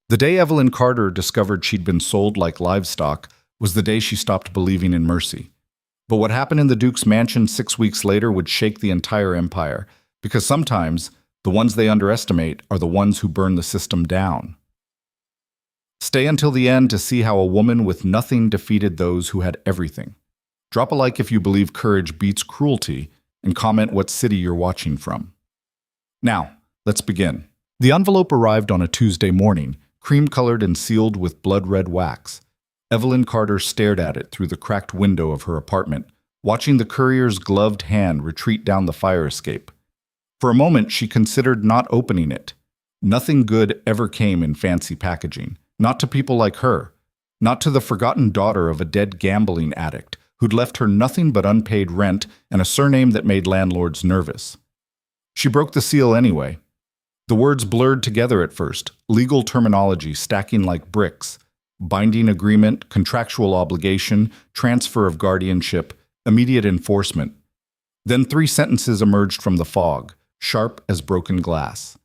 The day Evelyn Carter discovered she'd been sold like livestock was the day she stopped believing in mercy. But what happened in the Duke's mansion 6 weeks later would shake the entire empire, because sometimes the ones they underestimate are the ones who burn the system down. Stay until the end to see how a woman with nothing defeated those who had everything. Drop a like if you believe courage beats cruelty, and comment what city you're watching from. Now, let's begin. The envelope arrived on a Tuesday morning, cream-colored and sealed with blood-red wax. Evelyn Carter stared at it through the cracked window of her apartment, watching the courier's gloved hand retreat down the fire escape. For a moment, she considered not opening it. Nothing good ever came in fancy packaging. Not to people like her. Not to the forgotten daughter of a dead gambling addict who'd left her nothing but unpaid rent and a surname that made landlords nervous. She broke the seal anyway. The words blurred together at first, legal terminology stacking like bricks. Binding agreement, contractual obligation, transfer of guardianship, immediate enforcement. Then 3 sentences emerged from the fog, sharp as broken glass.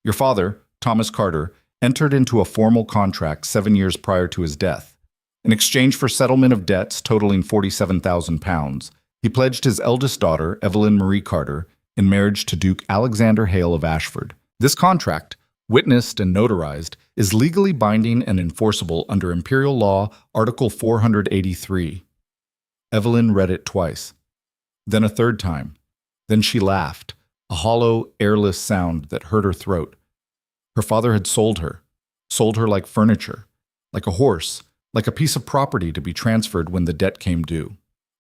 Your father, Thomas Carter, entered into a formal contract 7 years prior to his death. In exchange for settlement of debts totaling £47,000, he pledged his eldest daughter, Evelyn Marie Carter, in marriage to Duke Alexander Hale of Ashford. This contract, witnessed and notarized, is legally binding and enforceable under Imperial Law, Article 483. Evelyn read it twice, then a third time. Then she laughed, a hollow, airless sound that hurt her throat. Her father had sold her like furniture, like a horse, like a piece of property to be transferred when the debt came due.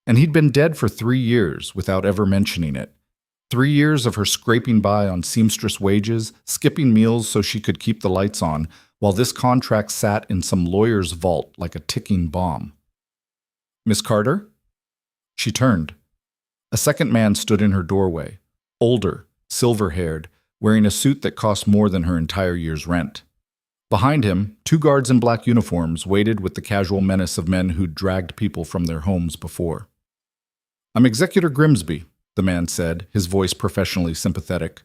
And he'd been dead for 3 years without ever mentioning it. 3 years of her scraping by on seamstress wages, skipping meals so she could keep the lights on, while this contract sat in some lawyer's vault like a ticking bomb. Miss Carter? She turned. A second man stood in her doorway, older, silver-haired, wearing a suit that cost more than her entire year's rent. Behind him, 2 guards in black uniforms waited with the casual menace of men who'd dragged people from their homes before. I'm Executor Grimsby, the man said, his voice professionally sympathetic.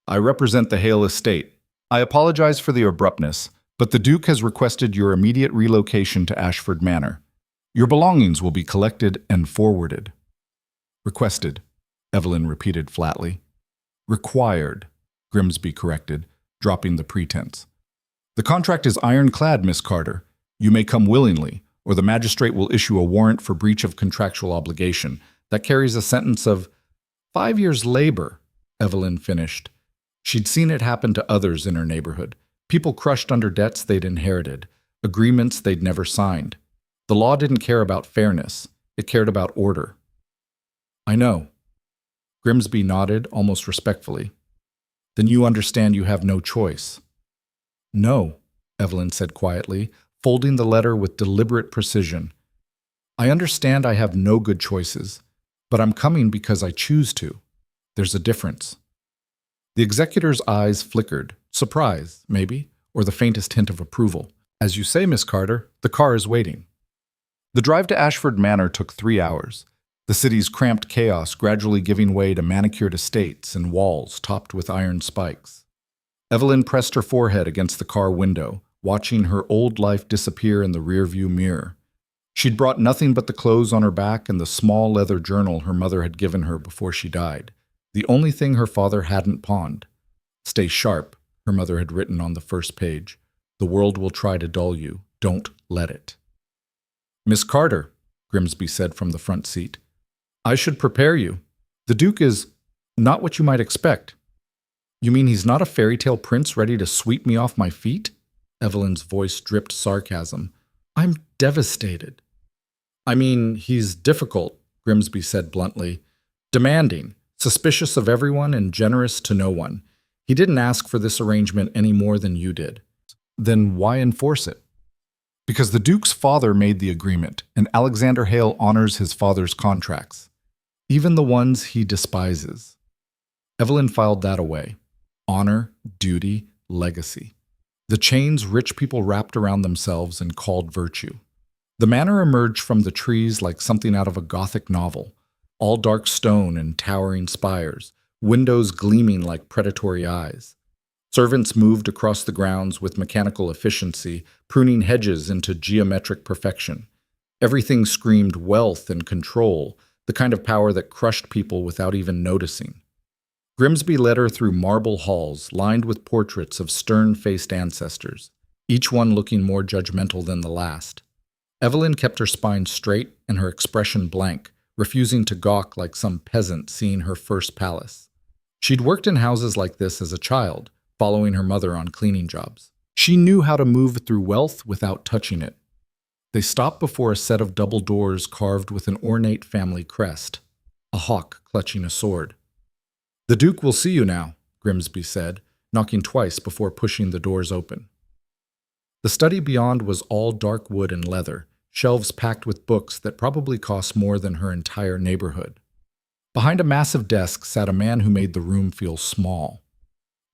I represent the Hale estate. I apologize for the abruptness, but the Duke has requested your immediate relocation to Ashford Manor. Your belongings will be collected and forwarded. Requested, Evelyn repeated flatly. Required, Grimsby corrected, dropping the pretense. The contract is ironclad, Miss Carter. You may come willingly, or the magistrate will issue a warrant for breach of contractual obligation. That carries a sentence of 5 years' labor, Evelyn finished. She'd seen it happen to others in her neighborhood. People crushed under debts they'd inherited, agreements they'd never signed. The law didn't care about fairness. It cared about order. I know. Grimsby nodded, almost respectfully. Then you understand you have no choice. No, Evelyn said quietly, folding the letter with deliberate precision. I understand I have no good choices. But I'm coming because I choose to. There's a difference. The executor's eyes flickered, surprise, maybe, or the faintest hint of approval. As you say, Miss Carter, the car is waiting. The drive to Ashford Manor took 3 hours, the city's cramped chaos gradually giving way to manicured estates and walls topped with iron spikes. Evelyn pressed her forehead against the car window, watching her old life disappear in the rearview mirror. She'd brought nothing but the clothes on her back and the small leather journal her mother had given her before she died, the only thing her father hadn't pawned. Stay sharp, her mother had written on the first page. The world will try to dull you. Don't let it. Miss Carter, Grimsby said from the front seat, I should prepare you. The Duke is not what you might expect. You mean he's not a fairy tale prince ready to sweep me off my feet? Evelyn's voice dripped sarcasm. I'm devastated. I mean, he's difficult, Grimsby said bluntly. Demanding, suspicious of everyone and generous to no one. He didn't ask for this arrangement any more than you did. Then why enforce it? Because the Duke's father made the agreement, and Alexander Hale honors his father's contracts, even the ones he despises. Evelyn filed that away. Honor, duty, legacy. The chains rich people wrapped around themselves and called virtue. The manor emerged from the trees like something out of a Gothic novel, all dark stone and towering spires, windows gleaming like predatory eyes. Servants moved across the grounds with mechanical efficiency, pruning hedges into geometric perfection. Everything screamed wealth and control, the kind of power that crushed people without even noticing. Grimsby led her through marble halls lined with portraits of stern-faced ancestors, each one looking more judgmental than the last. Evelyn kept her spine straight and her expression blank, refusing to gawk like some peasant seeing her first palace. She'd worked in houses like this as a child, following her mother on cleaning jobs. She knew how to move through wealth without touching it. They stopped before a set of double doors carved with an ornate family crest, a hawk clutching a sword. "The Duke will see you now," Grimsby said, knocking twice before pushing the doors open. The study beyond was all dark wood and leather, shelves packed with books that probably cost more than her entire neighborhood. Behind a massive desk sat a man who made the room feel small.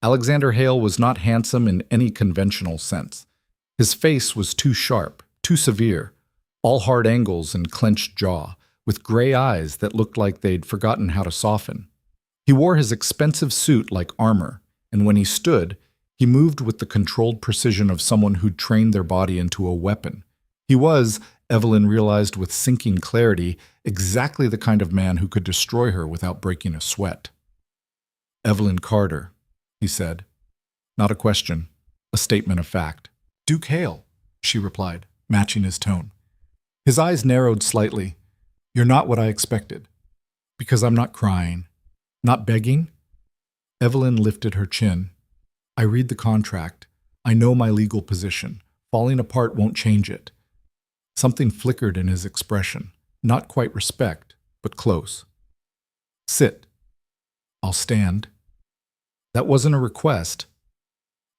Alexander Hale was not handsome in any conventional sense. His face was too sharp, too severe, all hard angles and clenched jaw, with gray eyes that looked like they'd forgotten how to soften. He wore his expensive suit like armor, and when he stood, he moved with the controlled precision of someone who'd trained their body into a weapon. He was, Evelyn realized with sinking clarity, exactly the kind of man who could destroy her without breaking a sweat. "Evelyn Carter," he said. Not a question, a statement of fact. "Duke Hale," she replied, matching his tone. His eyes narrowed slightly. "You're not what I expected." "Because I'm not crying. Not begging?" Evelyn lifted her chin. "I read the contract. I know my legal position. Falling apart won't change it." Something flickered in his expression. Not quite respect, but close. "Sit." "I'll stand." "That wasn't a request."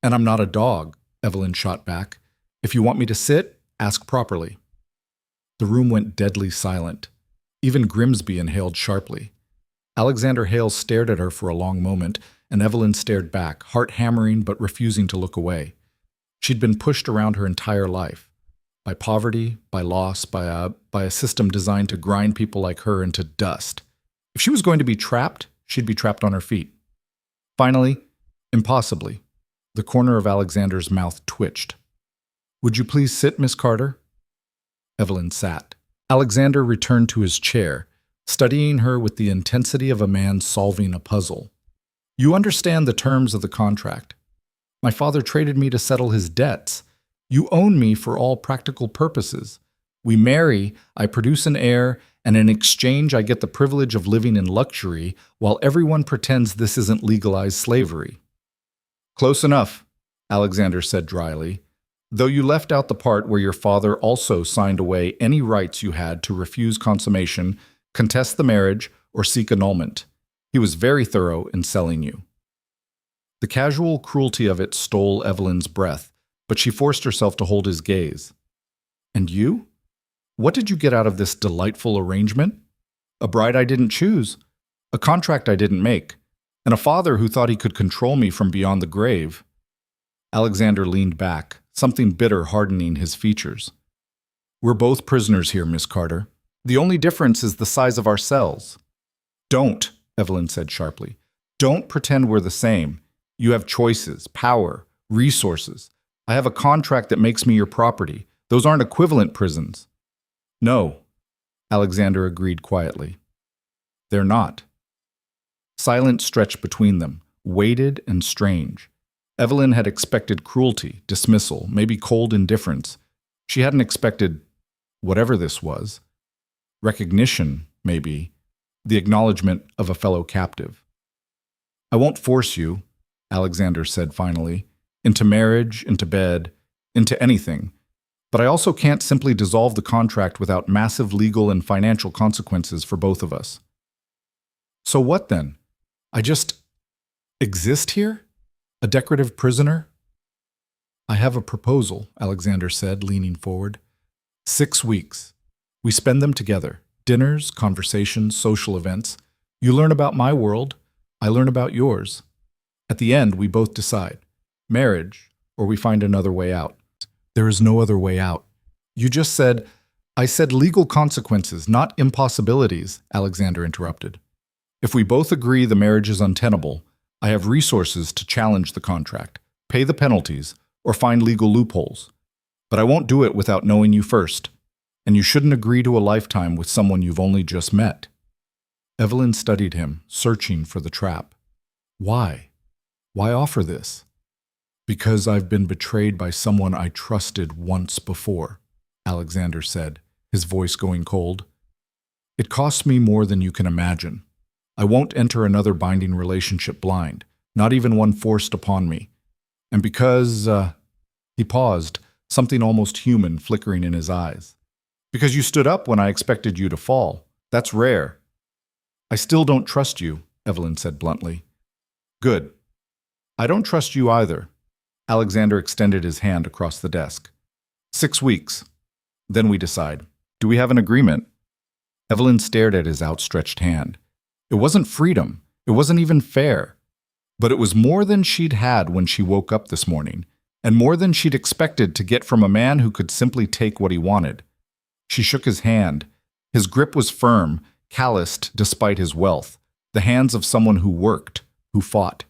"And I'm not a dog," Evelyn shot back. "If you want me to sit, ask properly." The room went deadly silent. Even Grimsby inhaled sharply. Alexander Hale stared at her for a long moment, and Evelyn stared back, heart hammering but refusing to look away. She'd been pushed around her entire life. By poverty, by loss, by a system designed to grind people like her into dust. If she was going to be trapped, she'd be trapped on her feet. Finally, impossibly, the corner of Alexander's mouth twitched. "Would you please sit, Miss Carter?" Evelyn sat. Alexander returned to his chair, studying her with the intensity of a man solving a puzzle. "You understand the terms of the contract. My father traded me to settle his debts. You own me for all practical purposes. We marry, I produce an heir, and in exchange I get the privilege of living in luxury while everyone pretends this isn't legalized slavery." "Close enough," Alexander said dryly, "though you left out the part where your father also signed away any rights you had to refuse consummation, contest the marriage, or seek annulment. He was very thorough in selling you." The casual cruelty of it stole Evelyn's breath, but she forced herself to hold his gaze. "And you? What did you get out of this delightful arrangement? A bride I didn't choose, a contract I didn't make, and a father who thought he could control me from beyond the grave." Alexander leaned back, something bitter hardening his features. "We're both prisoners here, Miss Carter. The only difference is the size of our cells." "Don't," Evelyn said sharply. "Don't pretend we're the same. You have choices, power, resources. I have a contract that makes me your property. Those aren't equivalent prisons." "No," Alexander agreed quietly. "They're not." Silence stretched between them, weighted and strange. Evelyn had expected cruelty, dismissal, maybe cold indifference. She hadn't expected whatever this was. Recognition, maybe, the acknowledgement of a fellow captive. "I won't force you," Alexander said finally, "into marriage, into bed, into anything. But I also can't simply dissolve the contract without massive legal and financial consequences for both of us." "So what then? I just exist here? A decorative prisoner?" "I have a proposal," Alexander said, leaning forward. 6 weeks. We spend them together. Dinners, conversations, social events. You learn about my world. I learn about yours. At the end, we both decide. Marriage, or we find another way out. "There is no other way out." "You just said—" "I said legal consequences, not impossibilities," Alexander interrupted. "If we both agree the marriage is untenable, I have resources to challenge the contract, pay the penalties, or find legal loopholes. But I won't do it without knowing you first, and you shouldn't agree to a lifetime with someone you've only just met." Evelyn studied him, searching for the trap. Why? Why offer this? "Because I've been betrayed by someone I trusted once before," Alexander said, his voice going cold. "It costs me more than you can imagine. I won't enter another binding relationship blind, not even one forced upon me. And because, he paused, something almost human flickering in his eyes. "Because you stood up when I expected you to fall. That's rare." "I still don't trust you," Evelyn said bluntly. "Good. I don't trust you either." Alexander extended his hand across the desk. 6 weeks. Then we decide. Do we have an agreement?" Evelyn stared at his outstretched hand. It wasn't freedom. It wasn't even fair. But it was more than she'd had when she woke up this morning, and more than she'd expected to get from a man who could simply take what he wanted. She shook his hand. His grip was firm, calloused despite his wealth, the hands of someone who worked, who fought.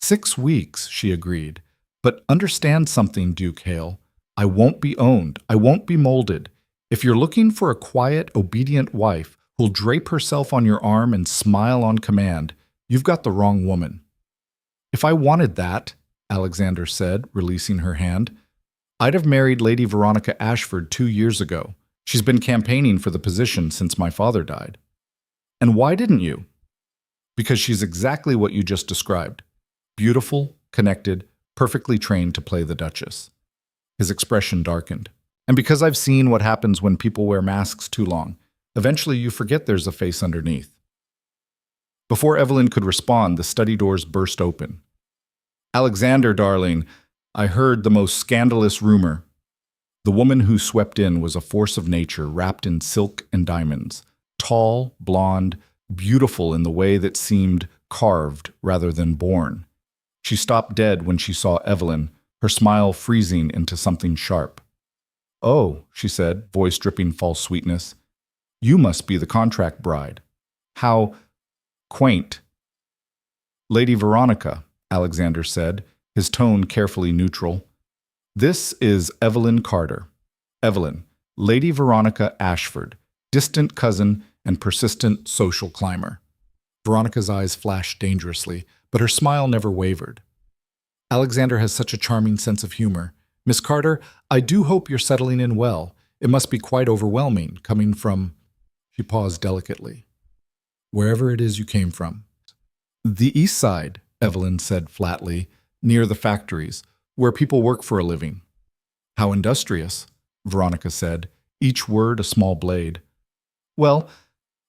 6 weeks, she agreed. "But understand something, Duke Hale. I won't be owned. I won't be molded. If you're looking for a quiet, obedient wife who'll drape herself on your arm and smile on command, you've got the wrong woman." "If I wanted that," Alexander said, releasing her hand, "I'd have married Lady Veronica Ashford 2 years ago. She's been campaigning for the position since my father died." "And why didn't you?" "Because she's exactly what you just described. Beautiful, connected, perfectly trained to play the Duchess." His expression darkened. "And because I've seen what happens when people wear masks too long. Eventually you forget there's a face underneath." Before Evelyn could respond, the study doors burst open. "Alexander, darling, I heard the most scandalous rumor." The woman who swept in was a force of nature wrapped in silk and diamonds, tall, blonde, beautiful in the way that seemed carved rather than born. She stopped dead when she saw Evelyn, her smile freezing into something sharp. "Oh," she said, voice dripping false sweetness. "You must be the contract bride. How quaint." "Lady Veronica," Alexander said, his tone carefully neutral. "This is Evelyn Carter. Evelyn, Lady Veronica Ashford, distant cousin and persistent social climber." Veronica's eyes flashed dangerously, but her smile never wavered. "Alexander has such a charming sense of humor. Miss Carter, I do hope you're settling in well. It must be quite overwhelming, coming from—" She paused delicately. "Wherever it is you came from." "The East Side," Evelyn said flatly, "near the factories, where people work for a living." "How industrious," Veronica said, each word a small blade. "Well,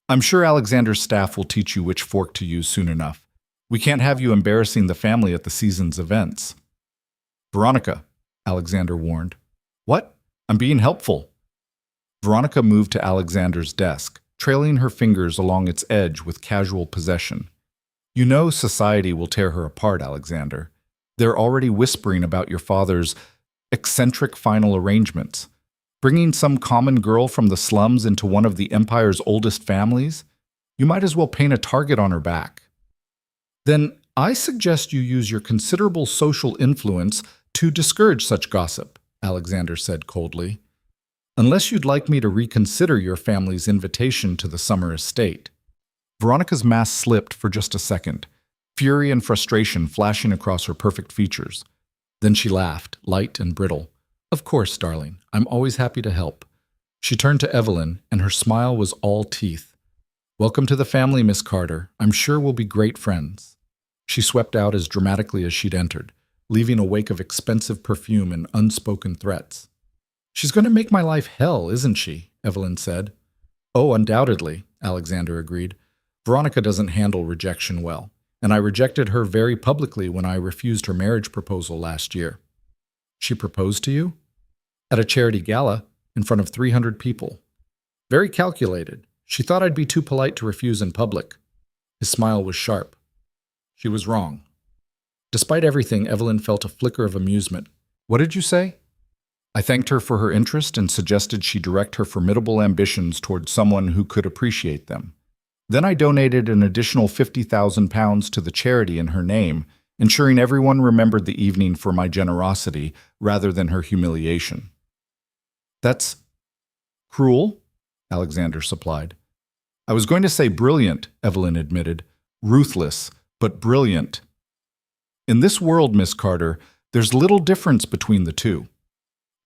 I'm sure Alexander's staff will teach you which fork to use soon enough. We can't have you embarrassing the family at the season's events." "Veronica," Alexander warned. "What? I'm being helpful." Veronica moved to Alexander's desk, trailing her fingers along its edge with casual possession. "You know society will tear her apart, Alexander. They're already whispering about your father's eccentric final arrangements. Bringing some common girl from the slums into one of the empire's oldest families? You might as well paint a target on her back." "Then I suggest you use your considerable social influence to discourage such gossip," Alexander said coldly. "Unless you'd like me to reconsider your family's invitation to the summer estate." Veronica's mask slipped for just a second, fury and frustration flashing across her perfect features. Then she laughed, light and brittle. "Of course, darling. I'm always happy to help." She turned to Evelyn, and her smile was all teeth. "Welcome to the family, Miss Carter. I'm sure we'll be great friends." She swept out as dramatically as she'd entered, leaving a wake of expensive perfume and unspoken threats. "She's going to make my life hell, isn't she?" Evelyn said. "Oh, undoubtedly," Alexander agreed. "Veronica doesn't handle rejection well, and I rejected her very publicly when I refused her marriage proposal last year." "She proposed to you?" "At a charity gala, in front of 300 people. Very calculated. She thought I'd be too polite to refuse in public." His smile was sharp. She was wrong. Despite everything, Evelyn felt a flicker of amusement. "What did you say?" "I thanked her for her interest and suggested she direct her formidable ambitions toward someone who could appreciate them. Then I donated an additional £50,000 to the charity in her name, ensuring everyone remembered the evening for my generosity rather than her humiliation. That's cruel, Alexander supplied. I was going to say brilliant, Evelyn admitted. Ruthless, but brilliant. In this world, Miss Carter, there's little difference between the two.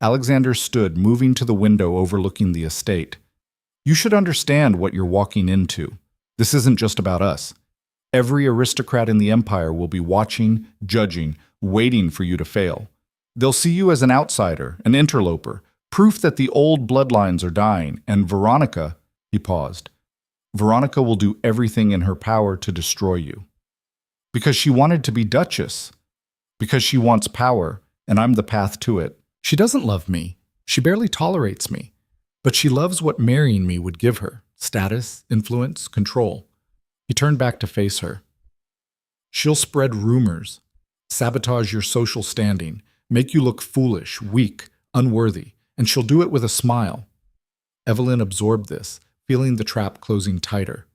Alexander stood, moving to the window overlooking the estate. You should understand what you're walking into. This isn't just about us. Every aristocrat in the empire will be watching, judging, waiting for you to fail. They'll see you as an outsider, an interloper, proof that the old bloodlines are dying, and Veronica, he paused. Veronica will do everything in her power to destroy you. Because she wanted to be Duchess. Because she wants power, and I'm the path to it. She doesn't love me. She barely tolerates me. But she loves what marrying me would give her. Status, influence, control. He turned back to face her. She'll spread rumors, sabotage your social standing, make you look foolish, weak, unworthy, and she'll do it with a smile. Evelyn absorbed this, feeling the trap closing tighter.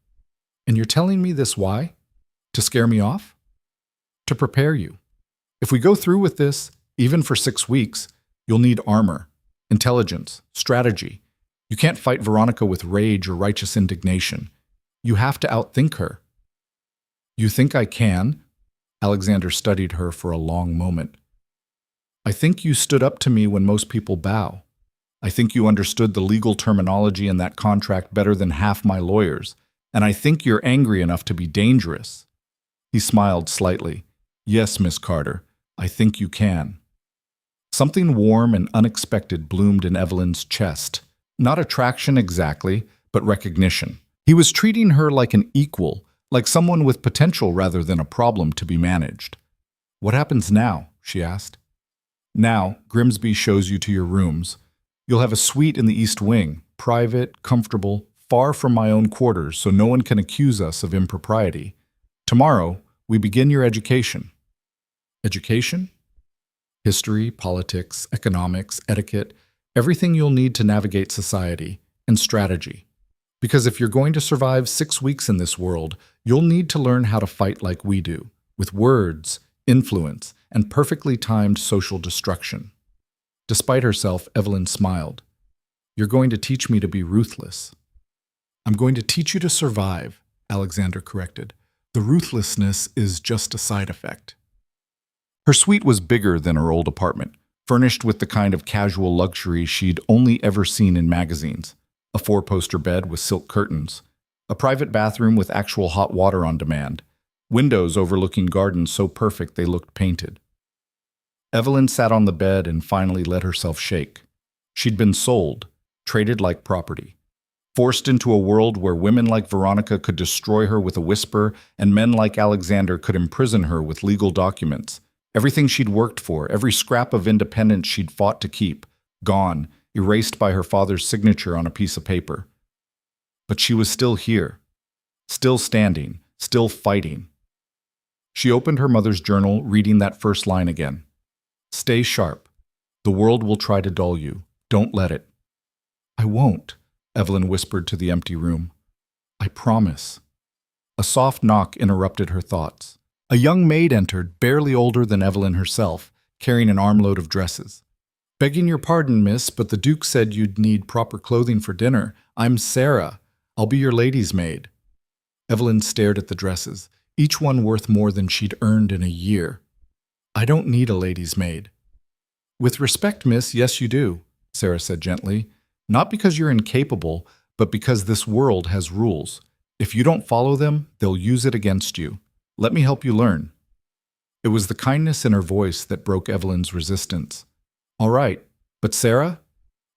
And you're telling me this why? To scare me off? To prepare you. If we go through with this, even for 6 weeks, you'll need armor, intelligence, strategy. You can't fight Veronica with rage or righteous indignation. You have to outthink her. You think I can? Alexander studied her for a long moment. I think you stood up to me when most people bow. I think you understood the legal terminology in that contract better than half my lawyers, and I think you're angry enough to be dangerous. He smiled slightly. Yes, Miss Carter, I think you can. Something warm and unexpected bloomed in Evelyn's chest. Not attraction exactly, but recognition. He was treating her like an equal, like someone with potential rather than a problem to be managed. What happens now? She asked. Now, Grimsby shows you to your rooms. You'll have a suite in the East Wing, private, comfortable, far from my own quarters, so no one can accuse us of impropriety. Tomorrow, we begin your education. Education? History, politics, economics, etiquette, everything you'll need to navigate society, and strategy. Because if you're going to survive 6 weeks in this world, you'll need to learn how to fight like we do, with words, influence, and perfectly timed social destruction. Despite herself, Evelyn smiled. You're going to teach me to be ruthless. I'm going to teach you to survive, Alexander corrected. The ruthlessness is just a side effect. Her suite was bigger than her old apartment, furnished with the kind of casual luxury she'd only ever seen in magazines. A 4-poster bed with silk curtains, a private bathroom with actual hot water on demand, windows overlooking gardens so perfect they looked painted. Evelyn sat on the bed and finally let herself shake. She'd been sold, traded like property, forced into a world where women like Veronica could destroy her with a whisper and men like Alexander could imprison her with legal documents. Everything she'd worked for, every scrap of independence she'd fought to keep, gone, erased by her father's signature on a piece of paper. But she was still here, still standing, still fighting. She opened her mother's journal, reading that first line again. Stay sharp. The world will try to dull you. Don't let it. I won't, Evelyn whispered to the empty room. I promise. A soft knock interrupted her thoughts. A young maid entered, barely older than Evelyn herself, carrying an armload of dresses. Begging your pardon, miss, but the Duke said you'd need proper clothing for dinner. I'm Sarah. I'll be your lady's maid. Evelyn stared at the dresses, each one worth more than she'd earned in a year. I don't need a lady's maid. With respect, miss, yes you do, Sarah said gently. Not because you're incapable, but because this world has rules. If you don't follow them, they'll use it against you. Let me help you learn. It was the kindness in her voice that broke Evelyn's resistance. All right, but Sarah,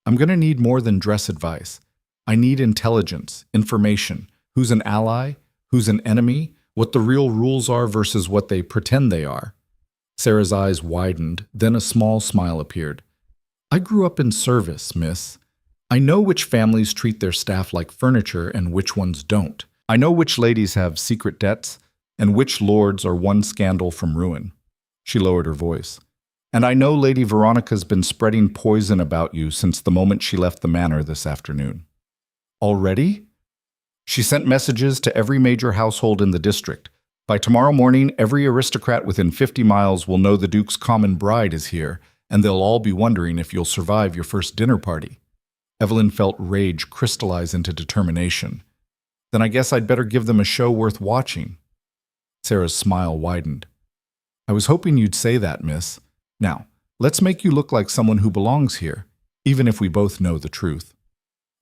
I'm going to need more than dress advice. I need intelligence, information, who's an ally, who's an enemy, what the real rules are versus what they pretend they are. Sarah's eyes widened, then a small smile appeared. I grew up in service, miss. I know which families treat their staff like furniture and which ones don't. I know which ladies have secret debts and which lords are one scandal from ruin. She lowered her voice. And I know Lady Veronica's been spreading poison about you since the moment she left the manor this afternoon. Already? She sent messages to every major household in the district. By tomorrow morning, every aristocrat within 50 miles will know the Duke's common bride is here, and they'll all be wondering if you'll survive your first dinner party. Evelyn felt rage crystallize into determination. Then I guess I'd better give them a show worth watching. Sarah's smile widened. I was hoping you'd say that, miss. Now, let's make you look like someone who belongs here, even if we both know the truth.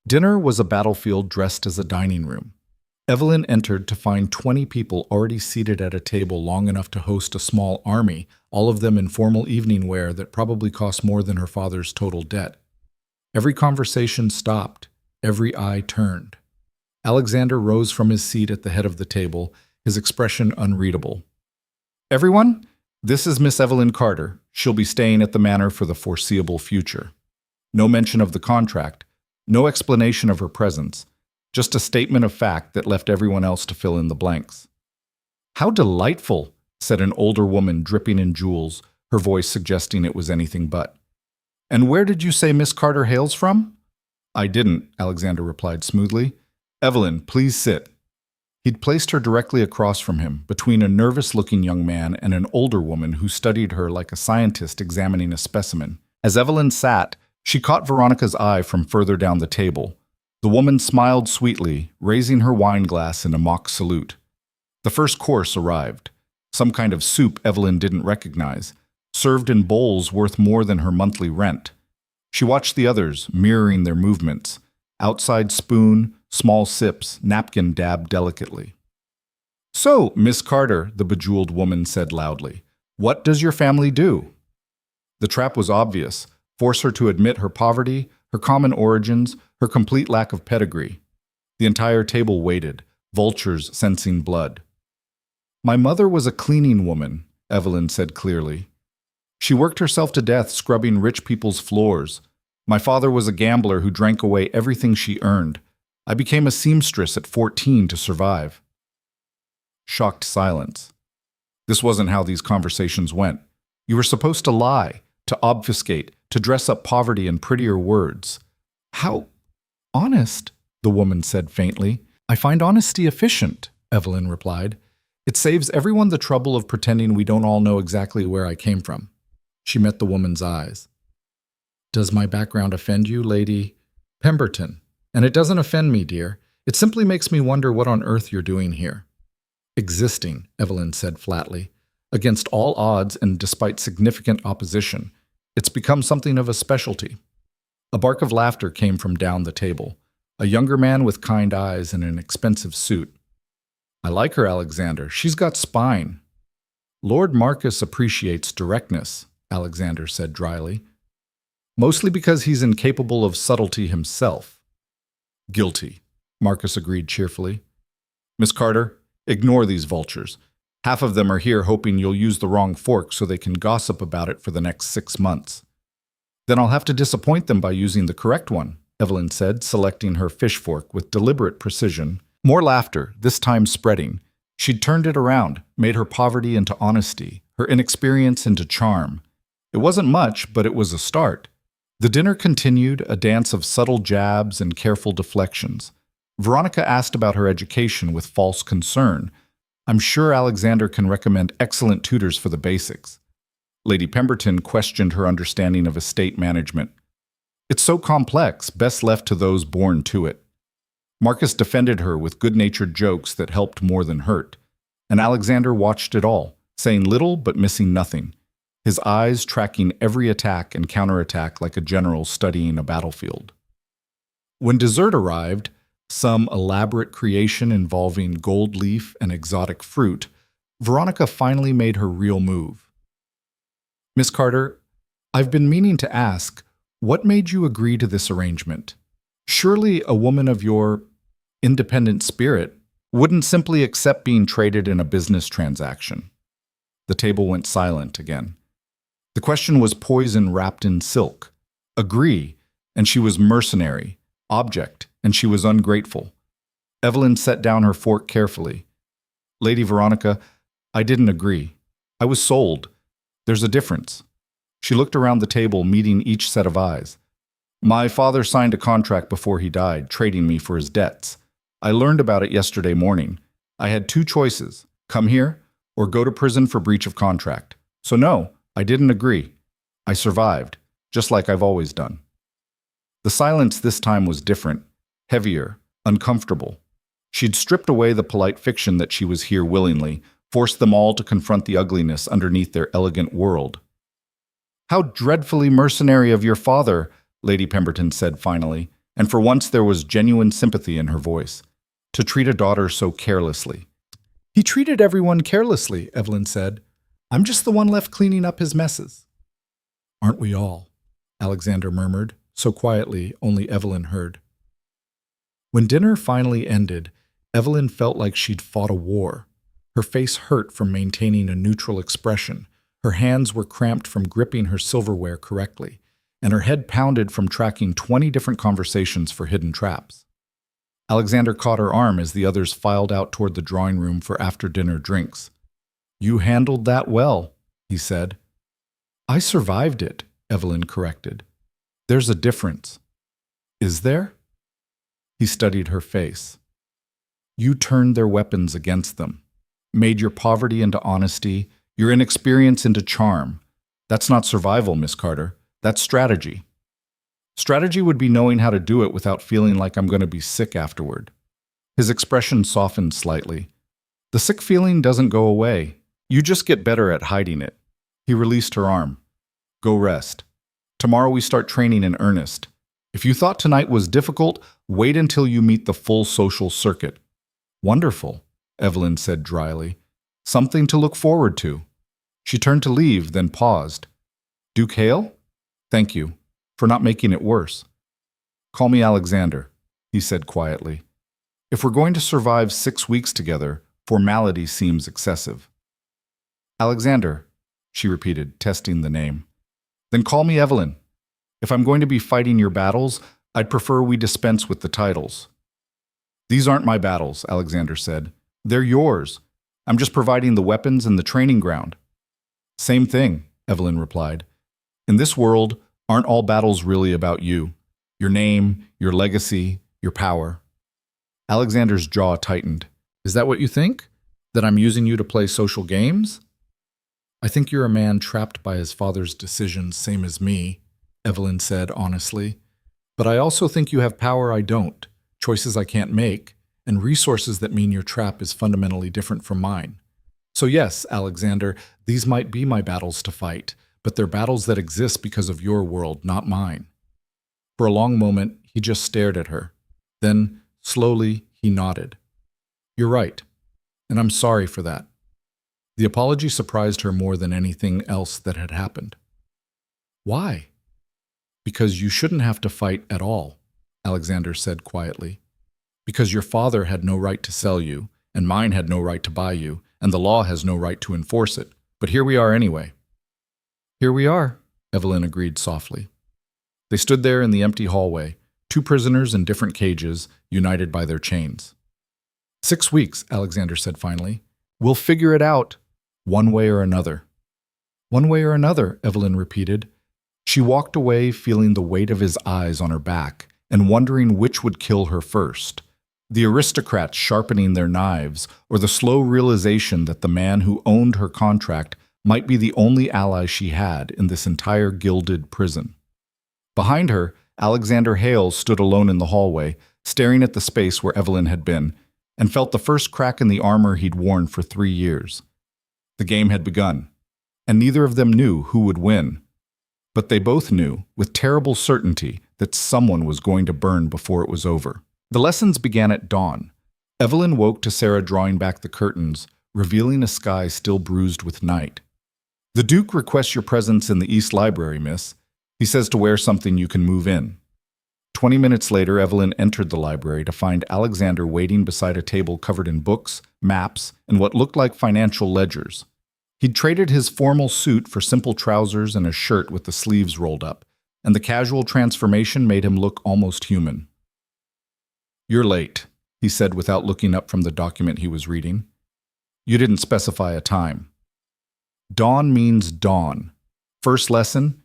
Dinner was a battlefield dressed as a dining room. Evelyn entered to find 20 people already seated at a table long enough to host a small army, all of them in formal evening wear that probably cost more than her father's total debt. Every conversation stopped, every eye turned. Alexander rose from his seat at the head of the table, his expression unreadable. Everyone, this is Miss Evelyn Carter. She'll be staying at the manor for the foreseeable future. No mention of the contract, no explanation of her presence, just a statement of fact that left everyone else to fill in the blanks. How delightful, said an older woman dripping in jewels, her voice suggesting it was anything but. And where did you say Miss Carter hails from? I didn't, Alexander replied smoothly. Evelyn, please sit. He'd placed her directly across from him, between a nervous-looking young man and an older woman who studied her like a scientist examining a specimen. As Evelyn sat, she caught Veronica's eye from further down the table. The woman smiled sweetly, raising her wine glass in a mock salute. The first course arrived. Some kind of soup Evelyn didn't recognize, served in bowls worth more than her monthly rent. She watched the others, mirroring their movements. Outside spoon, small sips, napkin dabbed delicately. So, Miss Carter, the bejeweled woman said loudly, what does your family do? The trap was obvious. Force her to admit her poverty, her common origins, her complete lack of pedigree. The entire table waited, vultures sensing blood. My mother was a cleaning woman, Evelyn said clearly. She worked herself to death scrubbing rich people's floors. My father was a gambler who drank away everything she earned. I became a seamstress at 14 to survive. Shocked silence. This wasn't how these conversations went. You were supposed to lie, to obfuscate, to dress up poverty in prettier words. How honest, the woman said faintly. I find honesty efficient, Evelyn replied. It saves everyone the trouble of pretending we don't all know exactly where I came from. She met the woman's eyes. Does my background offend you, Lady Pemberton? And it doesn't offend me, dear. It simply makes me wonder what on earth you're doing here. Existing, Evelyn said flatly. Against all odds and despite significant opposition, it's become something of a specialty. A bark of laughter came from down the table. A younger man with kind eyes and an expensive suit. I like her, Alexander. She's got spine. Lord Marcus appreciates directness, Alexander said dryly. Mostly because he's incapable of subtlety himself. Guilty, Marcus agreed cheerfully. Miss Carter, ignore these vultures. Half of them are here hoping you'll use the wrong fork so they can gossip about it for the next 6 months. Then I'll have to disappoint them by using the correct one, Evelyn said, selecting her fish fork with deliberate precision. More laughter, this time spreading. She'd turned it around, made her poverty into honesty, her inexperience into charm. It wasn't much, but it was a start. The dinner continued, a dance of subtle jabs and careful deflections. Veronica asked about her education with false concern. I'm sure Alexander can recommend excellent tutors for the basics. Lady Pemberton questioned her understanding of estate management. It's so complex, best left to those born to it. Marcus defended her with good-natured jokes that helped more than hurt. And Alexander watched it all, saying little but missing nothing, his eyes tracking every attack and counterattack like a general studying a battlefield. When dessert arrived, some elaborate creation involving gold leaf and exotic fruit, Veronica finally made her real move. Miss Carter, I've been meaning to ask, what made you agree to this arrangement? Surely a woman of your independent spirit wouldn't simply accept being traded in a business transaction. The table went silent again. The question was poison wrapped in silk. Agree, and she was mercenary. Object, and she was ungrateful. Evelyn set down her fork carefully. Lady Veronica, I didn't agree. I was sold. There's a difference. She looked around the table, meeting each set of eyes. My father signed a contract before he died, trading me for his debts. I learned about it yesterday morning. I had two choices, come here or go to prison for breach of contract. So no, I didn't agree. I survived, just like I've always done. The silence this time was different, heavier, uncomfortable. She'd stripped away the polite fiction that she was here willingly, forced them all to confront the ugliness underneath their elegant world. How dreadfully mercenary of your father, Lady Pemberton said finally, and for once there was genuine sympathy in her voice, to treat a daughter so carelessly. He treated everyone carelessly, Evelyn said. I'm just the one left cleaning up his messes. Aren't we all? Alexander murmured, so quietly only Evelyn heard. When dinner finally ended, Evelyn felt like she'd fought a war. Her face hurt from maintaining a neutral expression, her hands were cramped from gripping her silverware correctly, and her head pounded from tracking 20 different conversations for hidden traps. Alexander caught her arm as the others filed out toward the drawing room for after-dinner drinks. You handled that well, he said. I survived it, Evelyn corrected. There's a difference. Is there? He studied her face. You turned their weapons against them, made your poverty into honesty, your inexperience into charm. That's not survival, Miss Carter. That's strategy. Strategy would be knowing how to do it without feeling like I'm going to be sick afterward. His expression softened slightly. The sick feeling doesn't go away. You just get better at hiding it. He released her arm. Go rest. Tomorrow we start training in earnest. If you thought tonight was difficult, wait until you meet the full social circuit. Wonderful, Evelyn said dryly. Something to look forward to. She turned to leave, then paused. Duke Hale? Thank you, for not making it worse. Call me Alexander, he said quietly. If we're going to survive 6 weeks together, formality seems excessive. Alexander, she repeated, testing the name. Then call me Evelyn. If I'm going to be fighting your battles, I'd prefer we dispense with the titles. These aren't my battles, Alexander said. They're yours. I'm just providing the weapons and the training ground. Same thing, Evelyn replied. In this world, aren't all battles really about you? Your name, your legacy, your power? Alexander's jaw tightened. Is that what you think? That I'm using you to play social games? I think you're a man trapped by his father's decisions, same as me, Evelyn said honestly. But I also think you have power I don't, choices I can't make, and resources that mean your trap is fundamentally different from mine. So yes, Alexander, these might be my battles to fight, but they're battles that exist because of your world, not mine. For a long moment, he just stared at her. Then, slowly, he nodded. You're right, and I'm sorry for that. The apology surprised her more than anything else that had happened. Why? Because you shouldn't have to fight at all, Alexander said quietly. Because your father had no right to sell you, and mine had no right to buy you, and the law has no right to enforce it. But here we are anyway. Here we are, Evelyn agreed softly. They stood there in the empty hallway, two prisoners in different cages, united by their chains. 6 weeks, Alexander said finally. We'll figure it out, one way or another. One way or another, Evelyn repeated. She walked away feeling the weight of his eyes on her back and wondering which would kill her first. The aristocrats sharpening their knives, or the slow realization that the man who owned her contract might be the only ally she had in this entire gilded prison. Behind her, Alexander Hale stood alone in the hallway, staring at the space where Evelyn had been, and felt the first crack in the armor he'd worn for 3 years. The game had begun, and neither of them knew who would win. But they both knew, with terrible certainty, that someone was going to burn before it was over. The lessons began at dawn. Evelyn woke to Sarah drawing back the curtains, revealing a sky still bruised with night. The Duke requests your presence in the East Library, miss. He says to wear something you can move in. 20 minutes later, Evelyn entered the library to find Alexander waiting beside a table covered in books, maps, and what looked like financial ledgers. He'd traded his formal suit for simple trousers and a shirt with the sleeves rolled up, and the casual transformation made him look almost human. You're late, he said without looking up from the document he was reading. You didn't specify a time. Dawn means dawn. First lesson,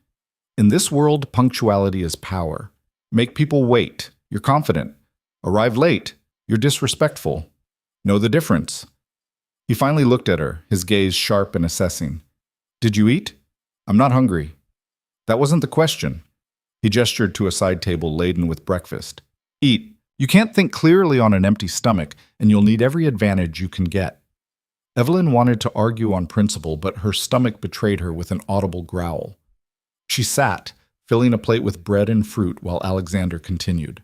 in this world, punctuality is power. Make people wait. You're confident. Arrive late. You're disrespectful. Know the difference." He finally looked at her, his gaze sharp and assessing. "Did you eat?" "I'm not hungry." "That wasn't the question." He gestured to a side table laden with breakfast. "Eat. You can't think clearly on an empty stomach, and you'll need every advantage you can get." Evelyn wanted to argue on principle, but her stomach betrayed her with an audible growl. She sat, filling a plate with bread and fruit while Alexander continued.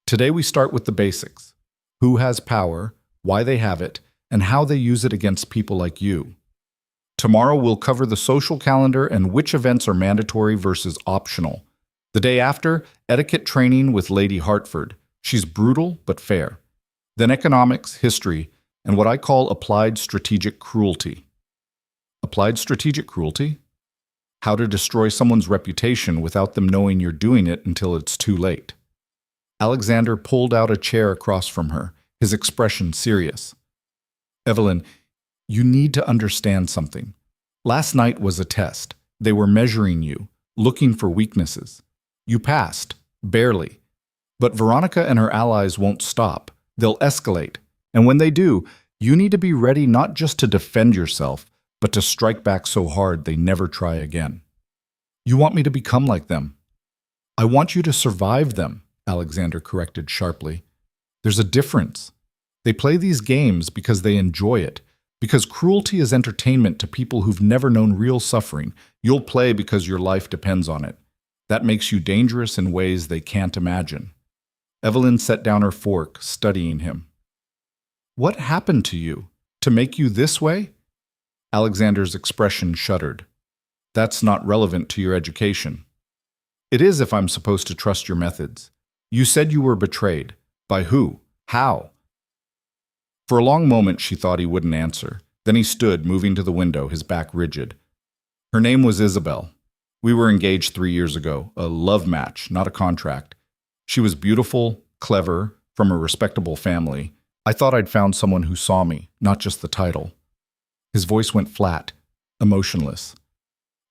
"Today we start with the basics. Who has power, why they have it, and how they use it against people like you. Tomorrow we'll cover the social calendar and which events are mandatory versus optional. The day after, etiquette training with Lady Hartford. She's brutal but fair. Then economics, history, and what I call applied strategic cruelty." Applied strategic cruelty? How to destroy someone's reputation without them knowing you're doing it until it's too late. Alexander pulled out a chair across from her, his expression serious. "Evelyn, you need to understand something. Last night was a test. They were measuring you, looking for weaknesses. You passed, barely. But Veronica and her allies won't stop. They'll escalate. And when they do, you need to be ready not just to defend yourself, but to strike back so hard they never try again." "You want me to become like them?" "I want you to survive them," Alexander corrected sharply. "There's a difference. They play these games because they enjoy it. Because cruelty is entertainment to people who've never known real suffering. You'll play because your life depends on it. That makes you dangerous in ways they can't imagine." Evelyn set down her fork, studying him. "What happened to you? To make you this way?" Alexander's expression shuddered. "That's not relevant to your education." "It is if I'm supposed to trust your methods. You said you were betrayed. By who? How?" For a long moment she thought he wouldn't answer. Then he stood, moving to the window, his back rigid. "Her name was Isabel. We were engaged 3 years ago, a love match, not a contract. She was beautiful, clever, from a respectable family. I thought I'd found someone who saw me, not just the title." His voice went flat, emotionless.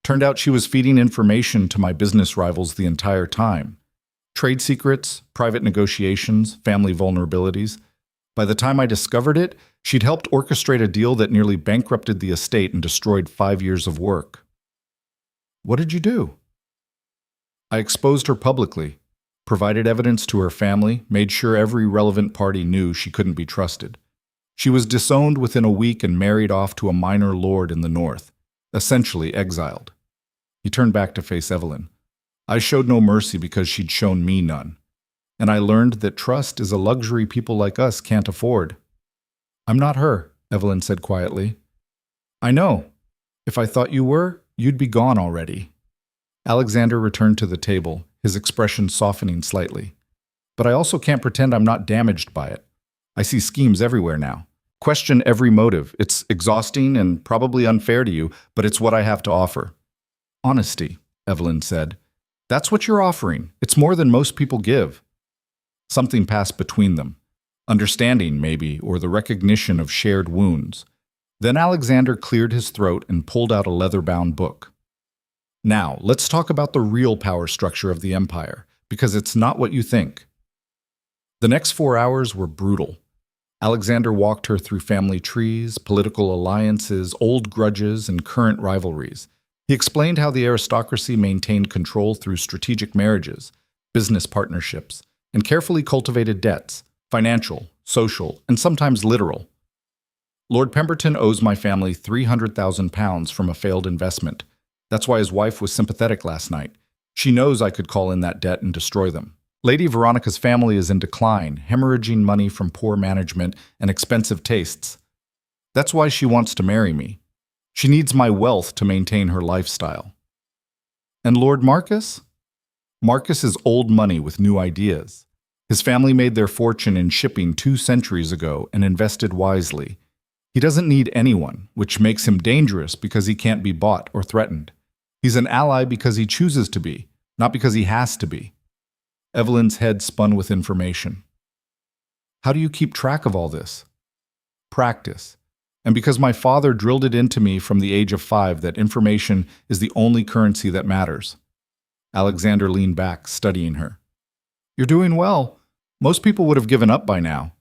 "Turned out she was feeding information to my business rivals the entire time. Trade secrets, private negotiations, family vulnerabilities. By the time I discovered it, she'd helped orchestrate a deal that nearly bankrupted the estate and destroyed 5 years of work." "What did you do?" "I exposed her publicly, provided evidence to her family, made sure every relevant party knew she couldn't be trusted. She was disowned within a week and married off to a minor lord in the north, essentially exiled." He turned back to face Evelyn. "I showed no mercy because she'd shown me none. And I learned that trust is a luxury people like us can't afford." "I'm not her," Evelyn said quietly. "I know. If I thought you were, you'd be gone already." Alexander returned to the table, his expression softening slightly. "But I also can't pretend I'm not damaged by it. I see schemes everywhere now. Question every motive. It's exhausting and probably unfair to you, but it's what I have to offer." "Honesty," Evelyn said. "That's what you're offering. It's more than most people give." Something passed between them. Understanding, maybe, or the recognition of shared wounds. Then Alexander cleared his throat and pulled out a leather-bound book. "Now, let's talk about the real power structure of the empire, because it's not what you think." The next 4 hours were brutal. Alexander walked her through family trees, political alliances, old grudges, and current rivalries. He explained how the aristocracy maintained control through strategic marriages, business partnerships, and carefully cultivated debts, financial, social, and sometimes literal. "Lord Pemberton owes my family £300,000 from a failed investment. That's why his wife was sympathetic last night. She knows I could call in that debt and destroy them. Lady Veronica's family is in decline, hemorrhaging money from poor management and expensive tastes. That's why she wants to marry me. She needs my wealth to maintain her lifestyle." "And Lord Marcus?" "Marcus is old money with new ideas. His family made their fortune in shipping 2 centuries ago and invested wisely. He doesn't need anyone, which makes him dangerous because he can't be bought or threatened. He's an ally because he chooses to be, not because he has to be." Evelyn's head spun with information. "How do you keep track of all this?" "Practice. And because my father drilled it into me from the age of 5 that information is the only currency that matters." Alexander leaned back, studying her. "You're doing well. Most people would have given up by now.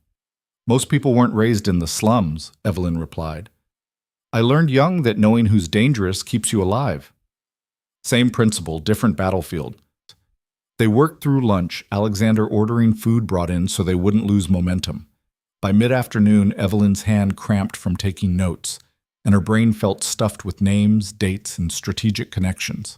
Most people weren't raised in the slums, Evelyn replied. I learned young that knowing who's dangerous keeps you alive. Same principle, different battlefield. They worked through lunch, Alexander ordering food brought in so they wouldn't lose momentum. By mid-afternoon, Evelyn's hand cramped from taking notes, and her brain felt stuffed with names, dates, and strategic connections.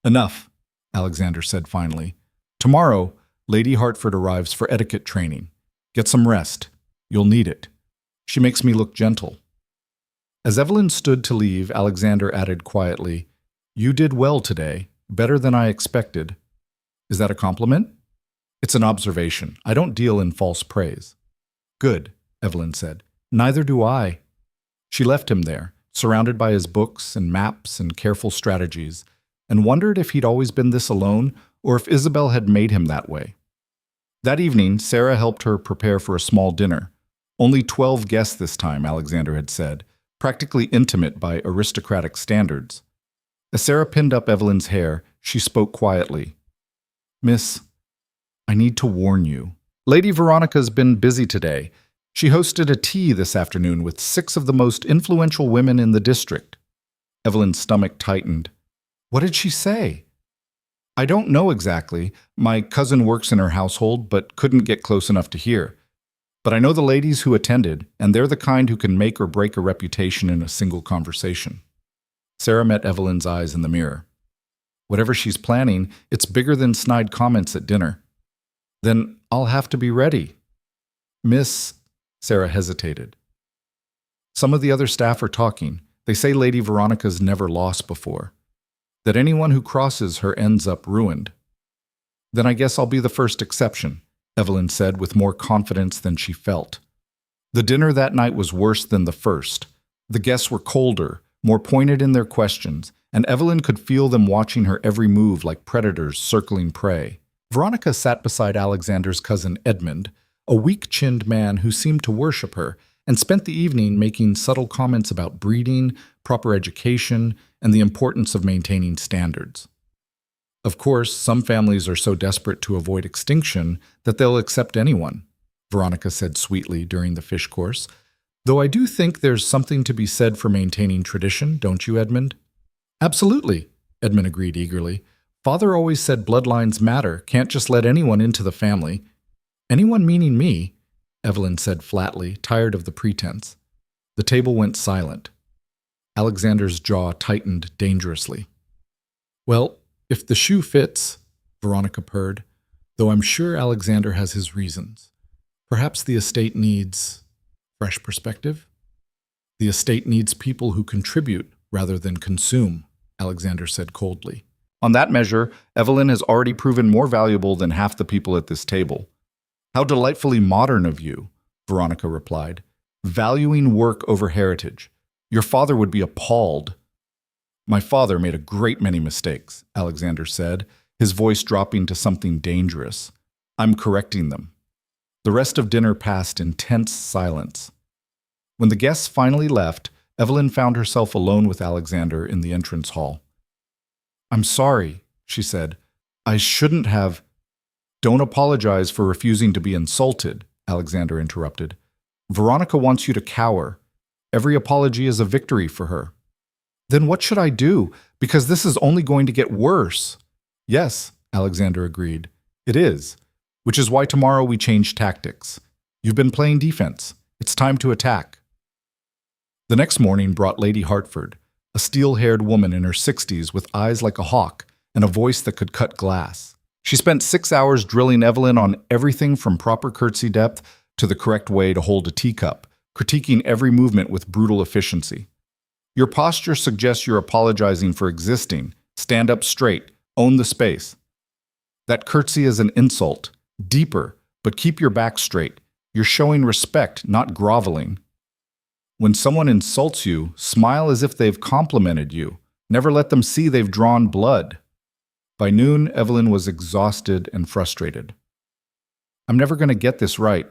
Enough, Alexander said finally. Tomorrow, Lady Hartford arrives for etiquette training. Get some rest. You'll need it. She makes me look gentle. As Evelyn stood to leave, Alexander added quietly, You did well today, better than I expected. Is that a compliment? It's an observation. I don't deal in false praise. Good, Evelyn said. Neither do I. She left him there, surrounded by his books and maps and careful strategies, and wondered if he'd always been this alone or if Isabel had made him that way. That evening, Sarah helped her prepare for a small dinner. Only 12 guests this time, Alexander had said, practically intimate by aristocratic standards. As Sarah pinned up Evelyn's hair, she spoke quietly. Miss, I need to warn you. Lady Veronica's been busy today. She hosted a tea this afternoon with 6 of the most influential women in the district. Evelyn's stomach tightened. What did she say? I don't know exactly. My cousin works in her household, but couldn't get close enough to hear. But I know the ladies who attended, and they're the kind who can make or break a reputation in a single conversation. Sarah met Evelyn's eyes in the mirror. Whatever she's planning, it's bigger than snide comments at dinner. Then I'll have to be ready. Miss, Sarah hesitated. Some of the other staff are talking. They say Lady Veronica's never lost before. That anyone who crosses her ends up ruined. Then I guess I'll be the first exception, Evelyn said with more confidence than she felt. The dinner that night was worse than the first. The guests were colder, more pointed in their questions, and Evelyn could feel them watching her every move like predators circling prey. Veronica sat beside Alexander's cousin Edmund, a weak-chinned man who seemed to worship her, and spent the evening making subtle comments about breeding, proper education, and the importance of maintaining standards. Of course, some families are so desperate to avoid extinction that they'll accept anyone, Veronica said sweetly during the fish course. Though I do think there's something to be said for maintaining tradition, don't you, Edmund? Absolutely, Edmund agreed eagerly. Father always said bloodlines matter, can't just let anyone into the family. Anyone meaning me, Evelyn said flatly, tired of the pretense. The table went silent. Alexander's jaw tightened dangerously. Well, if the shoe fits, Veronica purred, though I'm sure Alexander has his reasons. Perhaps the estate needs fresh perspective? The estate needs people who contribute rather than consume, Alexander said coldly. On that measure, Evelyn has already proven more valuable than half the people at this table. How delightfully modern of you, Veronica replied, valuing work over heritage. Your father would be appalled. My father made a great many mistakes, Alexander said, his voice dropping to something dangerous. I'm correcting them. The rest of dinner passed in tense silence. When the guests finally left, Evelyn found herself alone with Alexander in the entrance hall. I'm sorry, she said. I shouldn't have. Don't apologize for refusing to be insulted, Alexander interrupted. Veronica wants you to cower. Every apology is a victory for her. Then what should I do? Because this is only going to get worse. Yes, Alexander agreed. It is. Which is why tomorrow we change tactics. You've been playing defense. It's time to attack. The next morning brought Lady Hartford, a steel-haired woman in her 60s with eyes like a hawk and a voice that could cut glass. She spent 6 hours drilling Evelyn on everything from proper curtsy depth to the correct way to hold a teacup, critiquing every movement with brutal efficiency. Your posture suggests you're apologizing for existing. Stand up straight. Own the space. That curtsy is an insult. Deeper, but keep your back straight. You're showing respect, not groveling. When someone insults you, smile as if they've complimented you. Never let them see they've drawn blood. By noon, Evelyn was exhausted and frustrated. I'm never going to get this right.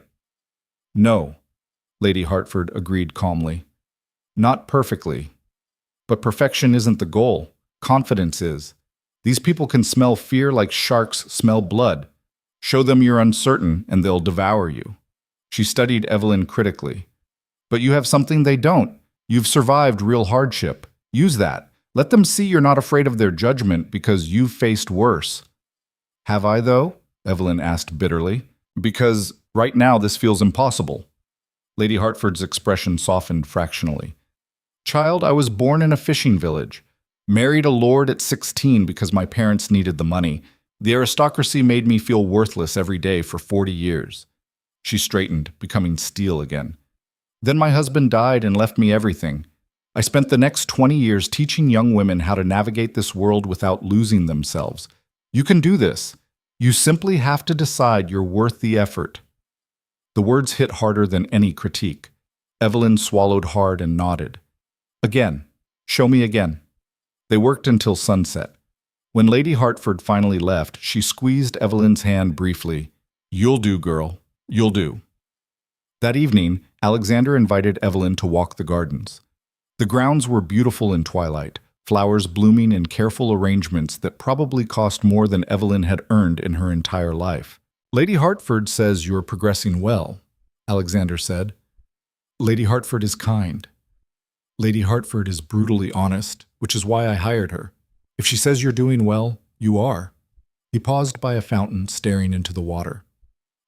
No, Lady Hartford agreed calmly. Not perfectly. But perfection isn't the goal. Confidence is. These people can smell fear like sharks smell blood. Show them you're uncertain and they'll devour you. She studied Evelyn critically. But you have something they don't. You've survived real hardship. Use that. Let them see you're not afraid of their judgment because you've faced worse. Have I, though? Evelyn asked bitterly. Because right now this feels impossible. Lady Hartford's expression softened fractionally. Child, I was born in a fishing village. Married a lord at 16 because my parents needed the money. The aristocracy made me feel worthless every day for 40 years. She straightened, becoming steel again. Then my husband died and left me everything. I spent the next 20 years teaching young women how to navigate this world without losing themselves. You can do this. You simply have to decide you're worth the effort. The words hit harder than any critique. Evelyn swallowed hard and nodded. Again. Show me again. They worked until sunset. When Lady Hartford finally left, she squeezed Evelyn's hand briefly. You'll do, girl. You'll do. That evening, Alexander invited Evelyn to walk the gardens. The grounds were beautiful in twilight, flowers blooming in careful arrangements that probably cost more than Evelyn had earned in her entire life. Lady Hartford says you're progressing well, Alexander said. Lady Hartford is kind. Lady Hartford is brutally honest, which is why I hired her. If she says you're doing well, you are. He paused by a fountain, staring into the water.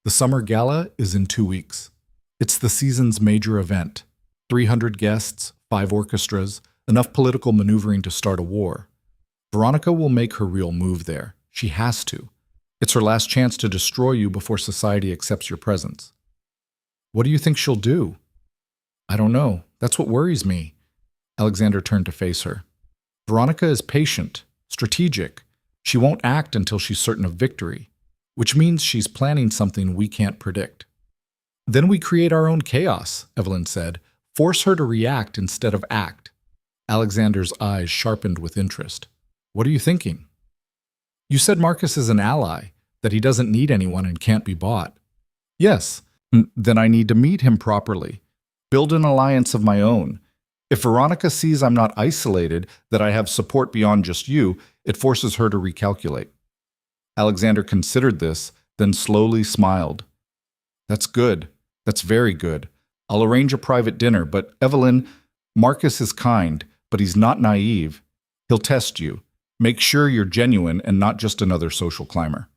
The summer gala is in 2 weeks. It's the season's major event. 300 guests, 5 orchestras, enough political maneuvering to start a war. Veronica will make her real move there. She has to. It's her last chance to destroy you before society accepts your presence. What do you think she'll do? I don't know. That's what worries me. Alexander turned to face her. Veronica is patient, strategic. She won't act until she's certain of victory, which means she's planning something we can't predict. Then we create our own chaos, Evelyn said. Force her to react instead of act. Alexander's eyes sharpened with interest. What are you thinking? You said Marcus is an ally, that he doesn't need anyone and can't be bought. Yes, then I need to meet him properly. Build an alliance of my own. If Veronica sees I'm not isolated, that I have support beyond just you, it forces her to recalculate. Alexander considered this, then slowly smiled. That's good. That's very good. I'll arrange a private dinner, but Evelyn, Marcus is kind, but he's not naive. He'll test you. Make sure you're genuine and not just another social climber.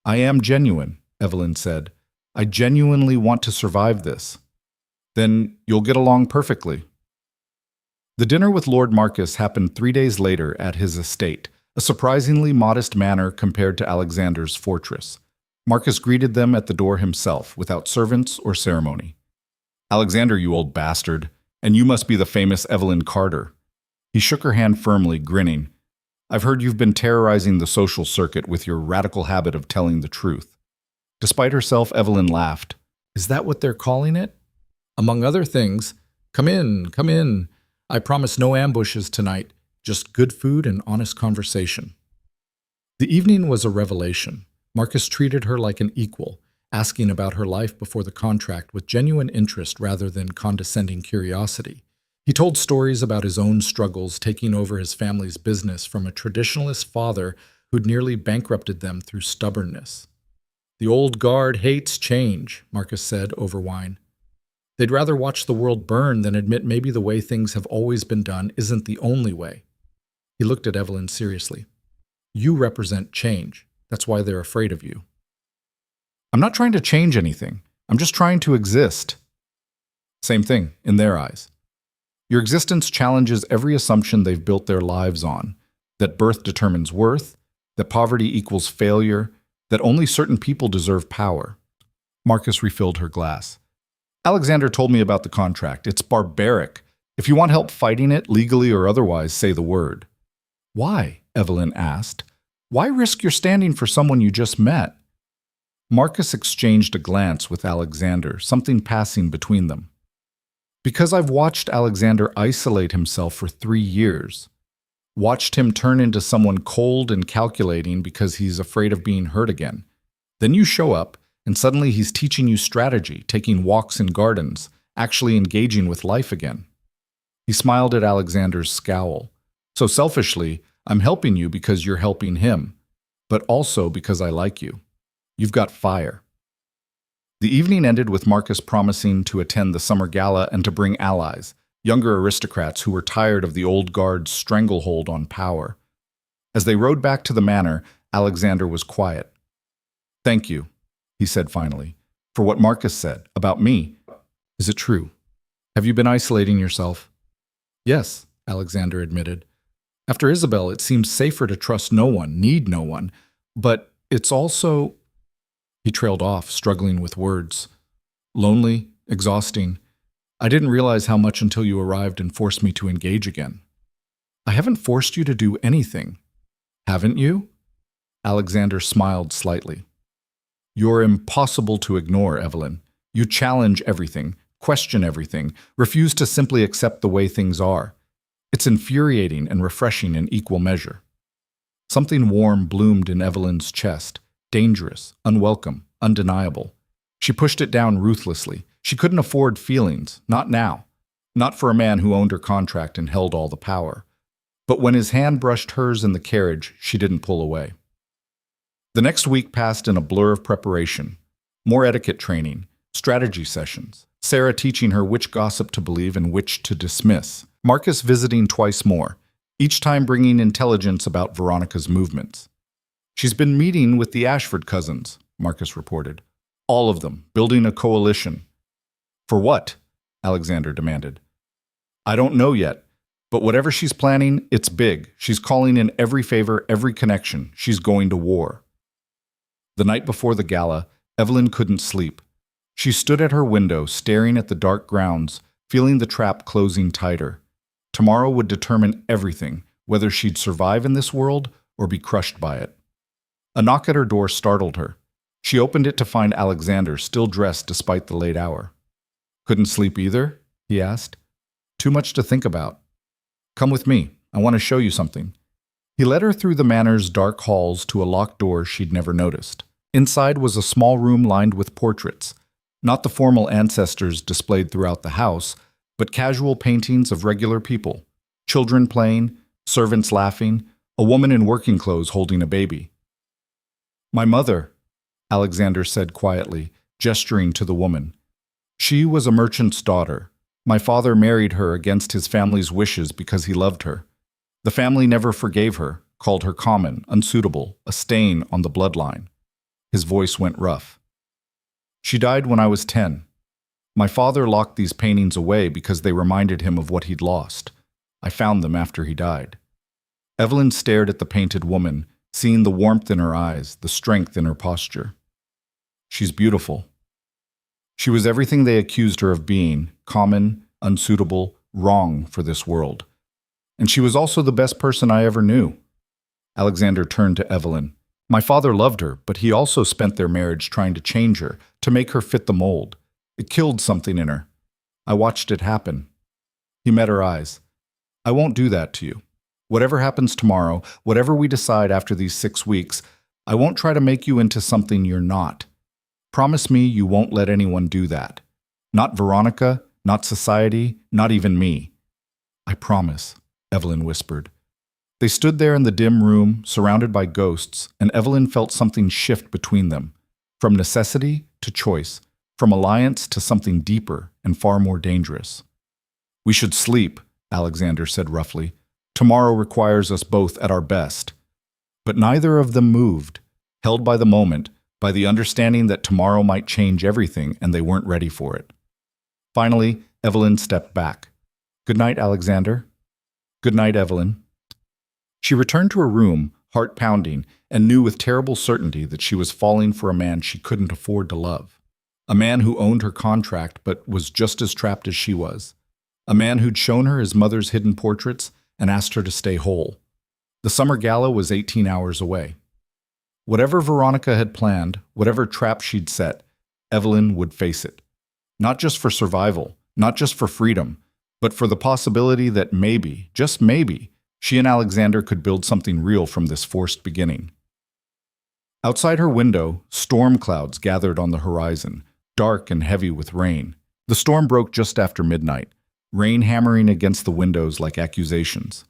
I am genuine, Evelyn said. I genuinely want to survive this. Then you'll get along perfectly. The dinner with Lord Marcus happened 3 days later at his estate, a surprisingly modest manor compared to Alexander's fortress. Marcus greeted them at the door himself, without servants or ceremony. Alexander, you old bastard, and you must be the famous Evelyn Carter. He shook her hand firmly, grinning. I've heard you've been terrorizing the social circuit with your radical habit of telling the truth. Despite herself, Evelyn laughed. Is that what they're calling it? Among other things, come in, come in. I promise no ambushes tonight, just good food and honest conversation. The evening was a revelation. Marcus treated her like an equal, asking about her life before the contract with genuine interest rather than condescending curiosity. He told stories about his own struggles taking over his family's business from a traditionalist father who'd nearly bankrupted them through stubbornness. The old guard hates change, Marcus said over wine. They'd rather watch the world burn than admit maybe the way things have always been done isn't the only way. He looked at Evelyn seriously. You represent change. That's why they're afraid of you. I'm not trying to change anything. I'm just trying to exist. Same thing, in their eyes. Your existence challenges every assumption they've built their lives on, that birth determines worth, that poverty equals failure, that only certain people deserve power. Marcus refilled her glass. Alexander told me about the contract. It's barbaric. If you want help fighting it, legally or otherwise, say the word. Why? Evelyn asked. Why risk your standing for someone you just met? Marcus exchanged a glance with Alexander, something passing between them. Because I've watched Alexander isolate himself for 3 years. Watched him turn into someone cold and calculating because he's afraid of being hurt again. Then you show up, and suddenly he's teaching you strategy, taking walks in gardens, actually engaging with life again. He smiled at Alexander's scowl. So selfishly, I'm helping you because you're helping him, but also because I like you. You've got fire. The evening ended with Marcus promising to attend the summer gala and to bring allies, younger aristocrats who were tired of the old guard's stranglehold on power. As they rode back to the manor, Alexander was quiet. "Thank you," he said finally, "for what Marcus said about me. Is it true? Have you been isolating yourself?" "Yes," Alexander admitted. "After Isabel, it seems safer to trust no one, need no one. But it's also—" He trailed off, struggling with words. "Lonely, exhausting. I didn't realize how much until you arrived and forced me to engage again." "I haven't forced you to do anything." "Haven't you?" Alexander smiled slightly. "You're impossible to ignore, Evelyn. You challenge everything, question everything, refuse to simply accept the way things are. It's infuriating and refreshing in equal measure." Something warm bloomed in Evelyn's chest, dangerous, unwelcome, undeniable. She pushed it down ruthlessly. She couldn't afford feelings, not now. Not for a man who owned her contract and held all the power. But when his hand brushed hers in the carriage, she didn't pull away. The next week passed in a blur of preparation. More etiquette training, strategy sessions, Sarah teaching her which gossip to believe and which to dismiss, Marcus visiting twice more, each time bringing intelligence about Veronica's movements. "She's been meeting with the Ashford cousins," Marcus reported. "All of them, building a coalition." "For what?" Alexander demanded. "I don't know yet. But whatever she's planning, it's big. She's calling in every favor, every connection. She's going to war." The night before the gala, Evelyn couldn't sleep. She stood at her window, staring at the dark grounds, feeling the trap closing tighter. Tomorrow would determine everything, whether she'd survive in this world or be crushed by it. A knock at her door startled her. She opened it to find Alexander still dressed despite the late hour. "Couldn't sleep either?" he asked. "Too much to think about." "Come with me. I want to show you something." He led her through the manor's dark halls to a locked door she'd never noticed. Inside was a small room lined with portraits, not the formal ancestors displayed throughout the house, but casual paintings of regular people, children playing, servants laughing, a woman in working clothes holding a baby. "My mother," Alexander said quietly, gesturing to the woman. "She was a merchant's daughter. My father married her against his family's wishes because he loved her. The family never forgave her, called her common, unsuitable, a stain on the bloodline." His voice went rough. "She died when I was 10. My father locked these paintings away because they reminded him of what he'd lost. I found them after he died." Evelyn stared at the painted woman, seeing the warmth in her eyes, the strength in her posture. "She's beautiful." She was everything they accused her of being, common, unsuitable, wrong for this world. And she was also the best person I ever knew. Alexander turned to Evelyn. "My father loved her, but he also spent their marriage trying to change her, to make her fit the mold. It killed something in her. I watched it happen." He met her eyes. "I won't do that to you. Whatever happens tomorrow, whatever we decide after these 6 weeks, I won't try to make you into something you're not. Promise me you won't let anyone do that. Not Veronica, not society, not even me." "I promise," Evelyn whispered. They stood there in the dim room, surrounded by ghosts, and Evelyn felt something shift between them, from necessity to choice, from alliance to something deeper and far more dangerous. "We should sleep," Alexander said roughly. "Tomorrow requires us both at our best." But neither of them moved, held by the moment, by the understanding that tomorrow might change everything and they weren't ready for it. Finally, Evelyn stepped back. "Good night, Alexander." "Good night, Evelyn." She returned to her room, heart pounding, and knew with terrible certainty that she was falling for a man she couldn't afford to love. A man who owned her contract but was just as trapped as she was. A man who'd shown her his mother's hidden portraits and asked her to stay whole. The summer gala was 18 hours away. Whatever Veronica had planned, whatever trap she'd set, Evelyn would face it. Not just for survival, not just for freedom, but for the possibility that maybe, just maybe, she and Alexander could build something real from this forced beginning. Outside her window, storm clouds gathered on the horizon, dark and heavy with rain. The storm broke just after midnight, rain hammering against the windows like accusations.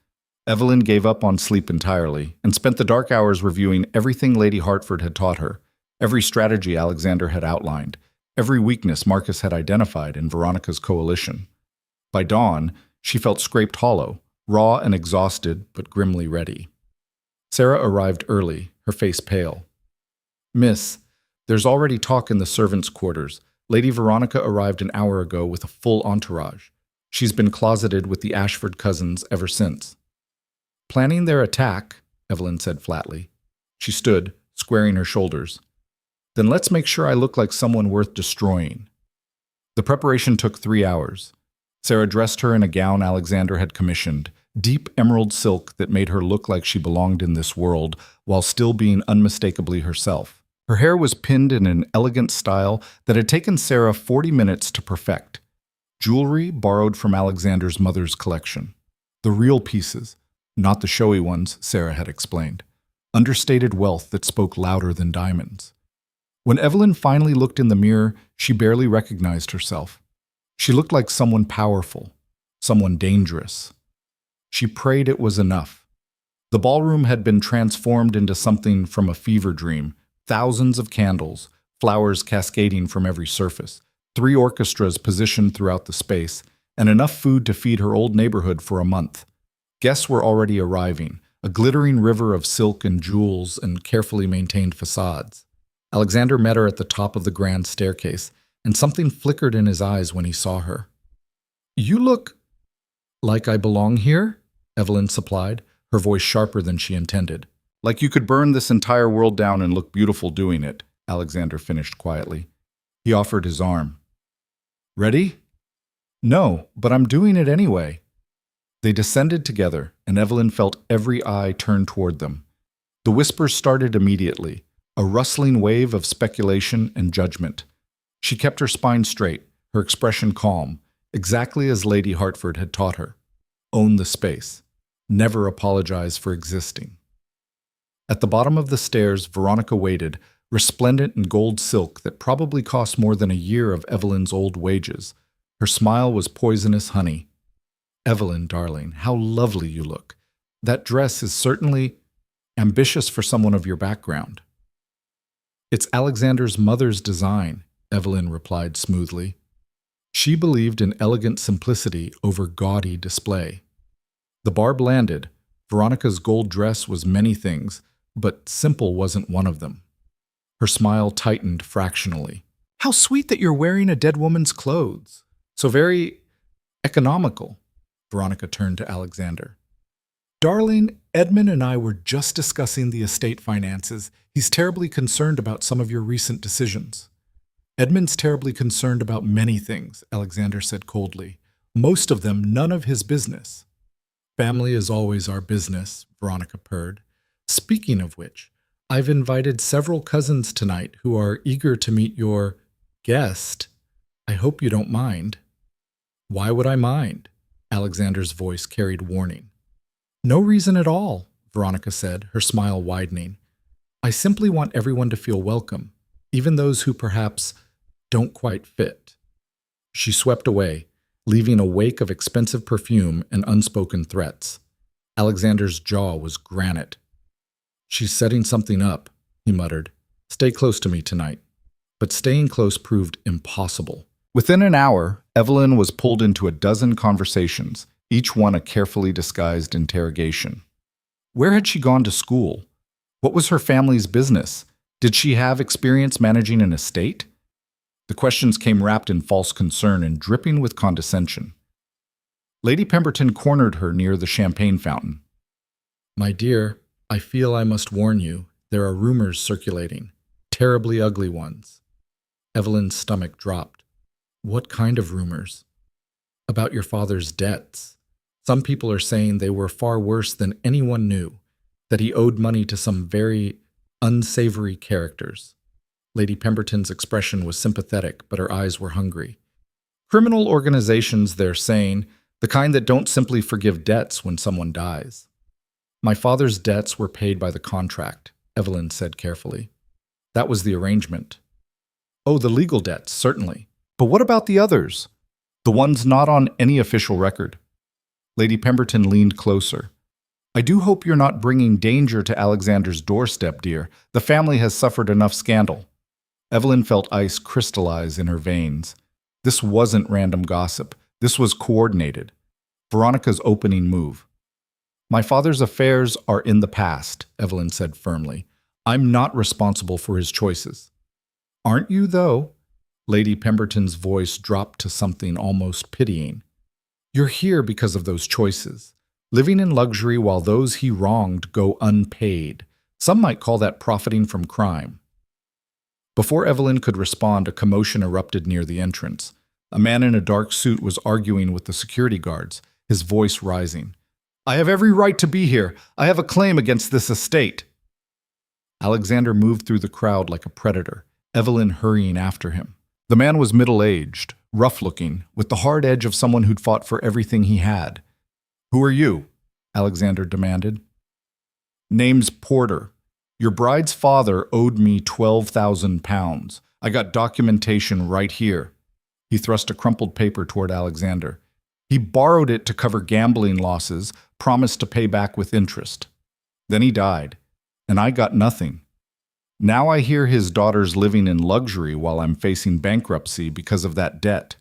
Evelyn gave up on sleep entirely and spent the dark hours reviewing everything Lady Hartford had taught her, every strategy Alexander had outlined, every weakness Marcus had identified in Veronica's coalition. By dawn, she felt scraped hollow, raw and exhausted, but grimly ready. Sarah arrived early, her face pale. "Miss, there's already talk in the servants' quarters. Lady Veronica arrived an hour ago with a full entourage. She's been closeted with the Ashford cousins ever since." "Planning their attack," Evelyn said flatly. She stood, squaring her shoulders. "Then let's make sure I look like someone worth destroying." The preparation took 3 hours. Sarah dressed her in a gown Alexander had commissioned, deep emerald silk that made her look like she belonged in this world while still being unmistakably herself. Her hair was pinned in an elegant style that had taken Sarah 40 minutes to perfect. Jewelry borrowed from Alexander's mother's collection. The real pieces, not the showy ones, Sarah had explained. Understated wealth that spoke louder than diamonds. When Evelyn finally looked in the mirror, she barely recognized herself. She looked like someone powerful, someone dangerous. She prayed it was enough. The ballroom had been transformed into something from a fever dream. Thousands of candles, flowers cascading from every surface, 3 orchestras positioned throughout the space, and enough food to feed her old neighborhood for a month. Guests were already arriving, a glittering river of silk and jewels and carefully maintained facades. Alexander met her at the top of the grand staircase, and something flickered in his eyes when he saw her. "You look like I belong here," Evelyn supplied, her voice sharper than she intended. "Like you could burn this entire world down and look beautiful doing it," Alexander finished quietly. He offered his arm. "Ready?" "No, but I'm doing it anyway." They descended together, and Evelyn felt every eye turn toward them. The whispers started immediately, a rustling wave of speculation and judgment. She kept her spine straight, her expression calm, exactly as Lady Hertford had taught her. Own the space. Never apologize for existing. At the bottom of the stairs, Veronica waited, resplendent in gold silk that probably cost more than a year of Evelyn's old wages. Her smile was poisonous honey. "Evelyn, darling, how lovely you look. That dress is certainly ambitious for someone of your background." "It's Alexander's mother's design," Evelyn replied smoothly. She believed in elegant simplicity over gaudy display. The barb landed. Veronica's gold dress was many things, but simple wasn't one of them. Her smile tightened fractionally. "How sweet that you're wearing a dead woman's clothes. So very economical." Veronica turned to Alexander. "Darling, Edmund and I were just discussing the estate finances. He's terribly concerned about some of your recent decisions." "Edmund's terribly concerned about many things," Alexander said coldly. "Most of them none of his business." "Family is always our business," Veronica purred. "Speaking of which, I've invited several cousins tonight who are eager to meet your guest. I hope you don't mind." "Why would I mind?" Alexander's voice carried warning. "No reason at all," Veronica said, her smile widening. "I simply want everyone to feel welcome, even those who perhaps don't quite fit." She swept away, leaving a wake of expensive perfume and unspoken threats. Alexander's jaw was granite. "She's setting something up," he muttered. "Stay close to me tonight." But staying close proved impossible. Within an hour, Evelyn was pulled into a dozen conversations, each one a carefully disguised interrogation. Where had she gone to school? What was her family's business? Did she have experience managing an estate? The questions came wrapped in false concern and dripping with condescension. Lady Pemberton cornered her near the champagne fountain. "My dear, I feel I must warn you. There are rumors circulating. Terribly ugly ones." Evelyn's stomach dropped. "What kind of rumors?" "About your father's debts. Some people are saying they were far worse than anyone knew, that he owed money to some very unsavory characters." Lady Pemberton's expression was sympathetic, but her eyes were hungry. "Criminal organizations, they're saying, the kind that don't simply forgive debts when someone dies." "My father's debts were paid by the contract," Evelyn said carefully. "That was the arrangement." "Oh, the legal debts, certainly. But what about the others? The ones not on any official record?" Lady Pemberton leaned closer. "I do hope you're not bringing danger to Alexander's doorstep, dear. The family has suffered enough scandal." Evelyn felt ice crystallize in her veins. This wasn't random gossip. This was coordinated. Veronica's opening move. My father's affairs are in the past, Evelyn said firmly. I'm not responsible for his choices. Aren't you, though? Lady Pemberton's voice dropped to something almost pitying. You're here because of those choices, living in luxury while those he wronged go unpaid. Some might call that profiting from crime. Before Evelyn could respond, a commotion erupted near the entrance. A man in a dark suit was arguing with the security guards, his voice rising. I have every right to be here. I have a claim against this estate. Alexander moved through the crowd like a predator, Evelyn hurrying after him. The man was middle-aged, rough-looking, with the hard edge of someone who'd fought for everything he had. Who are you? Alexander demanded. Name's Porter. Your bride's father owed me 12,000 pounds. I got documentation right here. He thrust a crumpled paper toward Alexander. He borrowed it to cover gambling losses, promised to pay back with interest. Then he died, and I got nothing. Now I hear his daughter's living in luxury while I'm facing bankruptcy because of that debt.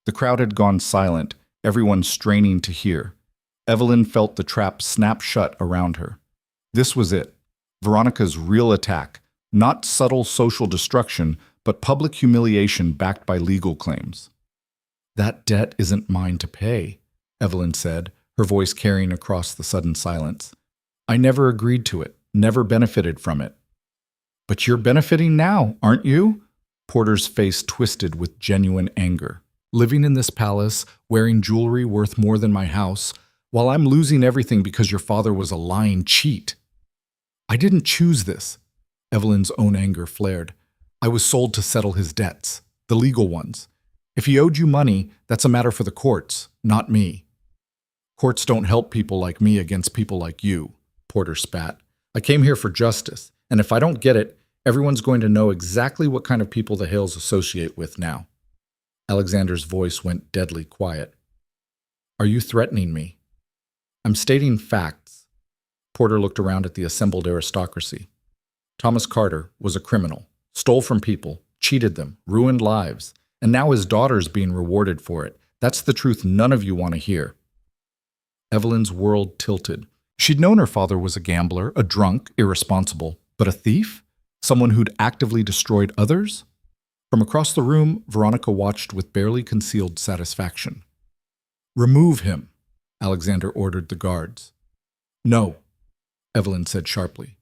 The crowd had gone silent, everyone straining to hear. Evelyn felt the trap snap shut around her. This was it. Veronica's real attack, not subtle social destruction, but public humiliation backed by legal claims. That debt isn't mine to pay, Evelyn said, her voice carrying across the sudden silence. I never agreed to it, never benefited from it. But you're benefiting now, aren't you? Porter's face twisted with genuine anger. Living in this palace, wearing jewelry worth more than my house, while I'm losing everything because your father was a lying cheat. I didn't choose this. Evelyn's own anger flared. I was sold to settle his debts, the legal ones. If he owed you money, that's a matter for the courts, not me. Courts don't help people like me against people like you, Porter spat. I came here for justice, and if I don't get it, everyone's going to know exactly what kind of people the Hales associate with now. Alexander's voice went deadly quiet. Are you threatening me? I'm stating facts. Porter looked around at the assembled aristocracy. Thomas Carter was a criminal, stole from people, cheated them, ruined lives, and now his daughter's being rewarded for it. That's the truth none of you want to hear. Evelyn's world tilted. She'd known her father was a gambler, a drunk, irresponsible, but a thief? Someone who'd actively destroyed others? From across the room, Veronica watched with barely concealed satisfaction. Remove him, Alexander ordered the guards. No, Evelyn said sharply.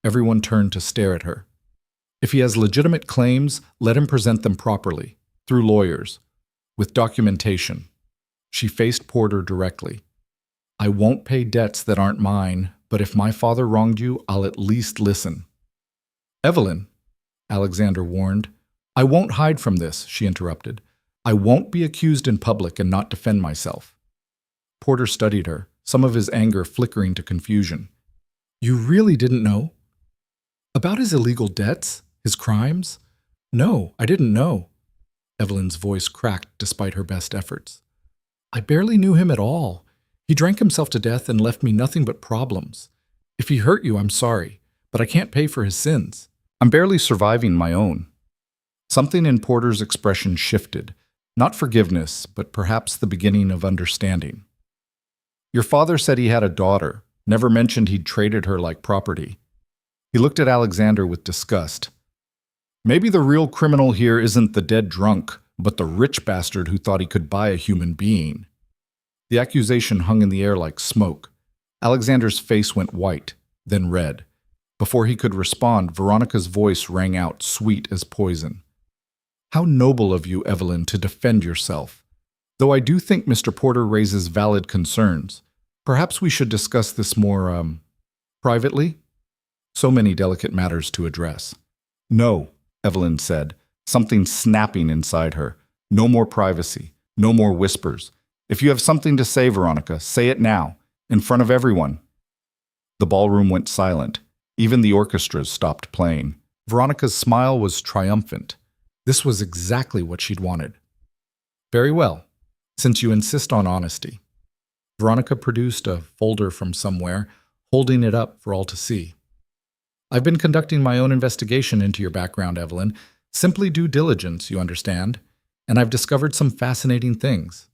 Everyone turned to stare at her. If he has legitimate claims, let him present them properly, through lawyers, with documentation. She faced Porter directly. I won't pay debts that aren't mine, but if my father wronged you, I'll at least listen. Evelyn, Alexander warned. I won't hide from this, she interrupted. I won't be accused in public and not defend myself. Porter studied her, some of his anger flickering to confusion. You really didn't know? About his illegal debts? His crimes? No, I didn't know. Evelyn's voice cracked despite her best efforts. I barely knew him at all. He drank himself to death and left me nothing but problems. If he hurt you, I'm sorry, but I can't pay for his sins. I'm barely surviving my own. Something in Porter's expression shifted. Not forgiveness, but perhaps the beginning of understanding. Your father said he had a daughter, never mentioned he'd traded her like property. He looked at Alexander with disgust. Maybe the real criminal here isn't the dead drunk, but the rich bastard who thought he could buy a human being. The accusation hung in the air like smoke. Alexander's face went white, then red. Before he could respond, Veronica's voice rang out, sweet as poison. How noble of you, Evelyn, to defend yourself. Though I do think Mr. Porter raises valid concerns. Perhaps we should discuss this more, privately? So many delicate matters to address. No, Evelyn said, something snapping inside her. No more privacy. No more whispers. If you have something to say, Veronica, say it now, in front of everyone. The ballroom went silent. Even the orchestras stopped playing. Veronica's smile was triumphant. This was exactly what she'd wanted. Very well, since you insist on honesty. Veronica produced a folder from somewhere, holding it up for all to see. I've been conducting my own investigation into your background, Evelyn. Simply due diligence, you understand. And I've discovered some fascinating things.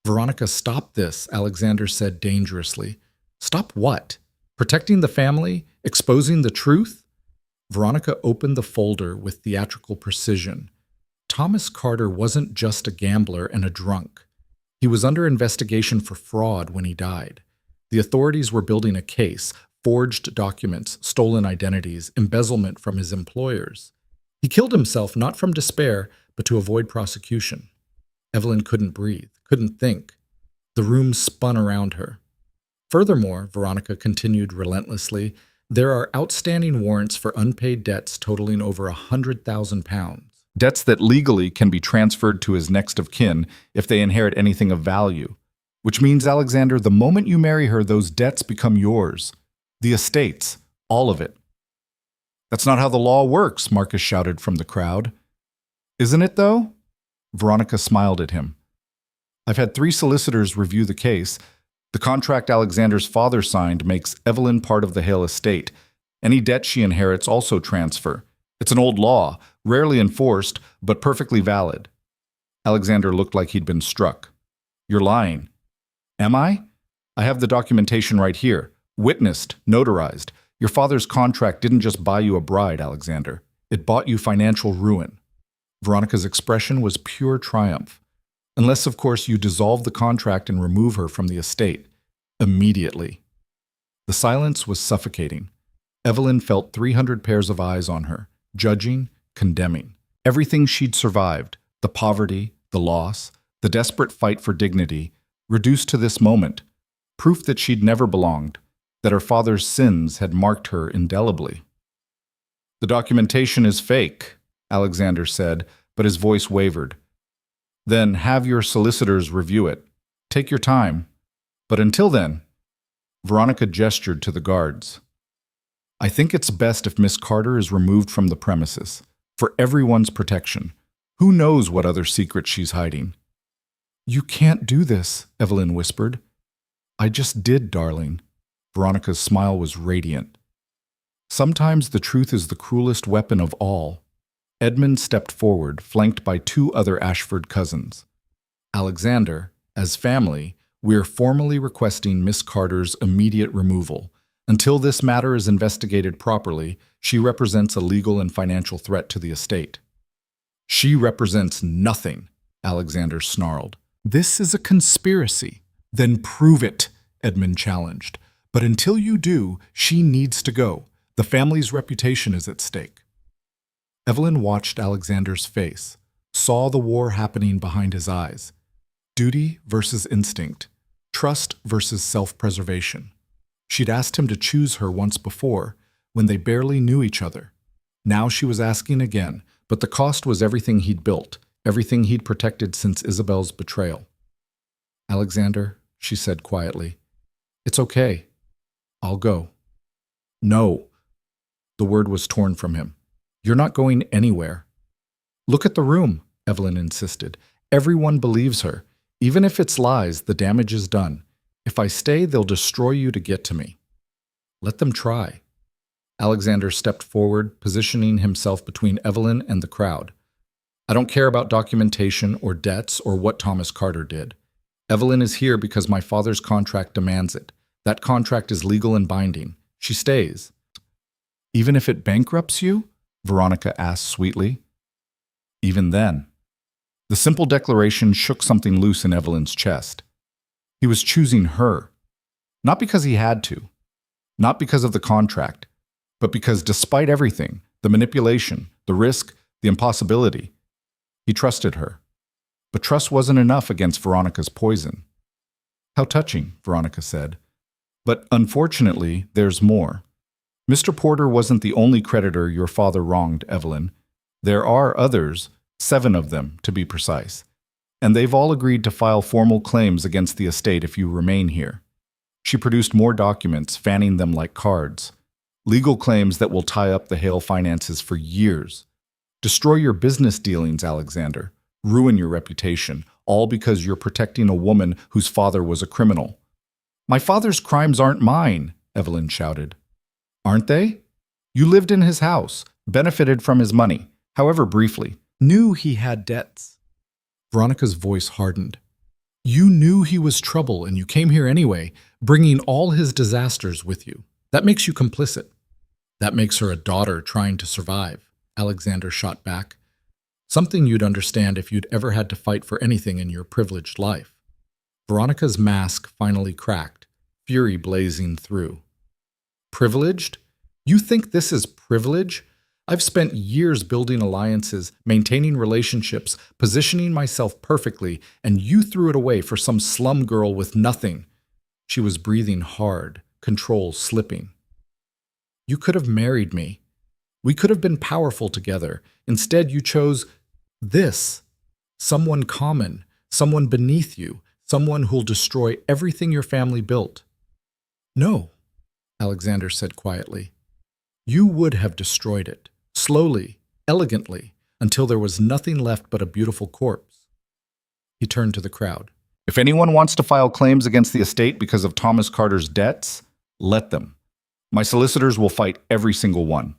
Veronica, stop this, Alexander said dangerously. Stop what? Protecting the family? Exposing the truth? Veronica opened the folder with theatrical precision. Thomas Carter wasn't just a gambler and a drunk. He was under investigation for fraud when he died. The authorities were building a case, forged documents, stolen identities, embezzlement from his employers. He killed himself not from despair, but to avoid prosecution. Evelyn couldn't breathe, couldn't think. The room spun around her. Furthermore, Veronica continued relentlessly, there are outstanding warrants for unpaid debts totaling over £100,000. Debts that legally can be transferred to his next of kin if they inherit anything of value. Which means, Alexander, the moment you marry her, those debts become yours. The estates, all of it. That's not how the law works, Marcus shouted from the crowd. Isn't it, though? Veronica smiled at him. I've had 3 solicitors review the case. The contract Alexander's father signed makes Evelyn part of the Hale estate. Any debt she inherits also transfer. It's an old law, rarely enforced, but perfectly valid. Alexander looked like he'd been struck. You're lying. Am I? I have the documentation right here. Witnessed, notarized. Your father's contract didn't just buy you a bride, Alexander. It bought you financial ruin. Veronica's expression was pure triumph. Unless, of course, you dissolve the contract and remove her from the estate. Immediately. The silence was suffocating. Evelyn felt 300 pairs of eyes on her, judging, condemning. Everything she'd survived, the poverty, the loss, the desperate fight for dignity, reduced to this moment, proof that she'd never belonged, that her father's sins had marked her indelibly. The documentation is fake, Alexander said, but his voice wavered. Then have your solicitors review it. Take your time. But until then, Veronica gestured to the guards. I think it's best if Miss Carter is removed from the premises, for everyone's protection. Who knows what other secrets she's hiding? You can't do this, Evelyn whispered. I just did, darling. Veronica's smile was radiant. Sometimes the truth is the cruelest weapon of all. Edmund stepped forward, flanked by 2 other Ashford cousins. Alexander, as family, we're formally requesting Miss Carter's immediate removal. Until this matter is investigated properly, she represents a legal and financial threat to the estate. She represents nothing, Alexander snarled. This is a conspiracy. Then prove it, Edmund challenged. But until you do, she needs to go. The family's reputation is at stake. Evelyn watched Alexander's face, saw the war happening behind his eyes. Duty versus instinct, trust versus self-preservation. She'd asked him to choose her once before, when they barely knew each other. Now she was asking again, but the cost was everything he'd built, everything he'd protected since Isabel's betrayal. Alexander, she said quietly, it's okay. I'll go. No. The word was torn from him. You're not going anywhere. Look at the room, Evelyn insisted. Everyone believes her. Even if it's lies, the damage is done. If I stay, they'll destroy you to get to me. Let them try. Alexander stepped forward, positioning himself between Evelyn and the crowd. I don't care about documentation or debts or what Thomas Carter did. Evelyn is here because my father's contract demands it. That contract is legal and binding. She stays. Even if it bankrupts you? Veronica asked sweetly. Even then. The simple declaration shook something loose in Evelyn's chest. He was choosing her. Not because he had to. Not because of the contract. But because despite everything, the manipulation, the risk, the impossibility, he trusted her. But trust wasn't enough against Veronica's poison. How touching, Veronica said. But unfortunately, there's more. Mr. Porter wasn't the only creditor your father wronged, Evelyn. There are others, 7 of them, to be precise. And they've all agreed to file formal claims against the estate if you remain here. She produced more documents, fanning them like cards. Legal claims that will tie up the Hale finances for years. Destroy your business dealings, Alexander. Ruin your reputation, all because you're protecting a woman whose father was a criminal. My father's crimes aren't mine, Evelyn shouted. Aren't they? You lived in his house, benefited from his money, however briefly. Knew he had debts. Veronica's voice hardened. You knew he was trouble and you came here anyway, bringing all his disasters with you. That makes you complicit. That makes her a daughter trying to survive, Alexander shot back. Something you'd understand if you'd ever had to fight for anything in your privileged life. Veronica's mask finally cracked, fury blazing through. Privileged? You think this is privilege? I've spent years building alliances, maintaining relationships, positioning myself perfectly, and you threw it away for some slum girl with nothing. She was breathing hard, control slipping. You could have married me. We could have been powerful together. Instead, you chose this. Someone common, someone beneath you, someone who'll destroy everything your family built. No, Alexander said quietly. You would have destroyed it, slowly, elegantly, until there was nothing left but a beautiful corpse. He turned to the crowd. If anyone wants to file claims against the estate because of Thomas Carter's debts, let them. My solicitors will fight every single one.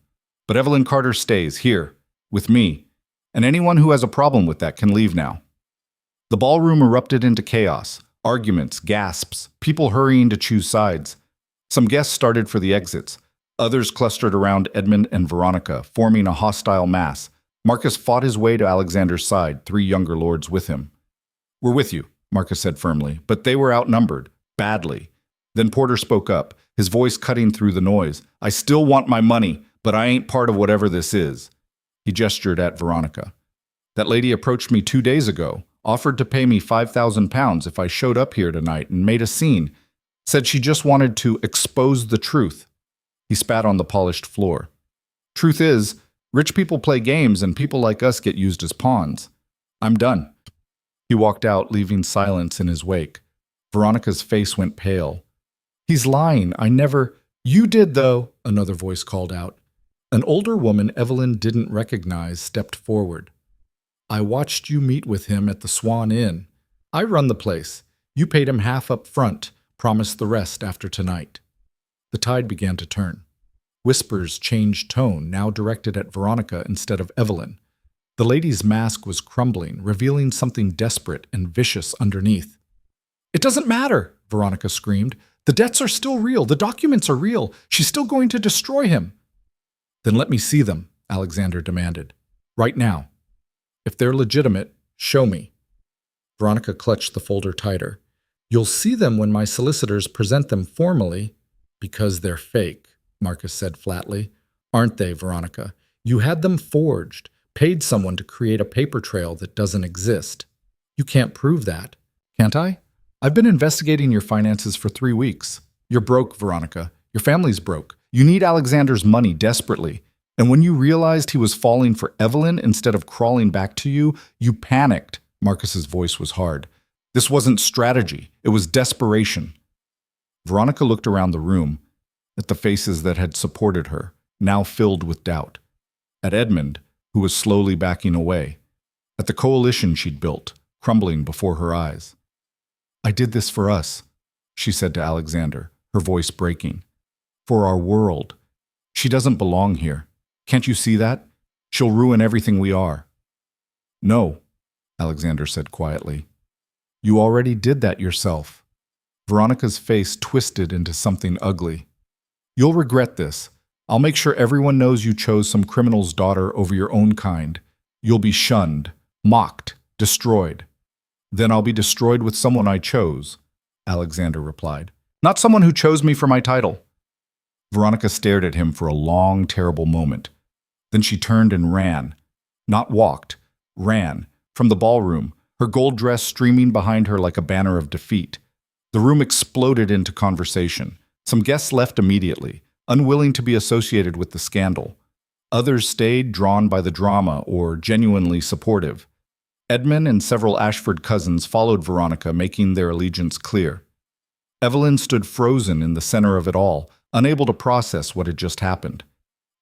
But Evelyn Carter stays here, with me, and anyone who has a problem with that can leave now. The ballroom erupted into chaos, arguments, gasps, people hurrying to choose sides. Some guests started for the exits. Others clustered around Edmund and Veronica, forming a hostile mass. Marcus fought his way to Alexander's side, 3 younger lords with him. We're with you, Marcus said firmly, but they were outnumbered, badly. Then Porter spoke up, his voice cutting through the noise. I still want my money, but I ain't part of whatever this is. He gestured at Veronica. That lady approached me 2 days ago, offered to pay me £5,000 if I showed up here tonight and made a scene. Said she just wanted to expose the truth. He spat on the polished floor. Truth is, rich people play games and people like us get used as pawns. I'm done. He walked out, leaving silence in his wake. Veronica's face went pale. He's lying. I never... You did, though, another voice called out. An older woman Evelyn didn't recognize stepped forward. I watched you meet with him at the Swan Inn. I run the place. You paid him half up front, promised the rest after tonight. The tide began to turn. Whispers changed tone, now directed at Veronica instead of Evelyn. The lady's mask was crumbling, revealing something desperate and vicious underneath. It doesn't matter, Veronica screamed. The debts are still real. The documents are real. She's still going to destroy him. Then let me see them, Alexander demanded. Right now. If they're legitimate, show me. Veronica clutched the folder tighter. You'll see them when my solicitors present them formally. Because they're fake, Marcus said flatly. Aren't they, Veronica? You had them forged, paid someone to create a paper trail that doesn't exist. You can't prove that. Can't I? I've been investigating your finances for 3 weeks. You're broke, Veronica. Your family's broke. You need Alexander's money desperately. And when you realized he was falling for Evelyn instead of crawling back to you, you panicked. Marcus's voice was hard. This wasn't strategy. It was desperation. Veronica looked around the room, at the faces that had supported her, now filled with doubt. At Edmund, who was slowly backing away. At the coalition she'd built, crumbling before her eyes. I did this for us, she said to Alexander, her voice breaking. For our world. She doesn't belong here. Can't you see that? She'll ruin everything we are. No, Alexander said quietly. You already did that yourself. Veronica's face twisted into something ugly. You'll regret this. I'll make sure everyone knows you chose some criminal's daughter over your own kind. You'll be shunned, mocked, destroyed. Then I'll be destroyed with someone I chose, Alexander replied. Not someone who chose me for my title. Veronica stared at him for a long, terrible moment. Then she turned and ran. Not walked, ran, from the ballroom, her gold dress streaming behind her like a banner of defeat. The room exploded into conversation. Some guests left immediately, unwilling to be associated with the scandal. Others stayed, drawn by the drama or genuinely supportive. Edmund and several Ashford cousins followed Veronica, making their allegiance clear. Evelyn stood frozen in the center of it all, unable to process what had just happened.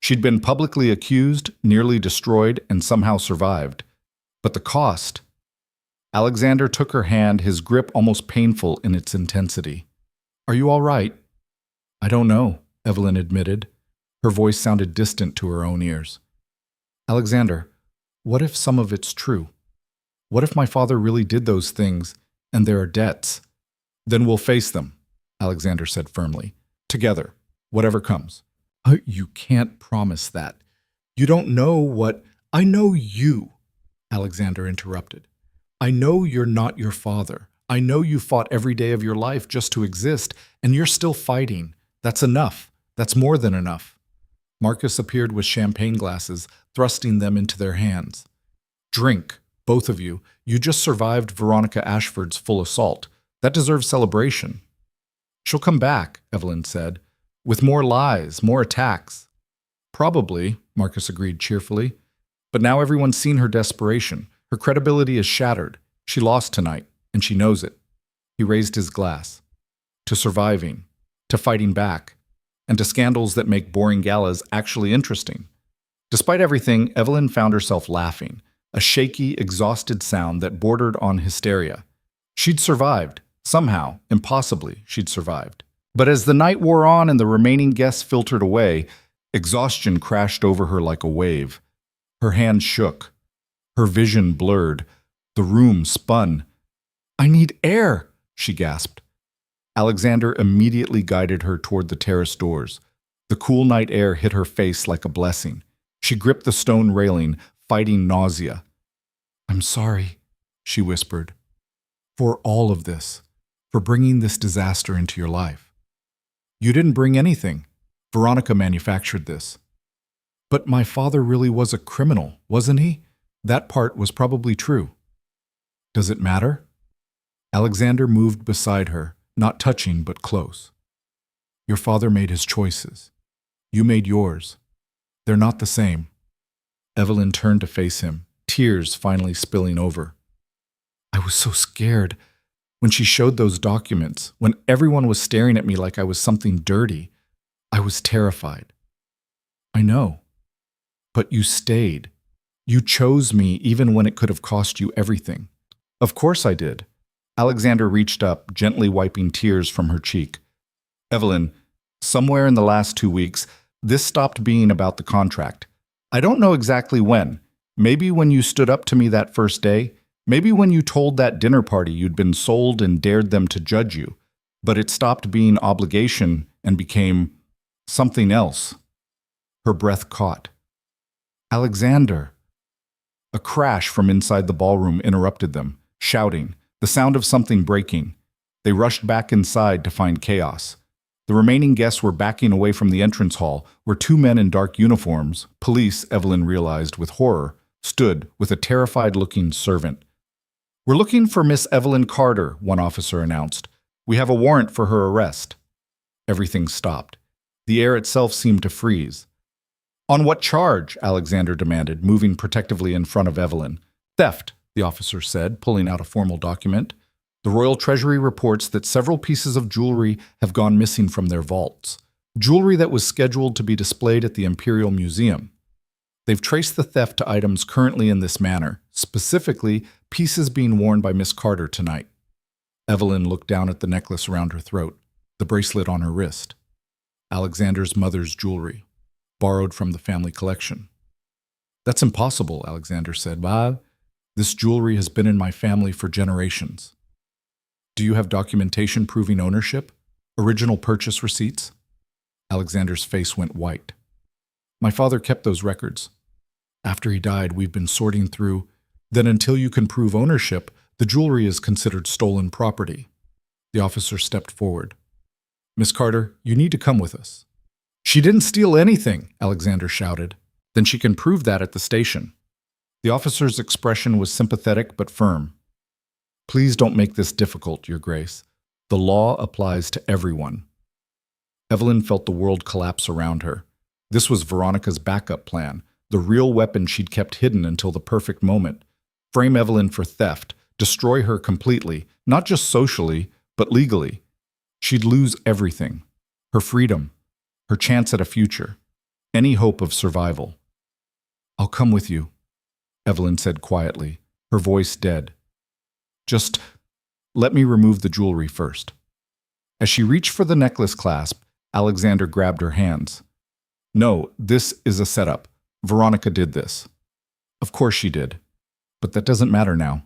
She'd been publicly accused, nearly destroyed, and somehow survived. But the cost... Alexander took her hand, his grip almost painful in its intensity. Are you all right? I don't know, Evelyn admitted. Her voice sounded distant to her own ears. Alexander, what if some of it's true? What if my father really did those things and there are debts? Then we'll face them, Alexander said firmly. Together, whatever comes. You can't promise that. You don't know what— I know you, Alexander interrupted. I know you're not your father. I know you fought every day of your life just to exist, and you're still fighting. That's enough. That's more than enough. Marcus appeared with champagne glasses, thrusting them into their hands. Drink, both of you. You just survived Veronica Ashford's full assault. That deserves celebration. She'll come back, Evelyn said, with more lies, more attacks. Probably, Marcus agreed cheerfully. But now everyone's seen her desperation. Her credibility is shattered. She lost tonight, and she knows it. He raised his glass. To surviving, to fighting back, and to scandals that make boring galas actually interesting. Despite everything, Evelyn found herself laughing, a shaky, exhausted sound that bordered on hysteria. She'd survived. Somehow, impossibly, she'd survived. But as the night wore on and the remaining guests filtered away, exhaustion crashed over her like a wave. Her hands shook. Her vision blurred. The room spun. I need air, she gasped. Alexander immediately guided her toward the terrace doors. The cool night air hit her face like a blessing. She gripped the stone railing, fighting nausea. I'm sorry, she whispered, for all of this, for bringing this disaster into your life. You didn't bring anything. Veronica manufactured this. But my father really was a criminal, wasn't he? That part was probably true. Does it matter? Alexander moved beside her, not touching but close. Your father made his choices. You made yours. They're not the same. Evelyn turned to face him, tears finally spilling over. I was so scared. When she showed those documents, when everyone was staring at me like I was something dirty, I was terrified. I know. But you stayed. You chose me even when it could have cost you everything. Of course I did. Alexander reached up, gently wiping tears from her cheek. Evelyn, somewhere in the last 2 weeks, this stopped being about the contract. I don't know exactly when. Maybe when you stood up to me that first day. Maybe when you told that dinner party you'd been sold and dared them to judge you. But it stopped being obligation and became something else. Her breath caught. Alexander. A crash from inside the ballroom interrupted them, shouting, the sound of something breaking. They rushed back inside to find chaos. The remaining guests were backing away from the entrance hall, where 2 men in dark uniforms, police, Evelyn realized with horror, stood with a terrified-looking servant. We're looking for Miss Evelyn Carter, one officer announced. We have a warrant for her arrest. Everything stopped. The air itself seemed to freeze. On what charge? Alexander demanded, moving protectively in front of Evelyn. Theft, the officer said, pulling out a formal document. The Royal Treasury reports that several pieces of jewelry have gone missing from their vaults. Jewelry that was scheduled to be displayed at the Imperial Museum. They've traced the theft to items currently in this manor, specifically pieces being worn by Miss Carter tonight. Evelyn looked down at the necklace around her throat, the bracelet on her wrist. Alexander's mother's jewelry, borrowed from the family collection. That's impossible, Alexander said. Bah, this jewelry has been in my family for generations. Do you have documentation proving ownership? Original purchase receipts? Alexander's face went white. My father kept those records. After he died, we've been sorting through. Then until you can prove ownership, the jewelry is considered stolen property. The officer stepped forward. Miss Carter, you need to come with us. She didn't steal anything, Alexander shouted. Then she can prove that at the station. The officer's expression was sympathetic but firm. Please don't make this difficult, Your Grace. The law applies to everyone. Evelyn felt the world collapse around her. This was Veronica's backup plan, the real weapon she'd kept hidden until the perfect moment. Frame Evelyn for theft, destroy her completely, not just socially, but legally. She'd lose everything. Her freedom, her chance at a future, any hope of survival. I'll come with you, Evelyn said quietly, her voice dead. Just let me remove the jewelry first. As she reached for the necklace clasp, Alexander grabbed her hands. No, this is a setup. Veronica did this. Of course she did. But that doesn't matter now.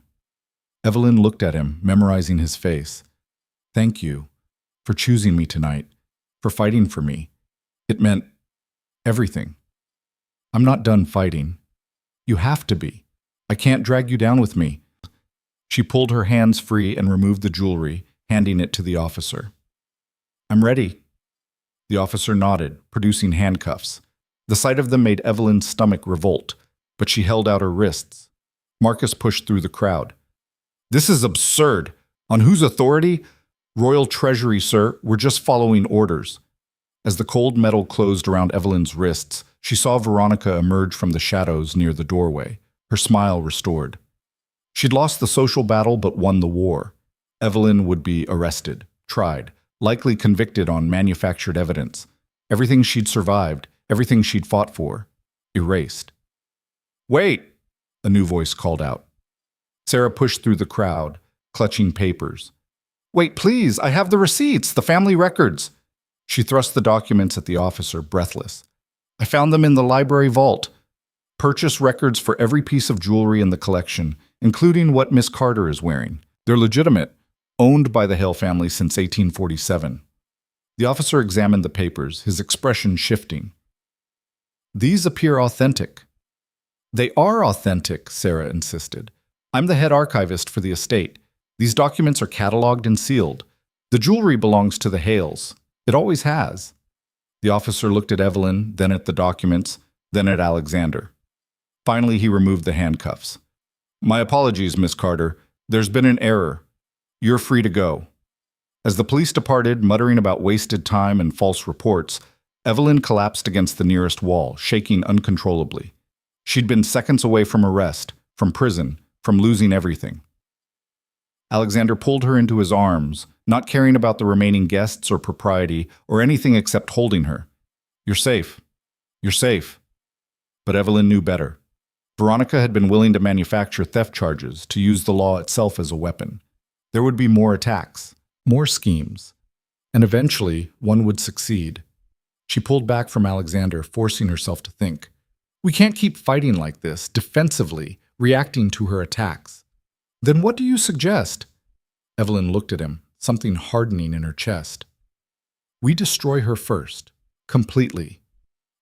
Evelyn looked at him, memorizing his face. Thank you for choosing me tonight, for fighting for me. It meant everything. I'm not done fighting. You have to be. I can't drag you down with me. She pulled her hands free and removed the jewelry, handing it to the officer. I'm ready. The officer nodded, producing handcuffs. The sight of them made Evelyn's stomach revolt, but she held out her wrists. Marcus pushed through the crowd. This is absurd. On whose authority? Royal Treasury, sir. We're just following orders. As the cold metal closed around Evelyn's wrists, she saw Veronica emerge from the shadows near the doorway, her smile restored. She'd lost the social battle but won the war. Evelyn would be arrested, tried, likely convicted on manufactured evidence. Everything she'd survived, everything she'd fought for, erased. Wait! A new voice called out. Sarah pushed through the crowd, clutching papers. Wait, please, I have the receipts, the family records. She thrust the documents at the officer, breathless. I found them in the library vault. Purchase records for every piece of jewelry in the collection, including what Miss Carter is wearing. They're legitimate, owned by the Hale family since 1847. The officer examined the papers, his expression shifting. These appear authentic. They are authentic, Sarah insisted. I'm the head archivist for the estate. These documents are cataloged and sealed. The jewelry belongs to the Hales. It always has. The officer looked at Evelyn, then at the documents, then at Alexander. Finally, he removed the handcuffs. My apologies, Miss Carter. There's been an error. You're free to go. As the police departed, muttering about wasted time and false reports, Evelyn collapsed against the nearest wall, shaking uncontrollably. She'd been seconds away from arrest, from prison, from losing everything. Alexander pulled her into his arms, not caring about the remaining guests or propriety or anything except holding her. You're safe. You're safe. But Evelyn knew better. Veronica had been willing to manufacture theft charges, to use the law itself as a weapon. There would be more attacks, more schemes, and eventually one would succeed. She pulled back from Alexander, forcing herself to think. We can't keep fighting like this, defensively, reacting to her attacks. Then what do you suggest? Evelyn looked at him, something hardening in her chest. We destroy her first, completely.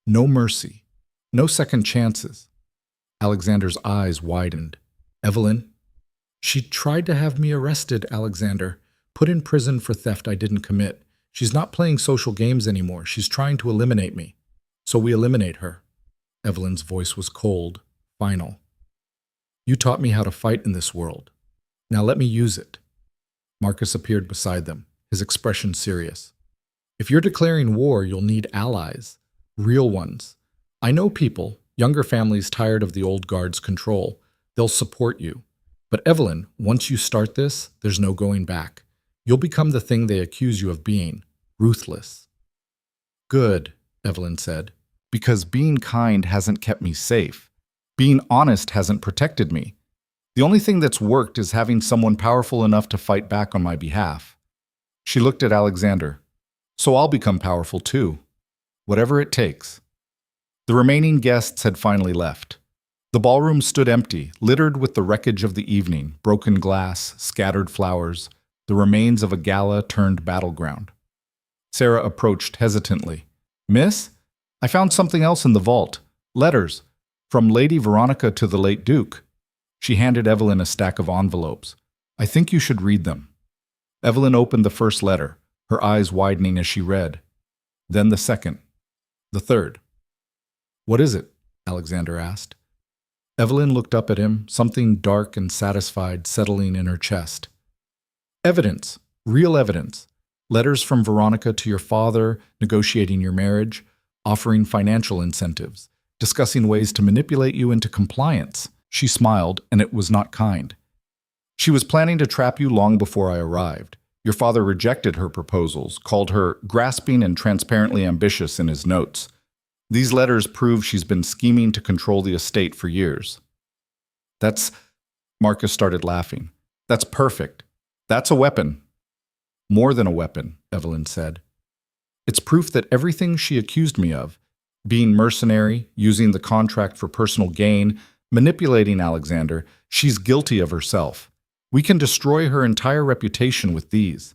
No mercy, no second chances. Alexander's eyes widened. Evelyn? She tried to have me arrested, Alexander, put in prison for theft I didn't commit. She's not playing social games anymore. She's trying to eliminate me. So we eliminate her. Evelyn's voice was cold, final. You taught me how to fight in this world. Now let me use it. Marcus appeared beside them, his expression serious. If you're declaring war, you'll need allies. Real ones. I know people, younger families tired of the old guard's control. They'll support you. But Evelyn, once you start this, there's no going back. You'll become the thing they accuse you of being, ruthless. Good, Evelyn said, because being kind hasn't kept me safe. Being honest hasn't protected me. The only thing that's worked is having someone powerful enough to fight back on my behalf. She looked at Alexander. So I'll become powerful too. Whatever it takes. The remaining guests had finally left. The ballroom stood empty, littered with the wreckage of the evening, broken glass, scattered flowers, the remains of a gala turned battleground. Sarah approached hesitantly. Miss, I found something else in the vault. Letters. From Lady Veronica to the late Duke. She handed Evelyn a stack of envelopes. I think you should read them. Evelyn opened the first letter, her eyes widening as she read. Then the second. The third. What is it? Alexander asked. Evelyn looked up at him, something dark and satisfied settling in her chest. Evidence. Real evidence. Letters from Veronica to your father, negotiating your marriage, offering financial incentives, discussing ways to manipulate you into compliance. She smiled, and it was not kind. She was planning to trap you long before I arrived. Your father rejected her proposals, called her grasping and transparently ambitious in his notes. These letters prove she's been scheming to control the estate for years. Marcus started laughing. That's perfect. That's a weapon. More than a weapon, Evelyn said. It's proof that everything she accused me of, Being mercenary, using the contract for personal gain, manipulating Alexander, she's guilty of herself. We can destroy her entire reputation with these.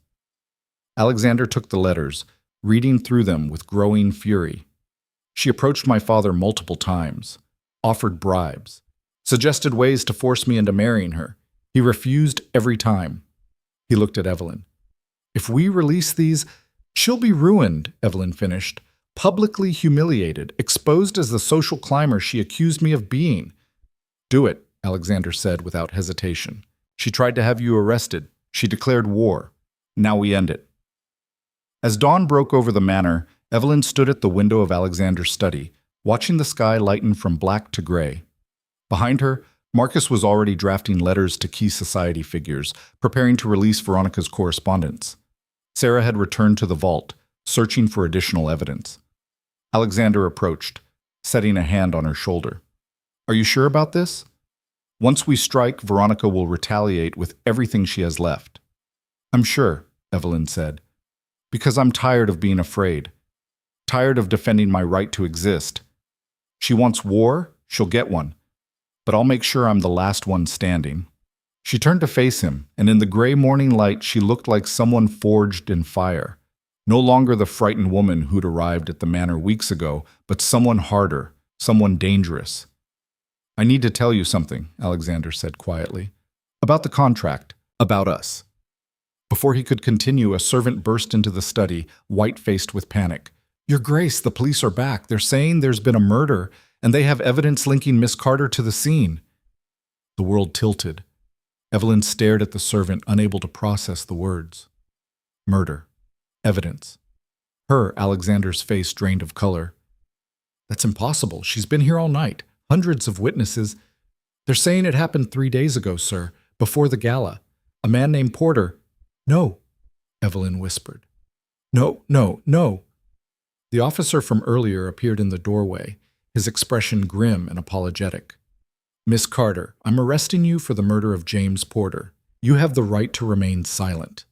Alexander took the letters, reading through them with growing fury. She approached my father multiple times, offered bribes, suggested ways to force me into marrying her. He refused every time. He looked at Evelyn. If we release these, she'll be ruined, Evelyn finished, publicly humiliated, exposed as the social climber she accused me of being. Do it, Alexander said without hesitation. She tried to have you arrested. She declared war. Now we end it. As dawn broke over the manor, Evelyn stood at the window of Alexander's study, watching the sky lighten from black to gray. Behind her, Marcus was already drafting letters to key society figures, preparing to release Veronica's correspondence. Sarah had returned to the vault, searching for additional evidence. Alexander approached, setting a hand on her shoulder. Are you sure about this? Once we strike, Veronica will retaliate with everything she has left. I'm sure, Evelyn said, because I'm tired of being afraid, tired of defending my right to exist. She wants war, she'll get one, but I'll make sure I'm the last one standing. She turned to face him, and in the gray morning light she looked like someone forged in fire. No longer the frightened woman who'd arrived at the manor weeks ago, but someone harder, someone dangerous. I need to tell you something, Alexander said quietly. About the contract, about us. Before he could continue, a servant burst into the study, white-faced with panic. Your Grace, the police are back. They're saying there's been a murder, and they have evidence linking Miss Carter to the scene. The world tilted. Evelyn stared at the servant, unable to process the words. Murder. Evidence. Her, Alexander's face drained of color. That's impossible. She's been here all night. Hundreds of witnesses. They're saying it happened 3 days ago, sir, before the gala. A man named Porter. No, Evelyn whispered. No. The officer from earlier appeared in the doorway, his expression grim and apologetic. Miss Carter, I'm arresting you for the murder of James Porter. You have the right to remain silent.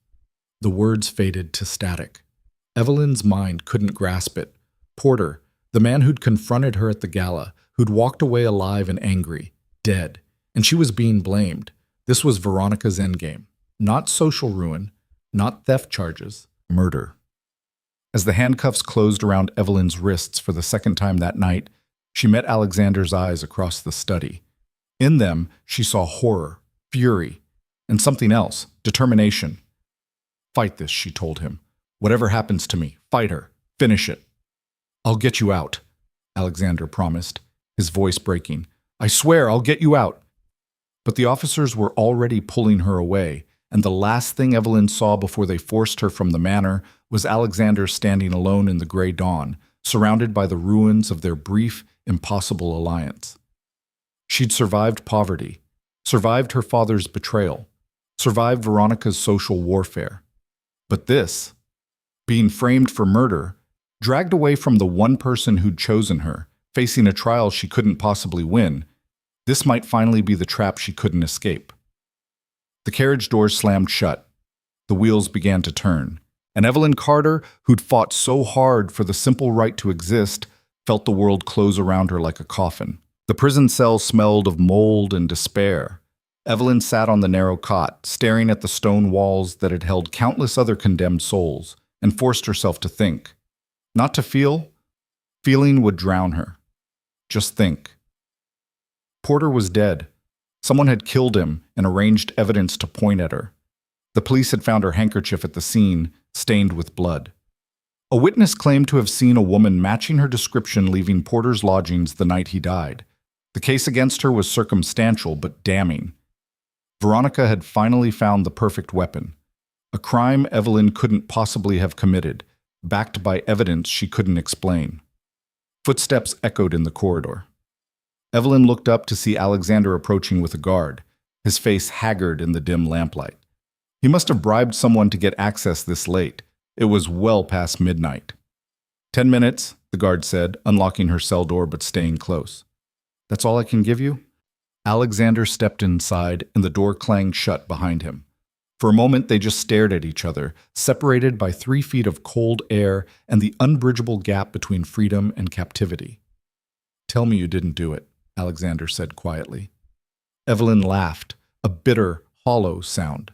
The words faded to static. Evelyn's mind couldn't grasp it. Porter, the man who'd confronted her at the gala, who'd walked away alive and angry, dead, and she was being blamed. This was Veronica's endgame. Not social ruin, not theft charges, murder. As the handcuffs closed around Evelyn's wrists for the second time that night, she met Alexander's eyes across the study. In them, she saw horror, fury, and something else, determination. Fight this, she told him. Whatever happens to me, fight her. Finish it. I'll get you out, Alexander promised, his voice breaking. I swear I'll get you out. But the officers were already pulling her away, and the last thing Evelyn saw before they forced her from the manor was Alexander standing alone in the gray dawn, surrounded by the ruins of their brief, impossible alliance. She'd survived poverty, survived her father's betrayal, survived Veronica's social warfare. But this, being framed for murder, dragged away from the one person who'd chosen her, facing a trial she couldn't possibly win, this might finally be the trap she couldn't escape. The carriage doors slammed shut. The wheels began to turn, and Evelyn Carter, who'd fought so hard for the simple right to exist, felt the world close around her like a coffin. The prison cell smelled of mold and despair. Evelyn sat on the narrow cot, staring at the stone walls that had held countless other condemned souls, and forced herself to think. Not to feel. Feeling would drown her. Just think. Porter was dead. Someone had killed him and arranged evidence to point at her. The police had found her handkerchief at the scene, stained with blood. A witness claimed to have seen a woman matching her description leaving Porter's lodgings the night he died. The case against her was circumstantial but damning. Veronica had finally found the perfect weapon. A crime Evelyn couldn't possibly have committed, backed by evidence she couldn't explain. Footsteps echoed in the corridor. Evelyn looked up to see Alexander approaching with a guard, his face haggard in the dim lamplight. He must have bribed someone to get access this late. It was well past midnight. 10 minutes, the guard said, unlocking her cell door but staying close. That's all I can give you? Alexander stepped inside, and the door clanged shut behind him. For a moment, they just stared at each other, separated by 3 feet of cold air and the unbridgeable gap between freedom and captivity. "Tell me you didn't do it," Alexander said quietly. Evelyn laughed, a bitter, hollow sound.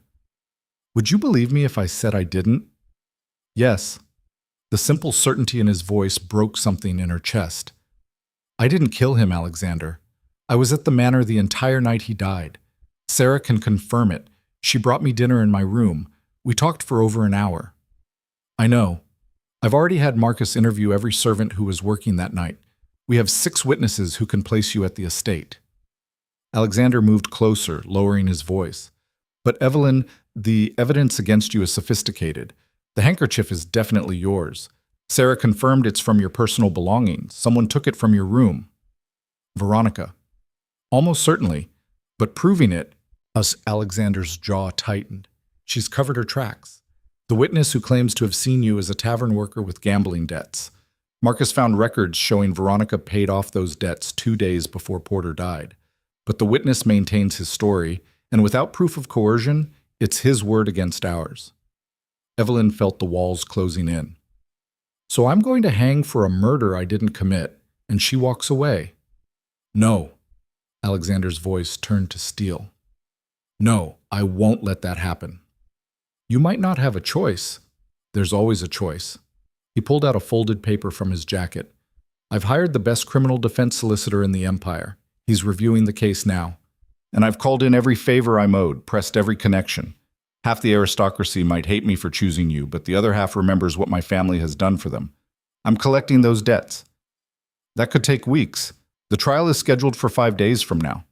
"Would you believe me if I said I didn't?" "Yes." The simple certainty in his voice broke something in her chest. "I didn't kill him, Alexander. I was at the manor the entire night he died. Sarah can confirm it. She brought me dinner in my room. We talked for over an hour." "I know. I've already had Marcus interview every servant who was working that night. We have 6 witnesses who can place you at the estate." Alexander moved closer, lowering his voice. "But Evelyn, the evidence against you is sophisticated. The handkerchief is definitely yours. Sarah confirmed it's from your personal belongings. Someone took it from your room." "Veronica." "Almost certainly. But proving it," Alexander's jaw tightened. "She's covered her tracks. The witness who claims to have seen you is a tavern worker with gambling debts. Marcus found records showing Veronica paid off those debts 2 days before Porter died. But the witness maintains his story, and without proof of coercion, it's his word against ours." Evelyn felt the walls closing in. "So I'm going to hang for a murder I didn't commit, and she walks away." "No." Alexander's voice turned to steel. "No, I won't let that happen." "You might not have a choice." "There's always a choice." He pulled out a folded paper from his jacket. "I've hired the best criminal defense solicitor in the Empire. He's reviewing the case now. And I've called in every favor I'm owed, pressed every connection. Half the aristocracy might hate me for choosing you, but the other half remembers what my family has done for them. I'm collecting those debts. That could take weeks. The trial is scheduled for 5 days from now."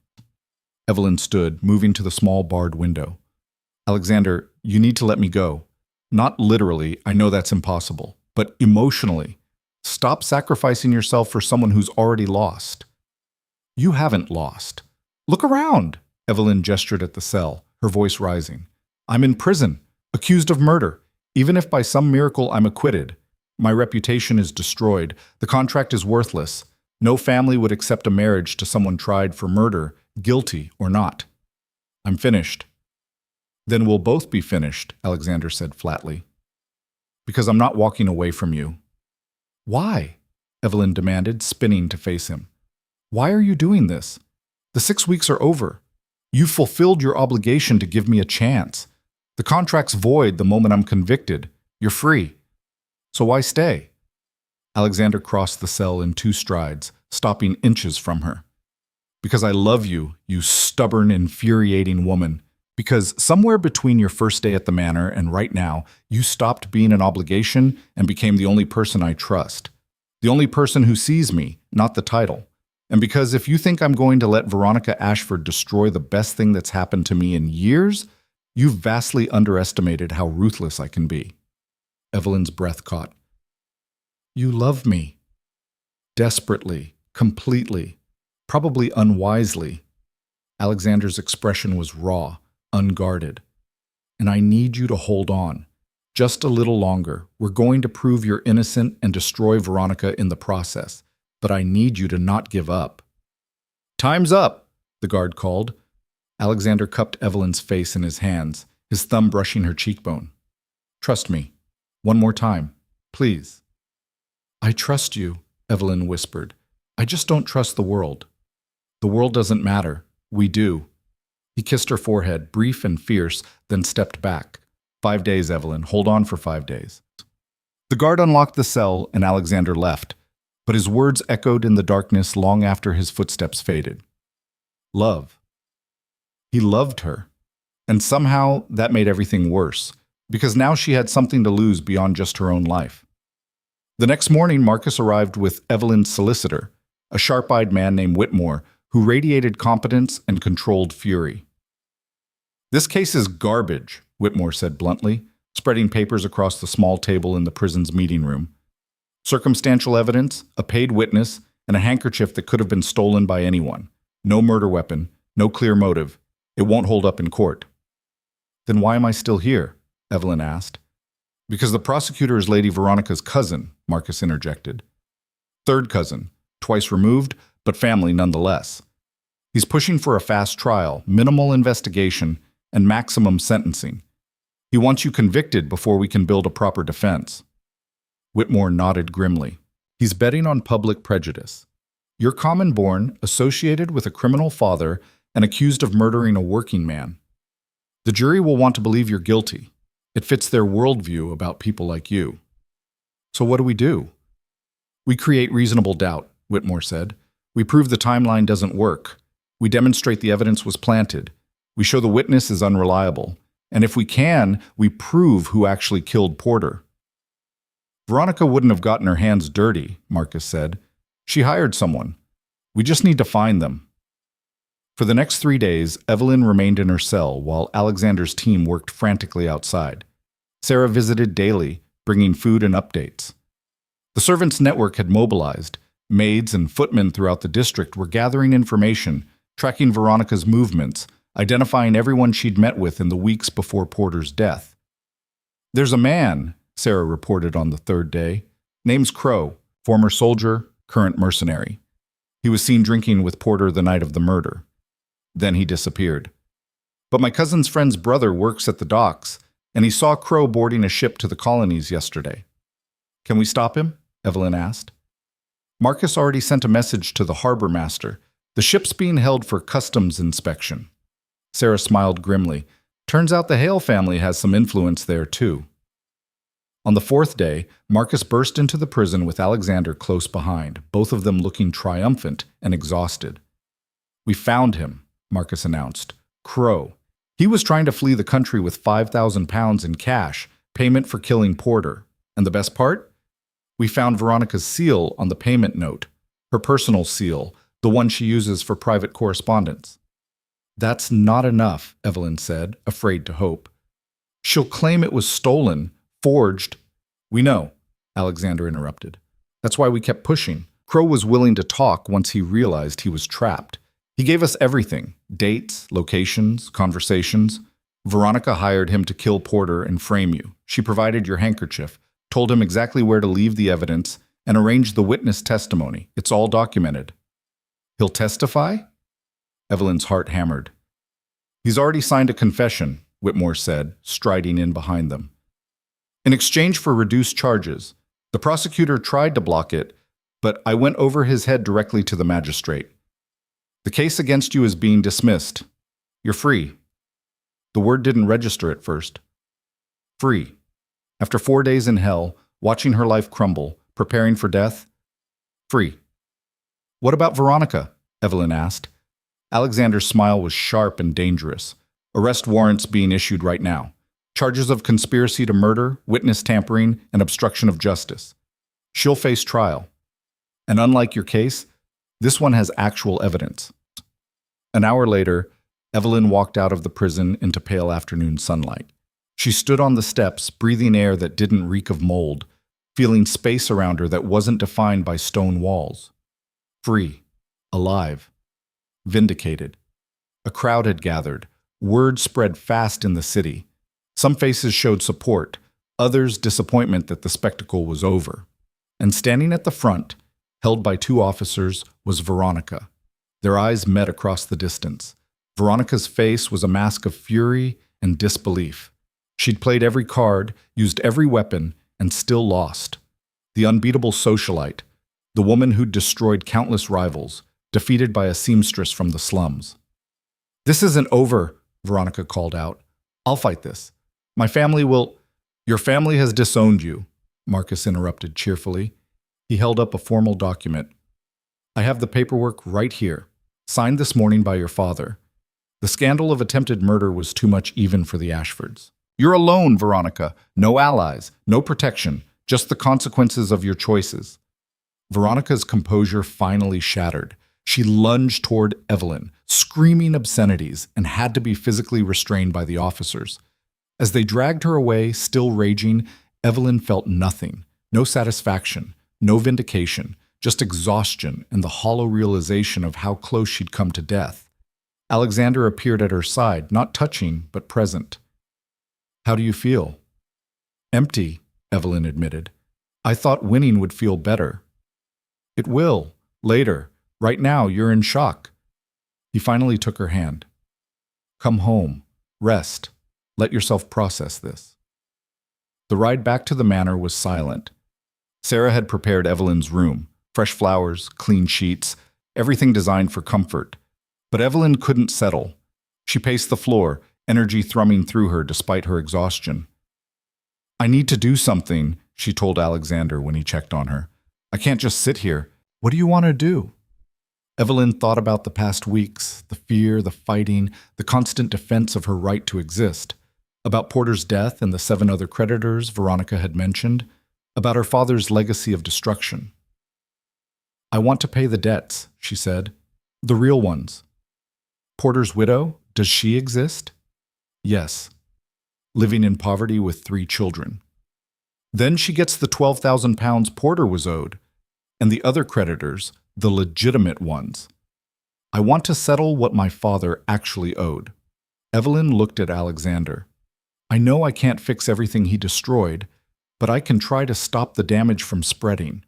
Evelyn stood, moving to the small barred window. "Alexander, you need to let me go. Not literally, I know that's impossible, but emotionally. Stop sacrificing yourself for someone who's already lost." "You haven't lost. Look around." Evelyn gestured at the cell, her voice rising. "I'm in prison, accused of murder. Even if by some miracle I'm acquitted, my reputation is destroyed. The contract is worthless. No family would accept a marriage to someone tried for murder, guilty or not. I'm finished." "Then we'll both be finished," Alexander said flatly. "Because I'm not walking away from you." "Why?" Evelyn demanded, spinning to face him. "Why are you doing this? The 6 weeks are over. You've fulfilled your obligation to give me a chance. The contract's void the moment I'm convicted. You're free. So why stay?" Alexander crossed the cell in 2 strides, stopping inches from her. "Because I love you, you stubborn, infuriating woman. Because somewhere between your first day at the manor and right now, you stopped being an obligation and became the only person I trust. The only person who sees me, not the title. And because if you think I'm going to let Veronica Ashford destroy the best thing that's happened to me in years, you've vastly underestimated how ruthless I can be." Evelyn's breath caught. "You love me." Desperately, completely, probably unwisely. Alexander's expression was raw, unguarded. "And I need you to hold on. Just a little longer. We're going to prove you're innocent and destroy Veronica in the process. But I need you to not give up." "Time's up," the guard called. Alexander cupped Evelyn's face in his hands, his thumb brushing her cheekbone. "Trust me. One more time. Please." "I trust you," Evelyn whispered. "I just don't trust the world." "The world doesn't matter. We do." He kissed her forehead, brief and fierce, then stepped back. 5 days, Evelyn. Hold on for 5 days." The guard unlocked the cell, and Alexander left, but his words echoed in the darkness long after his footsteps faded. Love. He loved her. And somehow that made everything worse, because now she had something to lose beyond just her own life. The next morning, Marcus arrived with Evelyn's solicitor, a sharp-eyed man named Whitmore, who radiated competence and controlled fury. "This case is garbage," Whitmore said bluntly, spreading papers across the small table in the prison's meeting room. "Circumstantial evidence, a paid witness, and a handkerchief that could have been stolen by anyone. No murder weapon, no clear motive. It won't hold up in court." "Then why am I still here?" Evelyn asked. "Because the prosecutor is Lady Veronica's cousin," Marcus interjected. "Third cousin, twice removed, but family nonetheless. He's pushing for a fast trial, minimal investigation, and maximum sentencing. He wants you convicted before we can build a proper defense. Whitmore nodded grimly. He's betting on public prejudice. You're common-born, associated with a criminal father, and accused of murdering a working man. The jury will want to believe you're guilty. It fits their worldview about people like you. So what do? We create reasonable doubt, Whitmore said. We prove the timeline doesn't work. We demonstrate the evidence was planted. We show the witness is unreliable. And if we can, we prove who actually killed Porter. Veronica wouldn't have gotten her hands dirty, Marcus said. She hired someone. We just need to find them. For the next 3 days, Evelyn remained in her cell while Alexander's team worked frantically outside. Sarah visited daily, bringing food and updates. The servants' network had mobilized. Maids and footmen throughout the district were gathering information, tracking Veronica's movements, identifying everyone she'd met with in the weeks before Porter's death. There's a man, Sarah reported on the 3rd day. Name's Crow, former soldier, current mercenary. He was seen drinking with Porter the night of the murder. Then he disappeared. But my cousin's friend's brother works at the docks, and he saw Crow boarding a ship to the colonies yesterday. Can we stop him? Evelyn asked. Marcus already sent a message to the harbor master. The ship's being held for customs inspection. Sarah smiled grimly. Turns out the Hale family has some influence there, too. On the 4th day, Marcus burst into the prison with Alexander close behind, both of them looking triumphant and exhausted. We found him, Marcus announced. Crow. He was trying to flee the country with £5,000 in cash, payment for killing Porter. And the best part? We found Veronica's seal on the payment note, her personal seal, the one she uses for private correspondence. That's not enough, Evelyn said, afraid to hope. She'll claim it was stolen, forged. We know, Alexander interrupted. That's why we kept pushing. Crow was willing to talk once he realized he was trapped. He gave us everything, dates, locations, conversations. Veronica hired him to kill Porter and frame you. She provided your handkerchief, told him exactly where to leave the evidence, and arranged the witness testimony. It's all documented. He'll testify? Evelyn's heart hammered. He's already signed a confession, Whitmore said, striding in behind them. In exchange for reduced charges, the prosecutor tried to block it, but I went over his head directly to the magistrate. The case against you is being dismissed. You're free. The word didn't register at first. Free. After 4 days in hell, watching her life crumble, preparing for death. Free. What about Veronica? Evelyn asked. Alexander's smile was sharp and dangerous. Arrest warrants being issued right now. Charges of conspiracy to murder, witness tampering, and obstruction of justice. She'll face trial. And unlike your case, this one has actual evidence. An hour later, Evelyn walked out of the prison into pale afternoon sunlight. She stood on the steps, breathing air that didn't reek of mold, feeling space around her that wasn't defined by stone walls. Free. Alive. Vindicated. A crowd had gathered. Word spread fast in the city. Some faces showed support, others disappointment that the spectacle was over. And standing at the front, held by 2 officers, was Veronica. Their eyes met across the distance. Veronica's face was a mask of fury and disbelief. She'd played every card, used every weapon, and still lost. The unbeatable socialite, the woman who'd destroyed countless rivals, defeated by a seamstress from the slums. This isn't over, Veronica called out. I'll fight this. My family will— Your family has disowned you, Marcus interrupted cheerfully. He held up a formal document. I have the paperwork right here, signed this morning by your father. The scandal of attempted murder was too much even for the Ashfords. You're alone, Veronica. No allies, no protection, just the consequences of your choices. Veronica's composure finally shattered. She lunged toward Evelyn, screaming obscenities, and had to be physically restrained by the officers. As they dragged her away, still raging, Evelyn felt nothing. No satisfaction, no vindication, just exhaustion and the hollow realization of how close she'd come to death. Alexander appeared at her side, not touching, but present. How do you feel? Empty, Evelyn admitted. I thought winning would feel better. It will, later. Right now, you're in shock. He finally took her hand. Come home. Rest. Let yourself process this. The ride back to the manor was silent. Sarah had prepared Evelyn's room, fresh flowers, clean sheets, everything designed for comfort. But Evelyn couldn't settle. She paced the floor, energy thrumming through her despite her exhaustion. I need to do something, she told Alexander when he checked on her. I can't just sit here. What do you want to do? Evelyn thought about the past weeks, the fear, the fighting, the constant defense of her right to exist, about Porter's death and the 7 other creditors Veronica had mentioned, about her father's legacy of destruction. I want to pay the debts, she said. The real ones. Porter's widow, does she exist? Yes. Living in poverty with 3 children. Then she gets the £12,000 Porter was owed, and the other creditors, the legitimate ones. I want to settle what my father actually owed. Evelyn looked at Alexander. I know I can't fix everything he destroyed, but I can try to stop the damage from spreading.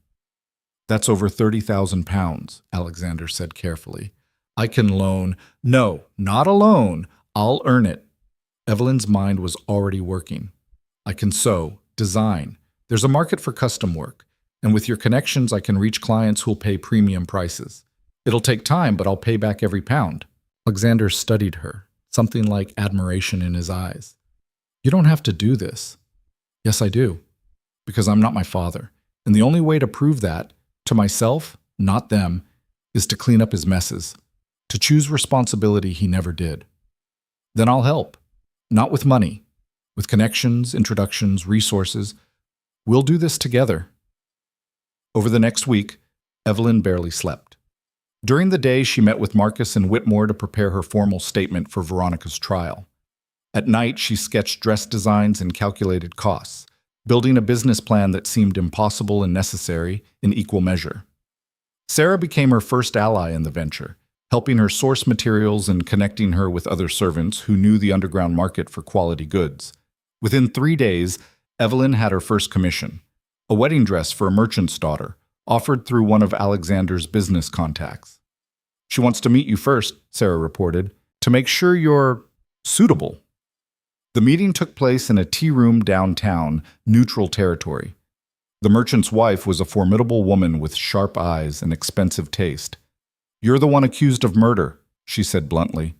That's over £30,000, Alexander said carefully. I can loan. No, not a loan. I'll earn it. Evelyn's mind was already working. I can sew, design. There's a market for custom work. And with your connections, I can reach clients who'll pay premium prices. It'll take time, but I'll pay back every pound. Alexander studied her, something like admiration in his eyes. You don't have to do this. Yes, I do. Because I'm not my father. And the only way to prove that, to myself, not them, is to clean up his messes, to choose responsibility he never did. Then I'll help. Not with money, with connections, introductions, resources. We'll do this together. Over the next week, Evelyn barely slept. During the day, she met with Marcus and Whitmore to prepare her formal statement for Veronica's trial. At night, she sketched dress designs and calculated costs, building a business plan that seemed impossible and necessary in equal measure. Sarah became her first ally in the venture, helping her source materials and connecting her with other servants who knew the underground market for quality goods. Within 3 days, Evelyn had her first commission, a wedding dress for a merchant's daughter, offered through one of Alexander's business contacts. She wants to meet you first, Sarah reported, to make sure you're suitable. The meeting took place in a tea room downtown, neutral territory. The merchant's wife was a formidable woman with sharp eyes and expensive taste. You're the one accused of murder, she said bluntly.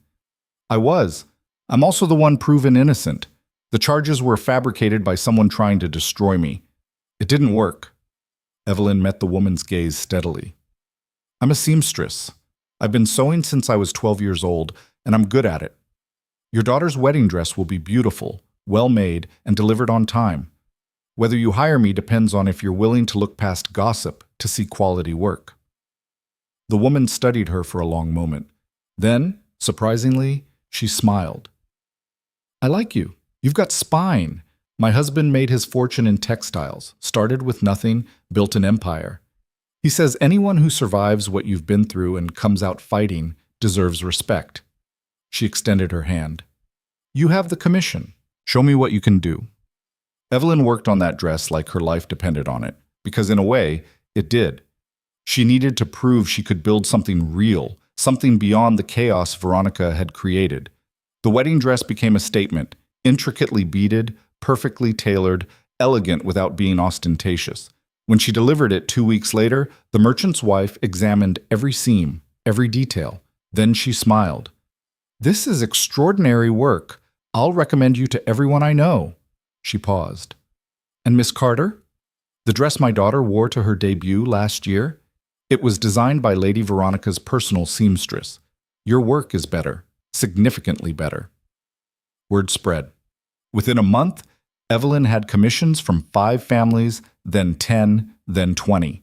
I was. I'm also the one proven innocent. The charges were fabricated by someone trying to destroy me. It didn't work. Evelyn met the woman's gaze steadily. I'm a seamstress. I've been sewing since I was 12 years old, and I'm good at it. Your daughter's wedding dress will be beautiful, well-made, and delivered on time. Whether you hire me depends on if you're willing to look past gossip to see quality work. The woman studied her for a long moment. Then, surprisingly, she smiled. I like you. You've got spine. My husband made his fortune in textiles, started with nothing, built an empire. He says anyone who survives what you've been through and comes out fighting deserves respect. She extended her hand. You have the commission. Show me what you can do. Evelyn worked on that dress like her life depended on it, because in a way, it did. She needed to prove she could build something real, something beyond the chaos Veronica had created. The wedding dress became a statement, intricately beaded, perfectly tailored, elegant without being ostentatious. When she delivered it 2 weeks later, the merchant's wife examined every seam, every detail. Then she smiled. This is extraordinary work. I'll recommend you to everyone I know. She paused. And Miss Carter? The dress my daughter wore to her debut last year? It was designed by Lady Veronica's personal seamstress. Your work is better, significantly better. Word spread. Within a month, Evelyn had commissions from 5 families, then 10, then 20.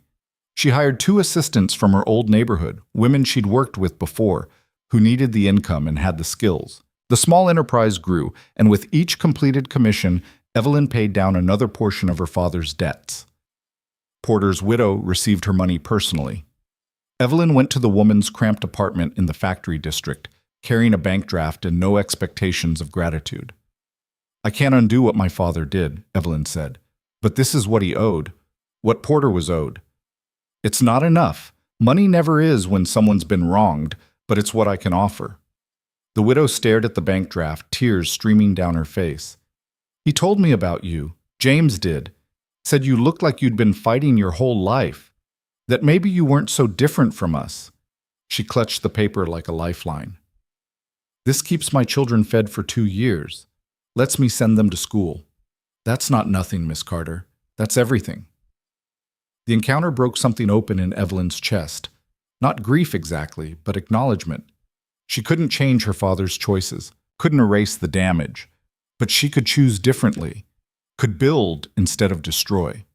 She hired 2 assistants from her old neighborhood, women she'd worked with before, who needed the income and had the skills. The small enterprise grew, and with each completed commission, Evelyn paid down another portion of her father's debts. Porter's widow received her money personally. Evelyn went to the woman's cramped apartment in the factory district, carrying a bank draft and no expectations of gratitude. I can't undo what my father did, Evelyn said, but this is what he owed, what Porter was owed. It's not enough. Money never is when someone's been wronged, but it's what I can offer. The widow stared at the bank draft, tears streaming down her face. He told me about you. James did. Said you looked like you'd been fighting your whole life. That maybe you weren't so different from us. She clutched the paper like a lifeline. This keeps my children fed for 2 years. Lets me send them to school. That's not nothing, Miss Carter. That's everything. The encounter broke something open in Evelyn's chest. Not grief exactly, but acknowledgement. She couldn't change her father's choices, couldn't erase the damage, but she could choose differently, could build instead of destroy.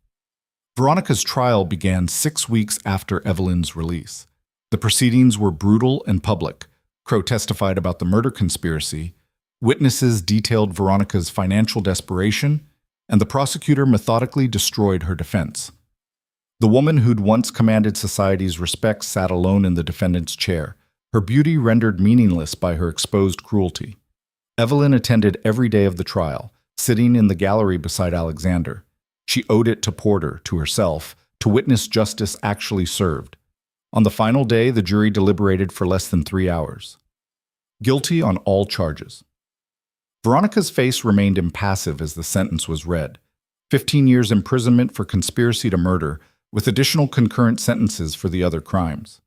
Veronica's trial began 6 weeks after Evelyn's release. The proceedings were brutal and public. Crow testified about the murder conspiracy, witnesses detailed Veronica's financial desperation, and the prosecutor methodically destroyed her defense. The woman who'd once commanded society's respect sat alone in the defendant's chair, her beauty rendered meaningless by her exposed cruelty. Evelyn attended every day of the trial, sitting in the gallery beside Alexander. She owed it to Porter, to herself, to witness justice actually served. On the final day, the jury deliberated for less than 3 hours. Guilty on all charges. Veronica's face remained impassive as the sentence was read. 15 years imprisonment for conspiracy to murder, with additional concurrent sentences for the other crimes.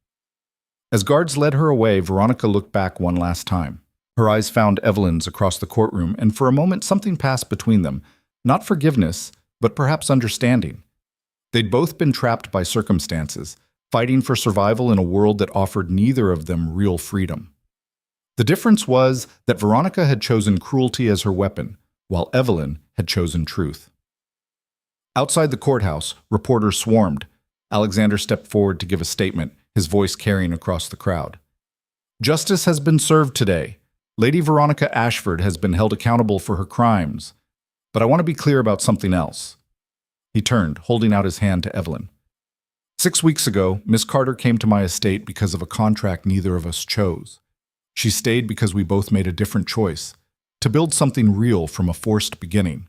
As guards led her away, Veronica looked back one last time. Her eyes found Evelyn's across the courtroom, and for a moment something passed between them. Not forgiveness, but perhaps understanding. They'd both been trapped by circumstances, fighting for survival in a world that offered neither of them real freedom. The difference was that Veronica had chosen cruelty as her weapon, while Evelyn had chosen truth. Outside the courthouse, reporters swarmed. Alexander stepped forward to give a statement, his voice carrying across the crowd. Justice has been served today. Lady Veronica Ashford has been held accountable for her crimes. But I want to be clear about something else. He turned, holding out his hand to Evelyn. 6 weeks ago, Miss Carter came to my estate because of a contract neither of us chose. She stayed because we both made a different choice, to build something real from a forced beginning.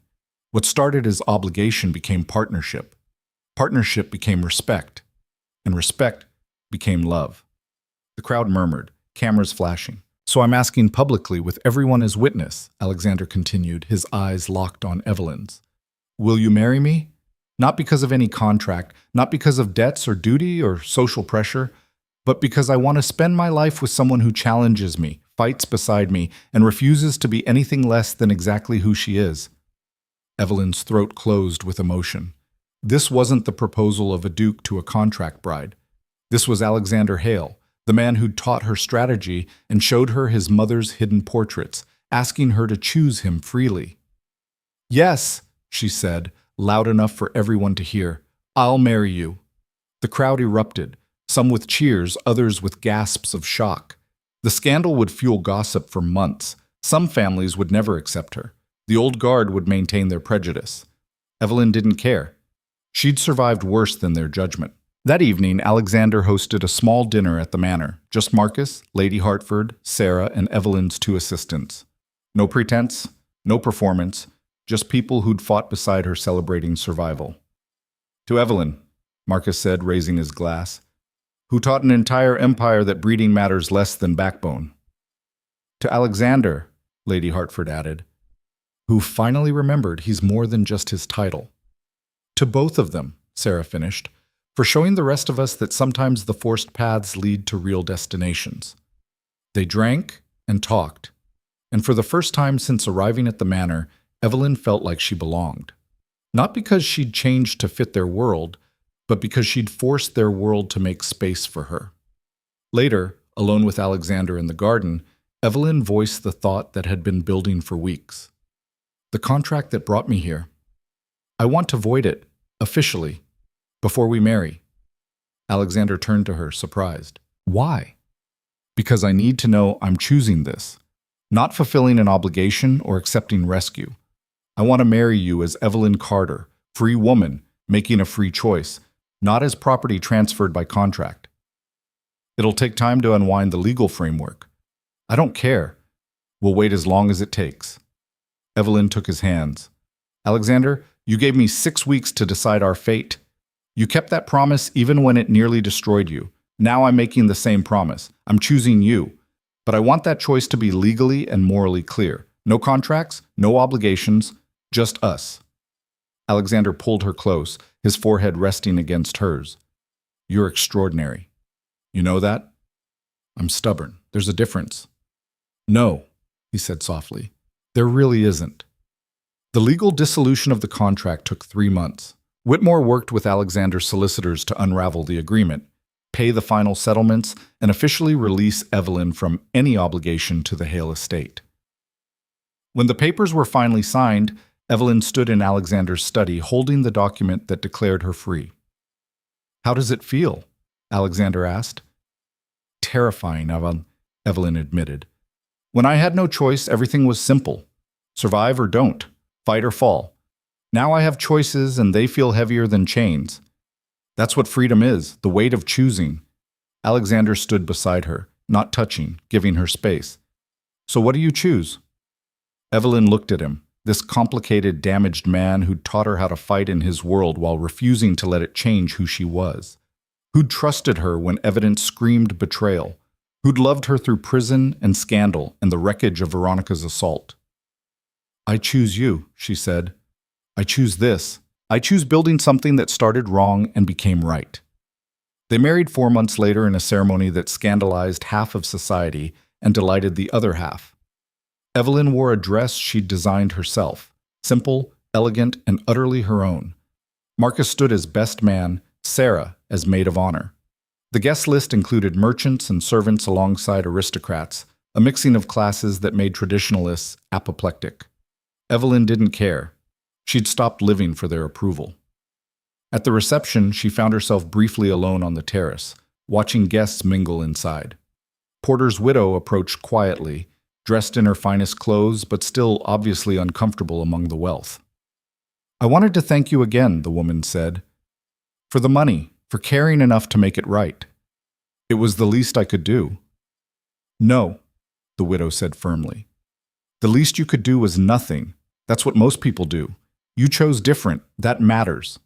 What started as obligation became partnership. Partnership became respect. And respect became love. The crowd murmured, cameras flashing. So I'm asking publicly with everyone as witness, Alexander continued, his eyes locked on Evelyn's. Will you marry me? Not because of any contract, not because of debts or duty or social pressure, but because I want to spend my life with someone who challenges me, fights beside me, and refuses to be anything less than exactly who she is. Evelyn's throat closed with emotion. This wasn't the proposal of a duke to a contract bride. This was Alexander Hale, the man who'd taught her strategy and showed her his mother's hidden portraits, asking her to choose him freely. Yes, she said, loud enough for everyone to hear. I'll marry you. The crowd erupted, some with cheers, others with gasps of shock. The scandal would fuel gossip for months. Some families would never accept her. The old guard would maintain their prejudice. Evelyn didn't care. She'd survived worse than their judgment. That evening, Alexander hosted a small dinner at the manor. Just Marcus, Lady Hartford, Sarah, and Evelyn's 2 assistants. No pretense, no performance, just people who'd fought beside her celebrating survival. To Evelyn, Marcus said, raising his glass, who taught an entire empire that breeding matters less than backbone. To Alexander, Lady Hartford added, who finally remembered he's more than just his title. To both of them, Sarah finished, for showing the rest of us that sometimes the forced paths lead to real destinations. They drank and talked, and for the first time since arriving at the manor, Evelyn felt like she belonged. Not because she'd changed to fit their world, but because she'd forced their world to make space for her. Later, alone with Alexander in the garden, Evelyn voiced the thought that had been building for weeks. The contract that brought me here. I want to void it, officially, before we marry. Alexander turned to her, surprised. Why? Because I need to know I'm choosing this, not fulfilling an obligation or accepting rescue. I want to marry you as Evelyn Carter, free woman, making a free choice, not as property transferred by contract. It'll take time to unwind the legal framework. I don't care. We'll wait as long as it takes. Evelyn took his hands. Alexander, you gave me 6 weeks to decide our fate. You kept that promise even when it nearly destroyed you. Now I'm making the same promise. I'm choosing you. But I want that choice to be legally and morally clear. No contracts, no obligations, just us. Alexander pulled her close, his forehead resting against hers. You're extraordinary. You know that? I'm stubborn. There's a difference. No, he said softly. There really isn't. The legal dissolution of the contract took 3 months. Whitmore worked with Alexander's solicitors to unravel the agreement, pay the final settlements, and officially release Evelyn from any obligation to the Hale estate. When the papers were finally signed, Evelyn stood in Alexander's study holding the document that declared her free. How does it feel? Alexander asked. Terrifying, Evelyn admitted. When I had no choice, everything was simple. Survive or don't. Fight or fall. Now I have choices and they feel heavier than chains. That's what freedom is, the weight of choosing. Alexander stood beside her, not touching, giving her space. So what do you choose? Evelyn looked at him, this complicated, damaged man who'd taught her how to fight in his world while refusing to let it change who she was. Who'd trusted her when evidence screamed betrayal. Who'd loved her through prison and scandal and the wreckage of Veronica's assault. I choose you, she said. I choose this. I choose building something that started wrong and became right. They married 4 months later in a ceremony that scandalized half of society and delighted the other half. Evelyn wore a dress she'd designed herself, simple, elegant, and utterly her own. Marcus stood as best man, Sarah as maid of honor. The guest list included merchants and servants alongside aristocrats, a mixing of classes that made traditionalists apoplectic. Evelyn didn't care. She'd stopped living for their approval. At the reception, she found herself briefly alone on the terrace, watching guests mingle inside. Porter's widow approached quietly, dressed in her finest clothes, but still obviously uncomfortable among the wealth. I wanted to thank you again, the woman said. For the money, for caring enough to make it right. It was the least I could do. No, the widow said firmly. The least you could do was nothing. That's what most people do. You chose different. That matters.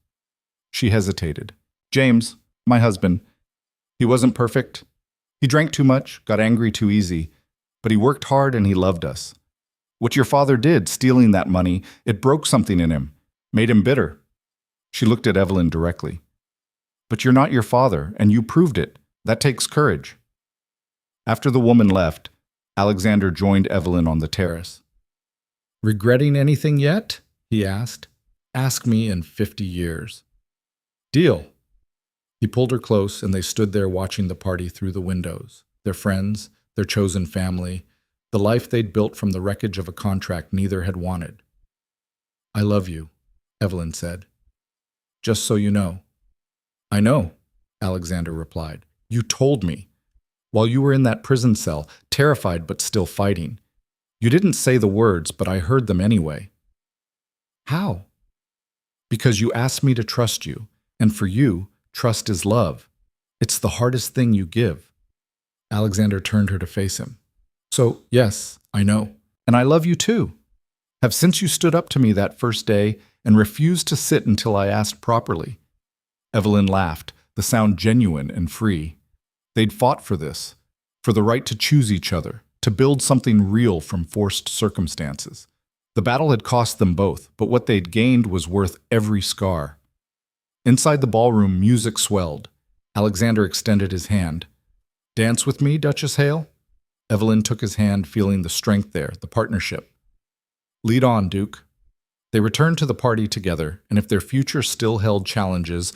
She hesitated. James, my husband, he wasn't perfect. He drank too much, got angry too easy, but he worked hard and he loved us. What your father did, stealing that money, it broke something in him, made him bitter. She looked at Evelyn directly. But you're not your father, and you proved it. That takes courage. After the woman left, Alexander joined Evelyn on the terrace. Regretting anything yet? He asked. Ask me in 50 years. Deal. He pulled her close, and they stood there watching the party through the windows, their friends, their chosen family, the life they'd built from the wreckage of a contract neither had wanted. I love you, Evelyn said. Just so you know. I know, Alexander replied. You told me. While you were in that prison cell, terrified but still fighting. You didn't say the words, but I heard them anyway. How? Because you asked me to trust you, and for you, trust is love. It's the hardest thing you give. Alexander turned her to face him. So, yes, I know. And I love you too. Have since you stood up to me that first day and refused to sit until I asked properly. Evelyn laughed, the sound genuine and free. They'd fought for this, for the right to choose each other, to build something real from forced circumstances. The battle had cost them both, but what they'd gained was worth every scar. Inside the ballroom, music swelled. Alexander extended his hand. Dance with me, Duchess Hale? Evelyn took his hand, feeling the strength there, the partnership. Lead on, Duke. They returned to the party together, and if their future still held challenges,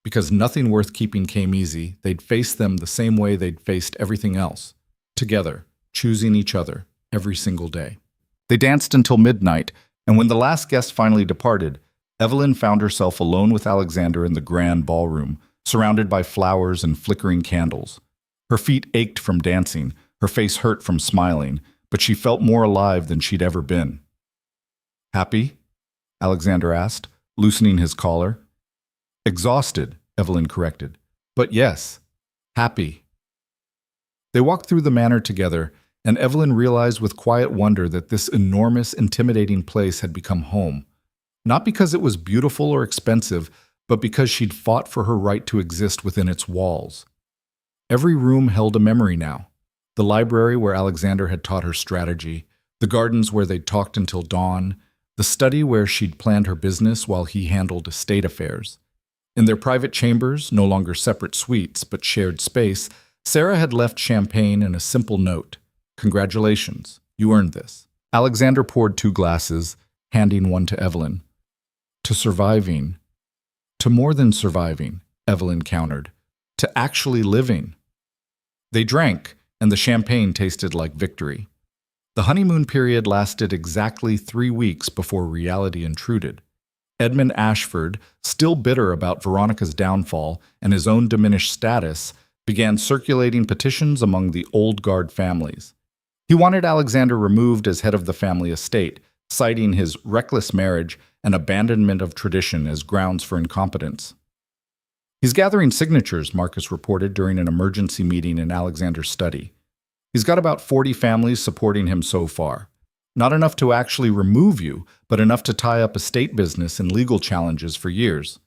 because nothing worth keeping came easy, they'd face them the same way they'd faced everything else. Together, choosing each other, every single day. They danced until midnight, and when the last guest finally departed, Evelyn found herself alone with Alexander in the grand ballroom, surrounded by flowers and flickering candles. Her feet ached from dancing, her face hurt from smiling, but she felt more alive than she'd ever been. Happy? Alexander asked, loosening his collar. Exhausted, Evelyn corrected. But yes, happy. They walked through the manor together, and Evelyn realized with quiet wonder that this enormous, intimidating place had become home. Not because it was beautiful or expensive, but because she'd fought for her right to exist within its walls. Every room held a memory now. The library where Alexander had taught her strategy, the gardens where they'd talked until dawn, the study where she'd planned her business while he handled estate affairs. In their private chambers, no longer separate suites but shared space, Sarah had left champagne and a simple note. "Congratulations, you earned this." Alexander poured 2 glasses, handing one to Evelyn. "To surviving. To more than surviving," Evelyn countered. "To actually living." They drank, and the champagne tasted like victory. The honeymoon period lasted exactly 3 weeks before reality intruded. Edmund Ashford, still bitter about Veronica's downfall and his own diminished status, began circulating petitions among the old guard families. He wanted Alexander removed as head of the family estate, citing his reckless marriage and abandonment of tradition as grounds for incompetence. "He's gathering signatures," Marcus reported during an emergency meeting in Alexander's study. "He's got about 40 families supporting him so far. Not enough to actually remove you, but enough to tie up estate business and legal challenges for years."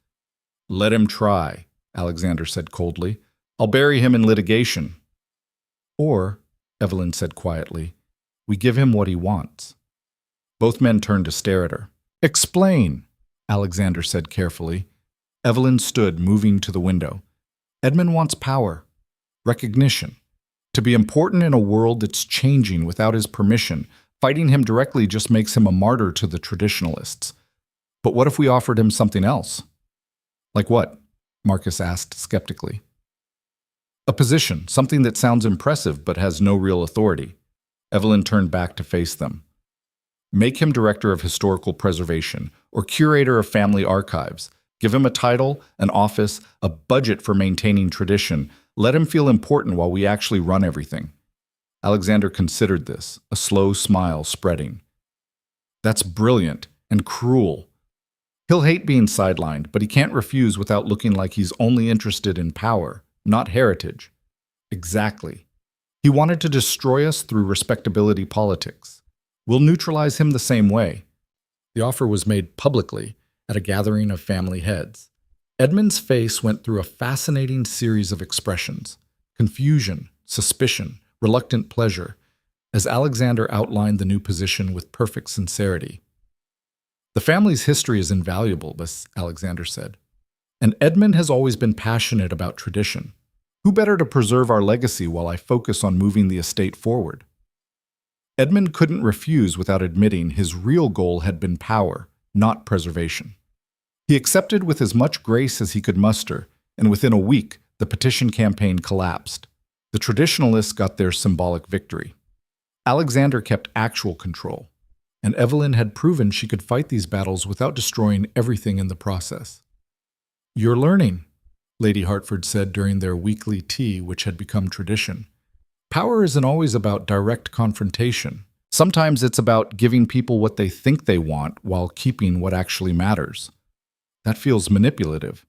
"Let him try," Alexander said coldly. "I'll bury him in litigation." "Or," Evelyn said quietly, "we give him what he wants." Both men turned to stare at her. "Explain," Alexander said carefully. Evelyn stood, moving to the window. "Edmund wants power, recognition, to be important in a world that's changing without his permission. Fighting him directly just makes him a martyr to the traditionalists. But what if we offered him something else?" "Like what?" Marcus asked skeptically. "A position, something that sounds impressive but has no real authority." Evelyn turned back to face them. "Make him director of historical preservation or curator of family archives. Give him a title, an office, a budget for maintaining tradition. Let him feel important while we actually run everything." Alexander considered this, a slow smile spreading. "That's brilliant and cruel. He'll hate being sidelined, but he can't refuse without looking like he's only interested in power, not heritage." "Exactly. He wanted to destroy us through respectability politics. We'll neutralize him the same way." The offer was made publicly at a gathering of family heads. Edmund's face went through a fascinating series of expressions: confusion, suspicion, reluctant pleasure, as Alexander outlined the new position with perfect sincerity. "The family's history is invaluable," Alexander said. "And Edmund has always been passionate about tradition. Who better to preserve our legacy while I focus on moving the estate forward?" Edmund couldn't refuse without admitting his real goal had been power, not preservation. He accepted with as much grace as he could muster, and within a week, the petition campaign collapsed. The traditionalists got their symbolic victory. Alexander kept actual control, and Evelyn had proven she could fight these battles without destroying everything in the process. "You're learning," Lady Hertford said during their weekly tea, which had become tradition. "Power isn't always about direct confrontation. Sometimes it's about giving people what they think they want while keeping what actually matters." "That feels manipulative."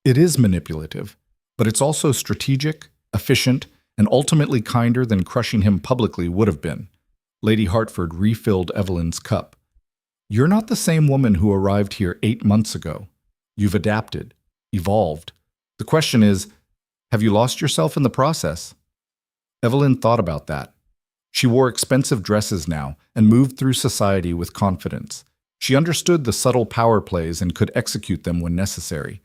"It is manipulative, but it's also strategic, efficient, and ultimately kinder than crushing him publicly would have been." Lady Hertford refilled Evelyn's cup. "You're not the same woman who arrived here 8 months ago. You've adapted, evolved. The question is, have you lost yourself in the process?" Evelyn thought about that. She wore expensive dresses now and moved through society with confidence. She understood the subtle power plays and could execute them when necessary.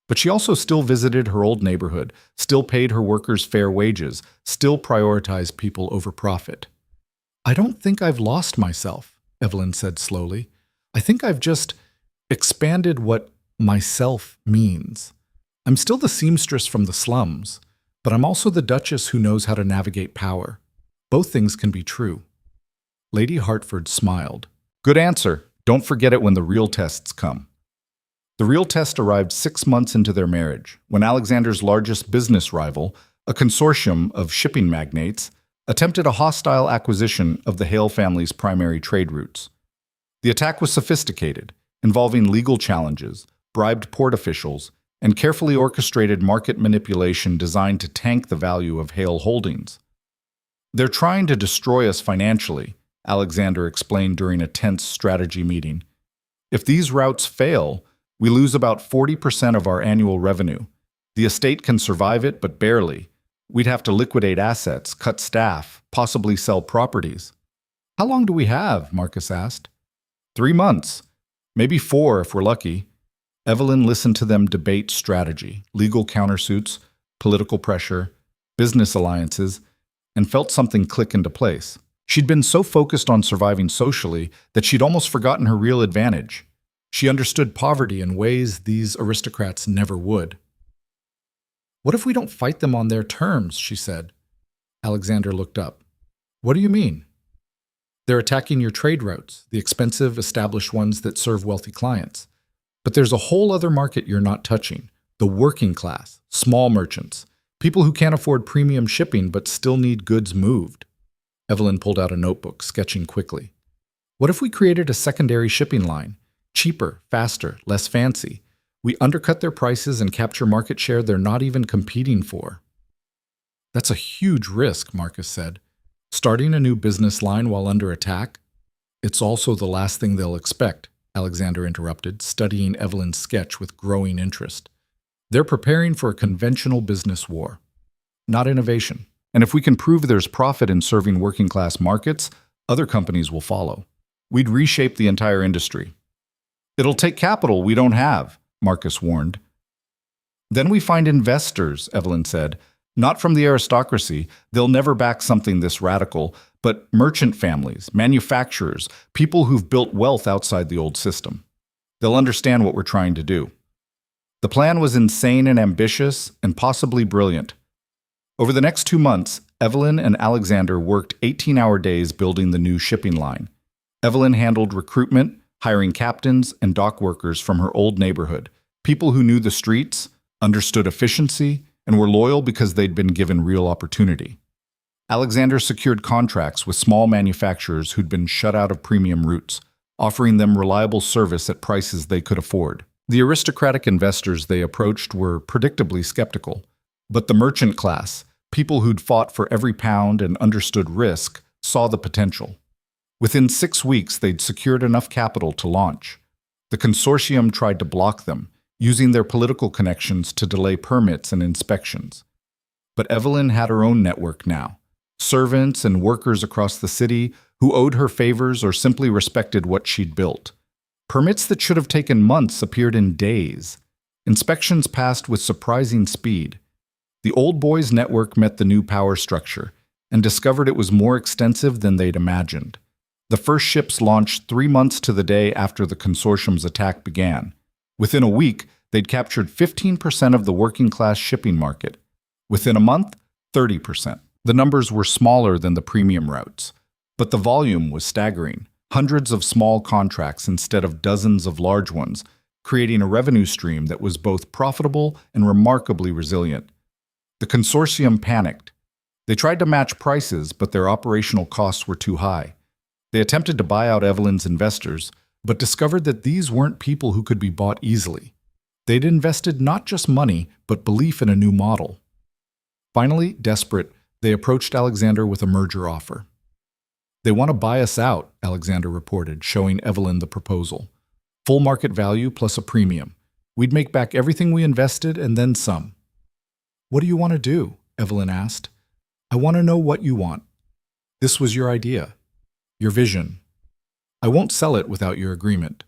But she also still visited her old neighborhood, still paid her workers fair wages, still prioritized people over profit. "I don't think I've lost myself," Evelyn said slowly. "I think I've just expanded what myself means. I'm still the seamstress from the slums, but I'm also the duchess who knows how to navigate power. Both things can be true." Lady Hertford smiled. "Good answer. Don't forget it when the real tests come." The real test arrived 6 months into their marriage, when Alexander's largest business rival, a consortium of shipping magnates, attempted a hostile acquisition of the Hale family's primary trade routes. The attack was sophisticated, involving legal challenges, bribed port officials, and carefully orchestrated market manipulation designed to tank the value of Hale holdings. "They're trying to destroy us financially," Alexander explained during a tense strategy meeting. "If these routes fail, we lose about 40% of our annual revenue. The estate can survive it, but barely. We'd have to liquidate assets, cut staff, possibly sell properties. How long do we have? Marcus asked. 3 months. Maybe 4 if we're lucky. Evelyn listened to them debate strategy, legal countersuits, political pressure, business alliances, and felt something click into place. She'd been so focused on surviving socially that she'd almost forgotten her real advantage. She understood poverty in ways these aristocrats never would. "What if we don't fight them on their terms?" she said. Alexander looked up. "What do you mean?" "They're attacking your trade routes, the expensive, established ones that serve wealthy clients. But there's a whole other market you're not touching, the working class, small merchants, people who can't afford premium shipping but still need goods moved." Evelyn pulled out a notebook, sketching quickly. "What if we created a secondary shipping line? Cheaper, faster, less fancy. We undercut their prices and capture market share they're not even competing for." "That's a huge risk," Marcus said. "Starting a new business line while under attack?" "It's also the last thing they'll expect," Alexander interrupted, studying Evelyn's sketch with growing interest. "They're preparing for a conventional business war, not innovation. And if we can prove there's profit in serving working-class markets, other companies will follow. We'd reshape the entire industry." "It'll take capital we don't have," Marcus warned. "Then we find investors," Evelyn said. "Not from the aristocracy. They'll never back something this radical, but merchant families, manufacturers, people who've built wealth outside the old system. They'll understand what we're trying to do." The plan was insane and ambitious and possibly brilliant. Over the next 2 months, Evelyn and Alexander worked 18-hour days building the new shipping line. Evelyn handled recruitment, hiring captains and dock workers from her old neighborhood, people who knew the streets, understood efficiency, and were loyal because they'd been given real opportunity. Alexander secured contracts with small manufacturers who'd been shut out of premium routes, offering them reliable service at prices they could afford. The aristocratic investors they approached were predictably skeptical, but the merchant class, people who'd fought for every pound and understood risk, saw the potential. Within 6 weeks, they'd secured enough capital to launch. The consortium tried to block them, using their political connections to delay permits and inspections. But Evelyn had her own network now, servants and workers across the city who owed her favors or simply respected what she'd built. Permits that should have taken months appeared in days. Inspections passed with surprising speed. The old boys' network met the new power structure and discovered it was more extensive than they'd imagined. The first ships launched 3 months to the day after the consortium's attack began. Within a week, they'd captured 15% of the working-class shipping market. Within a month, 30%. The numbers were smaller than the premium routes, but the volume was staggering. Hundreds of small contracts instead of dozens of large ones, creating a revenue stream that was both profitable and remarkably resilient. The consortium panicked. They tried to match prices, but their operational costs were too high. They attempted to buy out Evelyn's investors, but discovered that these weren't people who could be bought easily. They'd invested not just money, but belief in a new model. Finally, desperate, they approached Alexander with a merger offer. "They want to buy us out," Alexander reported, showing Evelyn the proposal. "Full market value plus a premium. We'd make back everything we invested and then some." "What do you want to do?" Evelyn asked. "I want to know what you want. This was your idea. Your vision. I won't sell it without your agreement."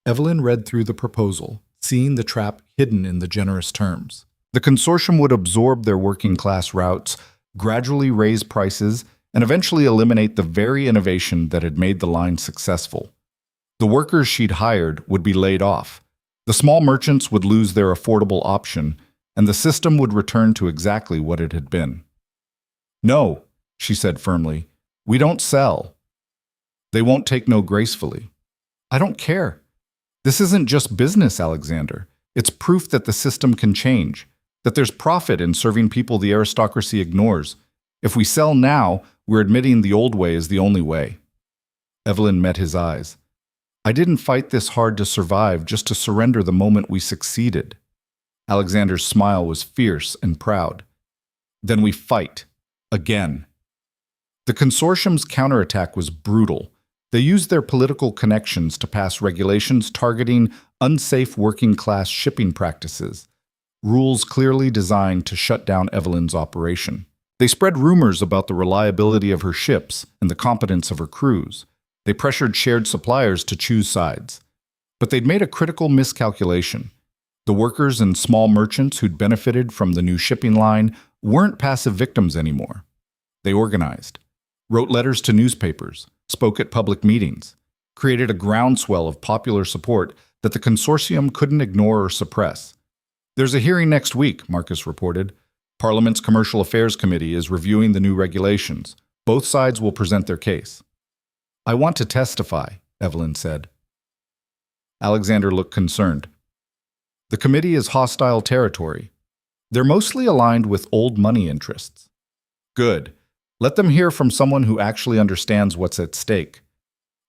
Evelyn read through the proposal, seeing the trap hidden in the generous terms. The consortium would absorb their working-class routes, gradually raise prices, and eventually eliminate the very innovation that had made the line successful. The workers she'd hired would be laid off. The small merchants would lose their affordable option, and the system would return to exactly what it had been. "No," she said firmly, "we don't sell." "They won't take no gracefully." "I don't care. This isn't just business, Alexander. It's proof that the system can change, that there's profit in serving people the aristocracy ignores. If we sell now, we're admitting the old way is the only way." Evelyn met his eyes. "I didn't fight this hard to survive, just to surrender the moment we succeeded." Alexander's smile was fierce and proud. "Then we fight. Again." The consortium's counterattack was brutal. They used their political connections to pass regulations targeting unsafe working-class shipping practices. rules clearly designed to shut down Evelyn's operation. They spread rumors about the reliability of her ships and the competence of her crews. They pressured shared suppliers to choose sides. But they'd made a critical miscalculation. The workers and small merchants who'd benefited from the new shipping line weren't passive victims anymore. They organized, wrote letters to newspapers, spoke at public meetings, created a groundswell of popular support that the consortium couldn't ignore or suppress. "There's a hearing next week," Marcus reported. "Parliament's Commercial Affairs Committee is reviewing the new regulations. Both sides will present their case." "I want to testify," Evelyn said. Alexander looked concerned. "The committee is hostile territory. They're mostly aligned with old money interests." "Good. Let them hear from someone who actually understands what's at stake."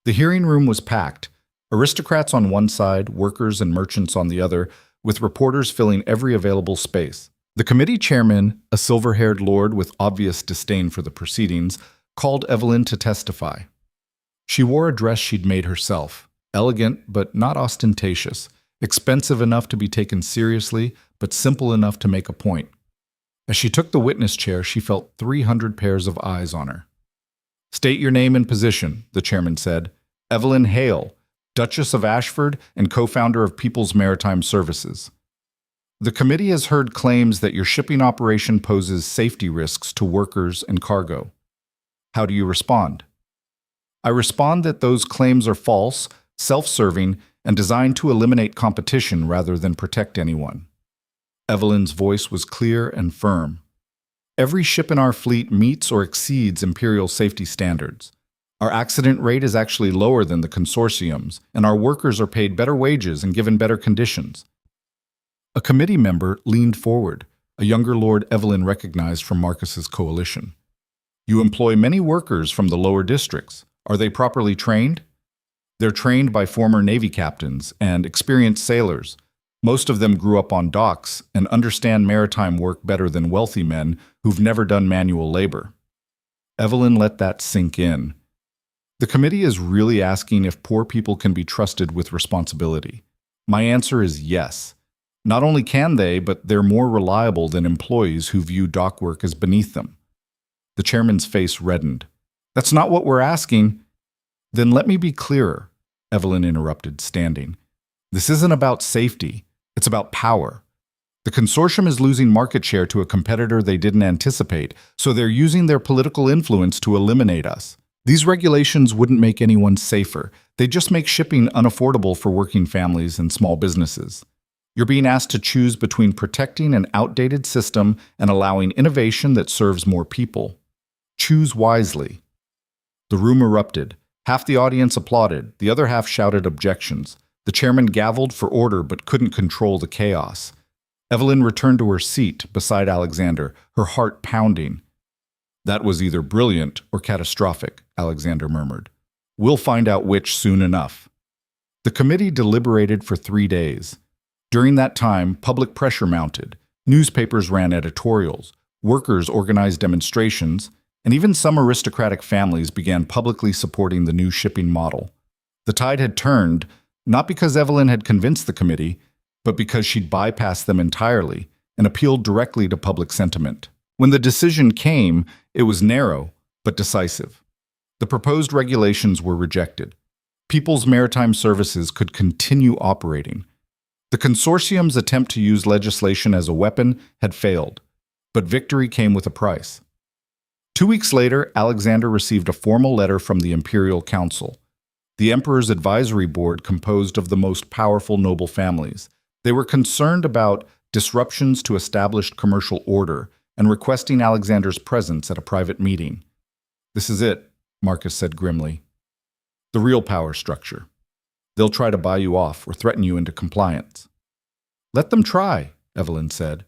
The hearing room was packed, aristocrats on one side, workers and merchants on the other, with reporters filling every available space. The committee chairman, a silver-haired lord with obvious disdain for the proceedings, called Evelyn to testify. She wore a dress she'd made herself, elegant but not ostentatious, expensive enough to be taken seriously, but simple enough to make a point. As she took the witness chair, she felt 300 pairs of eyes on her. "State your name and position," the chairman said. "Evelyn Hale, Duchess of Ashford and co-founder of People's Maritime Services. The committee has heard claims that your shipping operation poses safety risks to workers and cargo. How do you respond?" "I respond that those claims are false, self-serving, and designed to eliminate competition rather than protect anyone." Evelyn's voice was clear and firm. "Every ship in our fleet meets or exceeds imperial safety standards. Our accident rate is actually lower than the consortium's, and our workers are paid better wages and given better conditions." A committee member leaned forward, a younger lord Evelyn recognized from Marcus's coalition. "You employ many workers from the lower districts. Are they properly trained?" "They're trained by former Navy captains and experienced sailors. Most of them grew up on docks and understand maritime work better than wealthy men who've never done manual labor." Evelyn let that sink in. "The committee is really asking if poor people can be trusted with responsibility. My answer is yes. Not only can they, but they're more reliable than employees who view dock work as beneath them." The chairman's face reddened. "That's not what we're asking." "Then let me be clearer," Evelyn interrupted, standing. "This isn't about safety. It's about power. The consortium is losing market share to a competitor they didn't anticipate, so they're using their political influence to eliminate us. These regulations wouldn't make anyone safer. They just make shipping unaffordable for working families and small businesses. You're being asked to choose between protecting an outdated system and allowing innovation that serves more people. Choose wisely." The room erupted. Half the audience applauded, the other half shouted objections. The chairman gavelled for order but couldn't control the chaos. Evelyn returned to her seat beside Alexander, her heart pounding. "That was either brilliant or catastrophic," Alexander murmured. "We'll find out which soon enough." The committee deliberated for 3 days. During that time, public pressure mounted. Newspapers ran editorials, workers organized demonstrations, and even some aristocratic families began publicly supporting the new shipping model. The tide had turned, not because Evelyn had convinced the committee, but because she'd bypassed them entirely and appealed directly to public sentiment. When the decision came, it was narrow but decisive. The proposed regulations were rejected. People's Maritime Services could continue operating. The consortium's attempt to use legislation as a weapon had failed, but victory came with a price. 2 weeks later, Alexander received a formal letter from the Imperial Council. The Emperor's advisory board composed of the most powerful noble families. They were concerned about disruptions to established commercial order and requesting Alexander's presence at a private meeting. "This is it," Marcus said grimly. "The real power structure. They'll try to buy you off or threaten you into compliance." "Let them try," Evelyn said.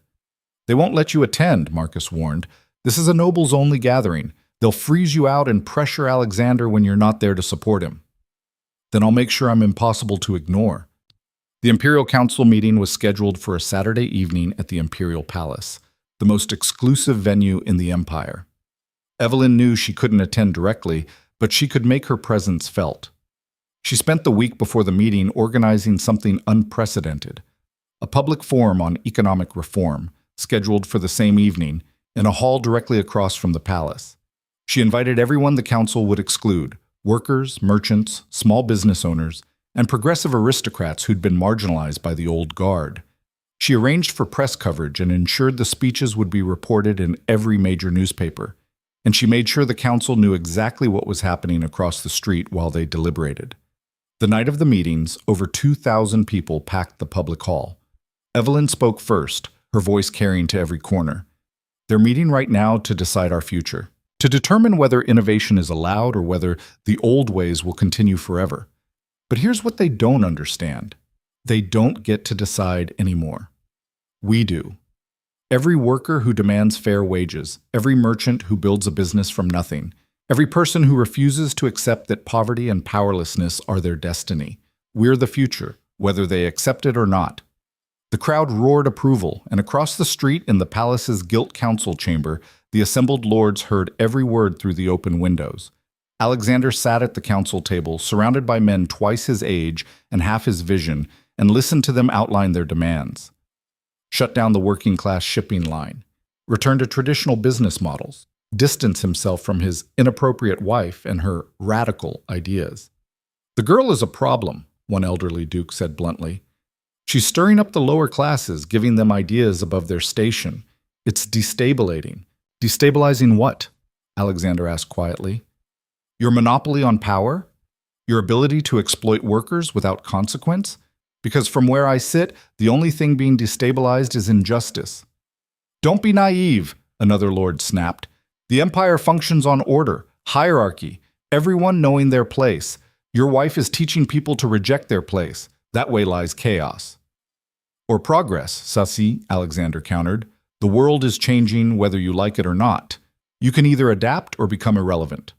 "They won't let you attend," Marcus warned. "This is a nobles-only gathering. They'll freeze you out and pressure Alexander when you're not there to support him." "Then I'll make sure I'm impossible to ignore." The Imperial Council meeting was scheduled for a Saturday evening at the Imperial Palace, the most exclusive venue in the Empire. Evelyn knew she couldn't attend directly, but she could make her presence felt. She spent the week before the meeting organizing something unprecedented, a public forum on economic reform, scheduled for the same evening, in a hall directly across from the palace. She invited everyone the council would exclude: workers, merchants, small business owners, and progressive aristocrats who'd been marginalized by the old guard. She arranged for press coverage and ensured the speeches would be reported in every major newspaper, and she made sure the council knew exactly what was happening across the street while they deliberated. The night of the meetings, over 2,000 people packed the public hall. Evelyn spoke first, her voice carrying to every corner. They're meeting right now to decide our future, to determine whether innovation is allowed or whether the old ways will continue forever. But here's what they don't understand. They don't get to decide anymore. We do. Every worker who demands fair wages, every merchant who builds a business from nothing, every person who refuses to accept that poverty and powerlessness are their destiny. We're the future, whether they accept it or not. The crowd roared approval, and across the street in the palace's gilt council chamber, the assembled lords heard every word through the open windows. Alexander sat at the council table, surrounded by men twice his age and half his vision, and listened to them outline their demands. Shut down the working-class shipping line, return to traditional business models, distance himself from his inappropriate wife and her radical ideas. "The girl is a problem," one elderly duke said bluntly. "She's stirring up the lower classes, giving them ideas above their station. It's destabilizing." "Destabilizing what?" Alexander asked quietly. "Your monopoly on power? Your ability to exploit workers without consequence? Because from where I sit, the only thing being destabilized is injustice." "Don't be naive," another lord snapped. "The empire functions on order, hierarchy, everyone knowing their place. Your wife is teaching people to reject their place. That way lies chaos." "Or progress, Sassi," Alexander countered. "The world is changing whether you like it or not. You can either adapt or become irrelevant."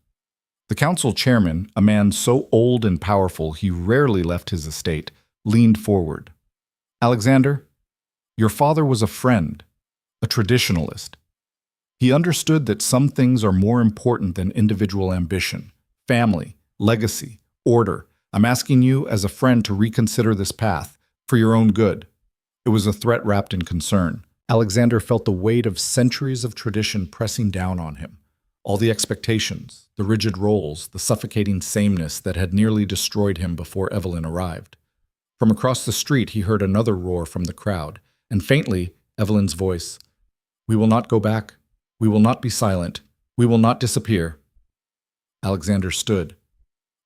The council chairman, a man so old and powerful he rarely left his estate, leaned forward. "Alexander, your father was a friend, a traditionalist. He understood that some things are more important than individual ambition, family, legacy, order. I'm asking you as a friend to reconsider this path, for your own good." It was a threat wrapped in concern. Alexander felt the weight of centuries of tradition pressing down on him. All the expectations, the rigid roles, the suffocating sameness that had nearly destroyed him before Evelyn arrived. From across the street he heard another roar from the crowd, and faintly, Evelyn's voice. "We will not go back. We will not be silent. We will not disappear." Alexander stood.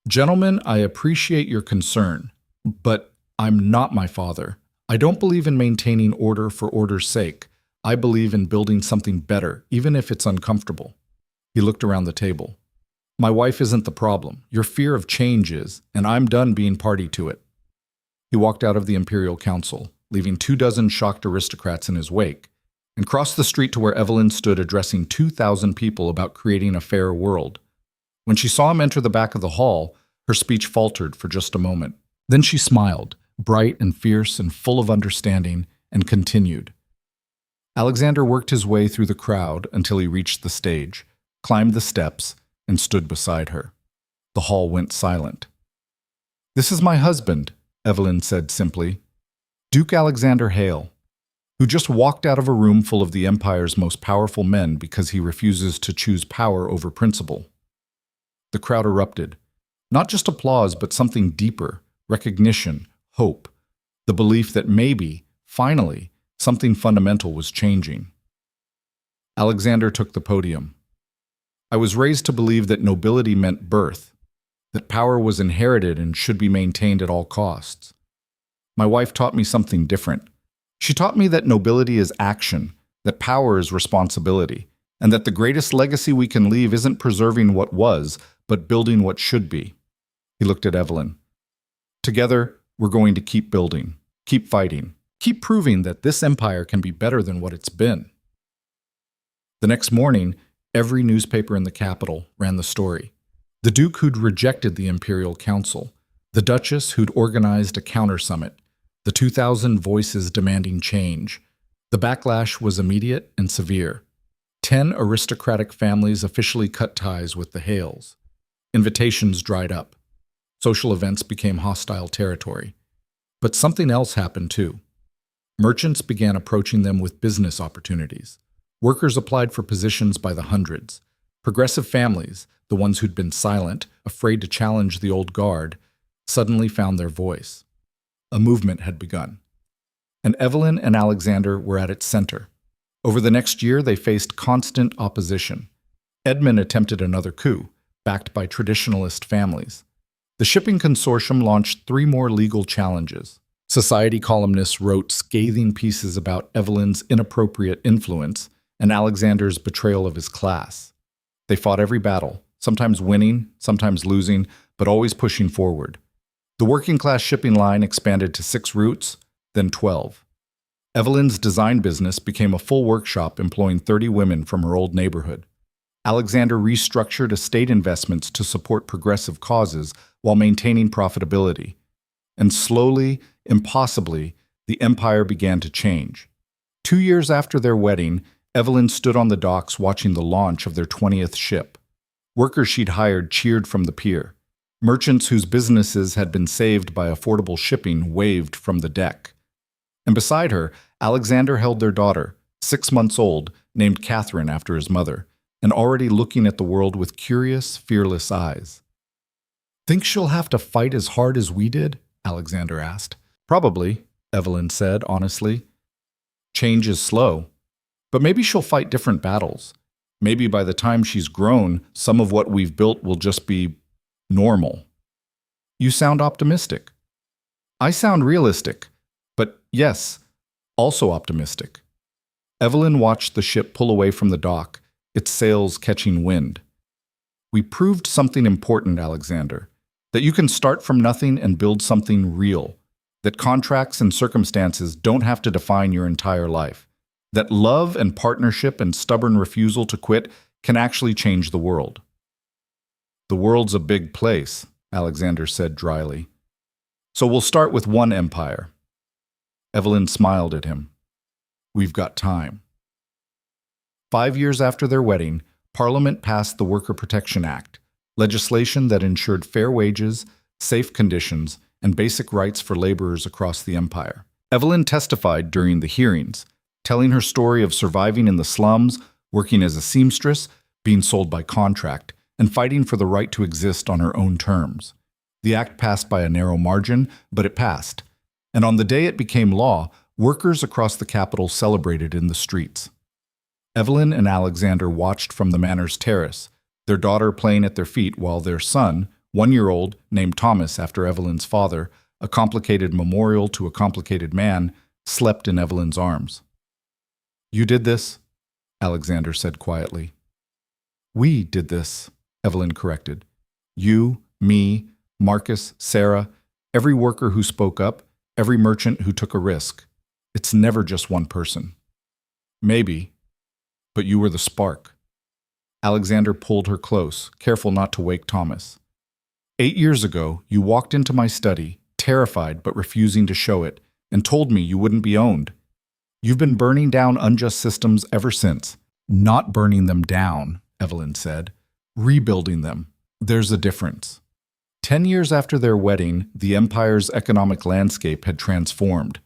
"Gentlemen, I appreciate your concern, but I'm not my father. I don't believe in maintaining order for order's sake. I believe in building something better, even if it's uncomfortable." He looked around the table. "My wife isn't the problem. Your fear of change is, and I'm done being party to it." He walked out of the Imperial Council, leaving 24 shocked aristocrats in his wake, and crossed the street to where Evelyn stood addressing 2,000 people about creating a fair world. When she saw him enter the back of the hall, her speech faltered for just a moment. Then she smiled, bright and fierce and full of understanding, and continued. Alexander worked his way through the crowd until he reached the stage, climbed the steps, and stood beside her. The hall went silent. "This is my husband," Evelyn said simply. "Duke Alexander Hale, who just walked out of a room full of the Empire's most powerful men because he refuses to choose power over principle." The crowd erupted. Not just applause, but something deeper, recognition, hope, the belief that maybe, finally, something fundamental was changing. Alexander took the podium. "I was raised to believe that nobility meant birth, that power was inherited and should be maintained at all costs. My wife taught me something different. She taught me that nobility is action, that power is responsibility, and that the greatest legacy we can leave isn't preserving what was, but building what should be." He looked at Evelyn. "Together, we're going to keep building, keep fighting, keep proving that this empire can be better than what it's been." The next morning, every newspaper in the capital ran the story. The Duke who'd rejected the Imperial Council, the Duchess who'd organized a counter-summit, the 2,000 voices demanding change. The backlash was immediate and severe. 10 aristocratic families officially cut ties with the Hales. Invitations dried up. Social events became hostile territory. But something else happened too. Merchants began approaching them with business opportunities. Workers applied for positions by the hundreds. Progressive families, the ones who'd been silent, afraid to challenge the old guard, suddenly found their voice. A movement had begun. And Evelyn and Alexander were at its center. Over the next year, they faced constant opposition. Edmund attempted another coup, backed by traditionalist families. The shipping consortium launched 3 more legal challenges. Society columnists wrote scathing pieces about Evelyn's inappropriate influence and Alexander's betrayal of his class. They fought every battle, sometimes winning, sometimes losing, but always pushing forward. The working-class shipping line expanded to 6 routes, then 12. Evelyn's design business became a full workshop employing 30 women from her old neighborhood. Alexander restructured estate investments to support progressive causes while maintaining profitability. And slowly, impossibly, the empire began to change. 2 years after their wedding, Evelyn stood on the docks watching the launch of their 20th ship. Workers she'd hired cheered from the pier. Merchants whose businesses had been saved by affordable shipping waved from the deck. And beside her, Alexander held their daughter, 6 months old, named Catherine after his mother, and already looking at the world with curious, fearless eyes. "Think she'll have to fight as hard as we did?" Alexander asked. "Probably," Evelyn said honestly. "Change is slow. But maybe she'll fight different battles. Maybe by the time she's grown, some of what we've built will just be normal." "You sound optimistic." "I sound realistic. But yes, also optimistic." Evelyn watched the ship pull away from the dock, its sails catching wind. "We proved something important, Alexander. That you can start from nothing and build something real. That contracts and circumstances don't have to define your entire life. That love and partnership and stubborn refusal to quit can actually change the world." "The world's a big place," Alexander said dryly. "So we'll start with one empire." Evelyn smiled at him. "We've got time." 5 years after their wedding, Parliament passed the Worker Protection Act, legislation that ensured fair wages, safe conditions, and basic rights for laborers across the empire. Evelyn testified during the hearings, telling her story of surviving in the slums, working as a seamstress, being sold by contract, and fighting for the right to exist on her own terms. The act passed by a narrow margin, but it passed. And on the day it became law, workers across the capital celebrated in the streets. Evelyn and Alexander watched from the manor's terrace, their daughter playing at their feet while their son, 1-year-old, named Thomas after Evelyn's father, a complicated memorial to a complicated man, slept in Evelyn's arms. "You did this?" Alexander said quietly. "We did this," Evelyn corrected. "You, me, Marcus, Sarah, every worker who spoke up, every merchant who took a risk. It's never just one person." "Maybe, but you were the spark." Alexander pulled her close, careful not to wake Thomas. 8 years ago, you walked into my study, terrified but refusing to show it, and told me you wouldn't be owned. You've been burning down unjust systems ever since." "Not burning them down," Evelyn said. "Rebuilding them. There's a difference." 10 years after their wedding, the empire's economic landscape had transformed.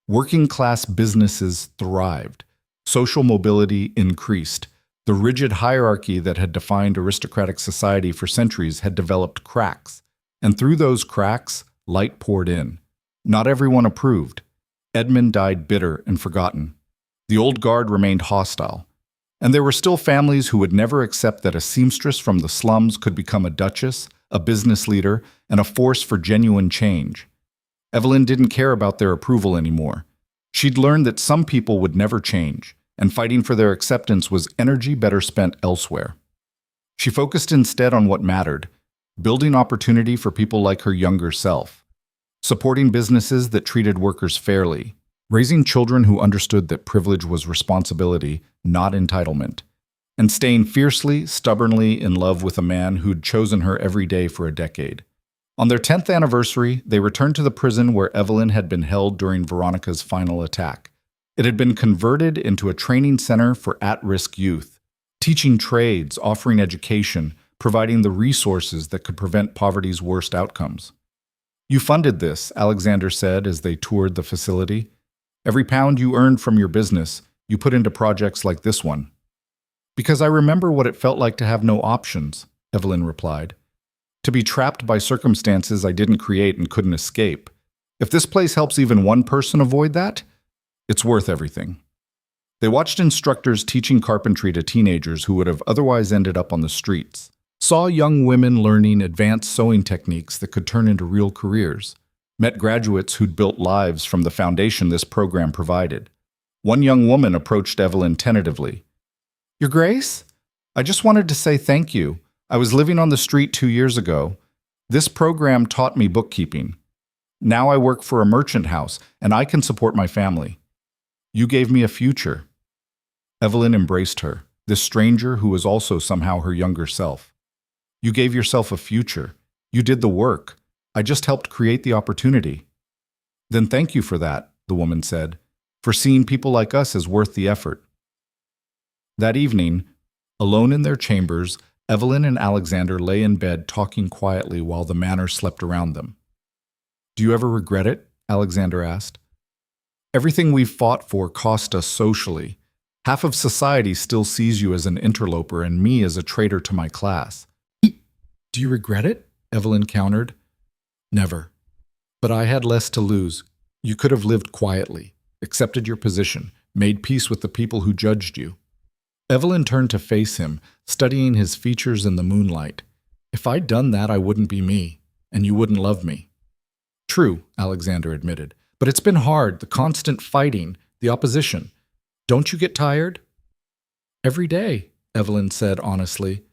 Working-class businesses thrived. Social mobility increased. The rigid hierarchy that had defined aristocratic society for centuries had developed cracks. And through those cracks, light poured in. Not everyone approved. Edmund died bitter and forgotten. The old guard remained hostile. And there were still families who would never accept that a seamstress from the slums could become a duchess, a business leader, and a force for genuine change. Evelyn didn't care about their approval anymore. She'd learned that some people would never change, and fighting for their acceptance was energy better spent elsewhere. She focused instead on what mattered, building opportunity for people like her younger self, supporting businesses that treated workers fairly, raising children who understood that privilege was responsibility, not entitlement, and staying fiercely, stubbornly in love with a man who'd chosen her every day for a decade. On their 10th anniversary, they returned to the prison where Evelyn had been held during Veronica's final attack. It had been converted into a training center for at-risk youth, teaching trades, offering education, providing the resources that could prevent poverty's worst outcomes. "You funded this," Alexander said as they toured the facility. Every pound you earned from your business, you put into projects like this one. Because I remember what it felt like to have no options, Evelyn replied. To be trapped by circumstances I didn't create and couldn't escape. If this place helps even one person avoid that, it's worth everything. They watched instructors teaching carpentry to teenagers who would have otherwise ended up on the streets, saw young women learning advanced sewing techniques that could turn into real careers, met graduates who'd built lives from the foundation this program provided. One young woman approached Evelyn tentatively. Your Grace? I just wanted to say thank you. I was living on the street 2 years ago. This program taught me bookkeeping. Now I work for a merchant house, and I can support my family. You gave me a future. Evelyn embraced her, this stranger who was also somehow her younger self. You gave yourself a future. You did the work. I just helped create the opportunity. Then thank you for that, the woman said, for seeing people like us as worth the effort. That evening, alone in their chambers, Evelyn and Alexander lay in bed talking quietly while the manor slept around them. Do you ever regret it? Alexander asked. Everything we've fought for cost us socially. Half of society still sees you as an interloper and me as a traitor to my class. Do you regret it? Evelyn countered. Never. But I had less to lose. You could have lived quietly, accepted your position, made peace with the people who judged you. Evelyn turned to face him, studying his features in the moonlight. If I'd done that, I wouldn't be me, and you wouldn't love me. True, Alexander admitted, but it's been hard, the constant fighting, the opposition. Don't you get tired? Every day, Evelyn said honestly.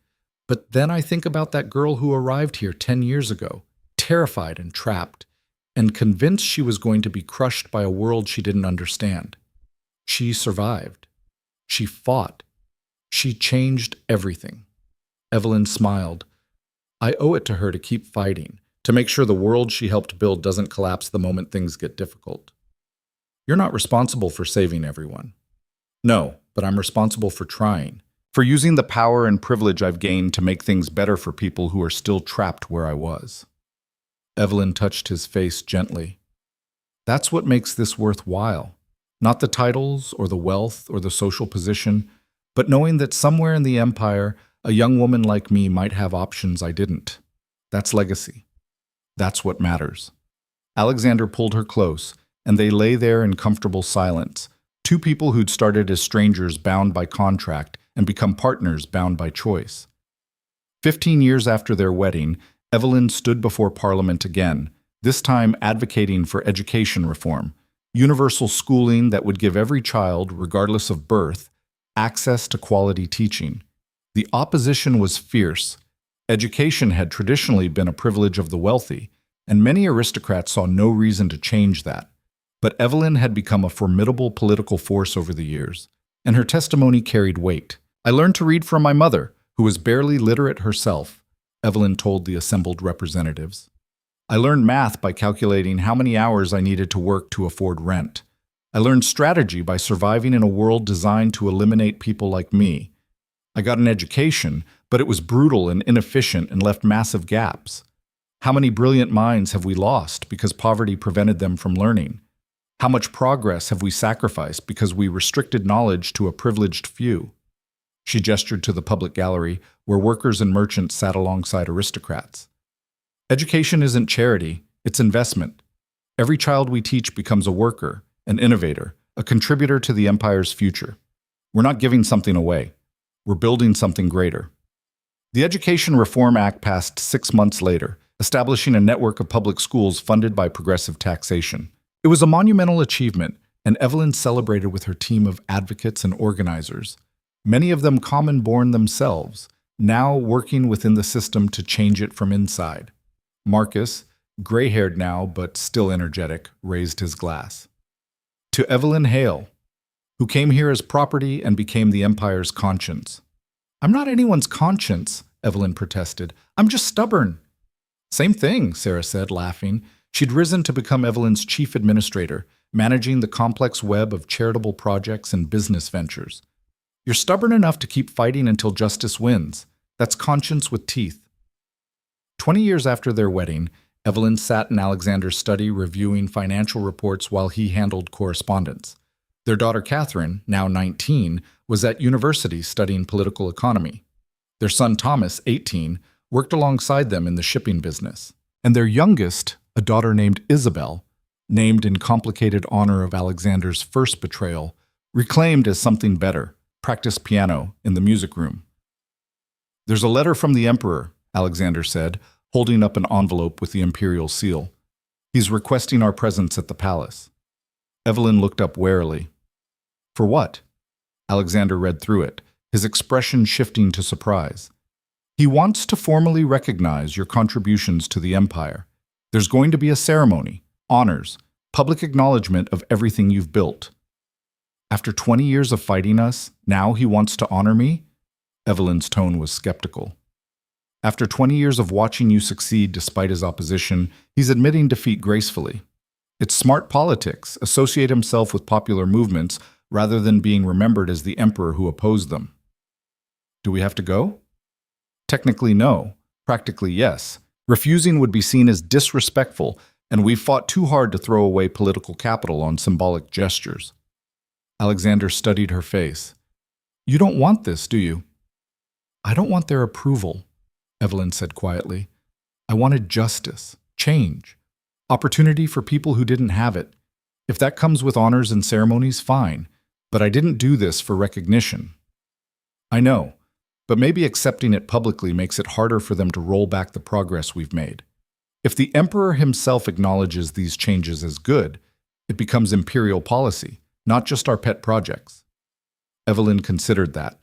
But then I think about that girl who arrived here 10 years ago, terrified and trapped, and convinced she was going to be crushed by a world she didn't understand. She survived. She fought. She changed everything. Evelyn smiled. I owe it to her to keep fighting, to make sure the world she helped build doesn't collapse the moment things get difficult. You're not responsible for saving everyone. No, but I'm responsible for trying, for using the power and privilege I've gained to make things better for people who are still trapped where I was. Evelyn touched his face gently. That's what makes this worthwhile. Not the titles or the wealth or the social position, but knowing that somewhere in the empire, a young woman like me might have options I didn't. That's legacy. That's what matters. Alexander pulled her close, and they lay there in comfortable silence, two people who'd started as strangers bound by contract and become partners bound by choice. 15 years after their wedding, Evelyn stood before Parliament again, this time advocating for education reform, universal schooling that would give every child, regardless of birth, access to quality teaching. The opposition was fierce. Education had traditionally been a privilege of the wealthy, and many aristocrats saw no reason to change that. But Evelyn had become a formidable political force over the years, and her testimony carried weight. I learned to read from my mother, who was barely literate herself, Evelyn told the assembled representatives. I learned math by calculating how many hours I needed to work to afford rent. I learned strategy by surviving in a world designed to eliminate people like me. I got an education, but it was brutal and inefficient and left massive gaps. How many brilliant minds have we lost because poverty prevented them from learning? How much progress have we sacrificed because we restricted knowledge to a privileged few? She gestured to the public gallery, where workers and merchants sat alongside aristocrats. Education isn't charity, it's investment. Every child we teach becomes a worker, an innovator, a contributor to the empire's future. We're not giving something away. We're building something greater. The Education Reform Act passed 6 months later, establishing a network of public schools funded by progressive taxation. It was a monumental achievement, and Evelyn celebrated with her team of advocates and organizers, many of them common-born themselves, now working within the system to change it from inside. Marcus, gray-haired now but still energetic, raised his glass. To Evelyn Hale, who came here as property and became the empire's conscience. I'm not anyone's conscience, Evelyn protested. I'm just stubborn. Same thing, Sarah said, laughing. She'd risen to become Evelyn's chief administrator, managing the complex web of charitable projects and business ventures. You're stubborn enough to keep fighting until justice wins. That's conscience with teeth. 20 years after their wedding, Evelyn sat in Alexander's study reviewing financial reports while he handled correspondence. Their daughter Catherine, now 19, was at university studying political economy. Their son Thomas, 18, worked alongside them in the shipping business. And their youngest, a daughter named Isabel, named in complicated honor of Alexander's first betrayal, reclaimed as something better, practiced piano in the music room. "There's a letter from the Emperor," Alexander said, holding up an envelope with the imperial seal. "He's requesting our presence at the palace." Evelyn looked up warily. "For what?" Alexander read through it, his expression shifting to surprise. "He wants to formally recognize your contributions to the empire. There's going to be a ceremony, honors, public acknowledgement of everything you've built." "After 20 years of fighting us, now he wants to honor me?" Evelyn's tone was skeptical. "After 20 years of watching you succeed despite his opposition, he's admitting defeat gracefully. It's smart politics, associate himself with popular movements rather than being remembered as the emperor who opposed them." "Do we have to go?" "Technically, no. Practically, yes. Refusing would be seen as disrespectful, and we've fought too hard to throw away political capital on symbolic gestures." Alexander studied her face. "You don't want this, do you?" "I don't want their approval," Evelyn said quietly. "I wanted justice, change, opportunity for people who didn't have it. If that comes with honors and ceremonies, fine, but I didn't do this for recognition." "I know, but maybe accepting it publicly makes it harder for them to roll back the progress we've made. If the emperor himself acknowledges these changes as good, it becomes imperial policy, not just our pet projects." Evelyn considered that,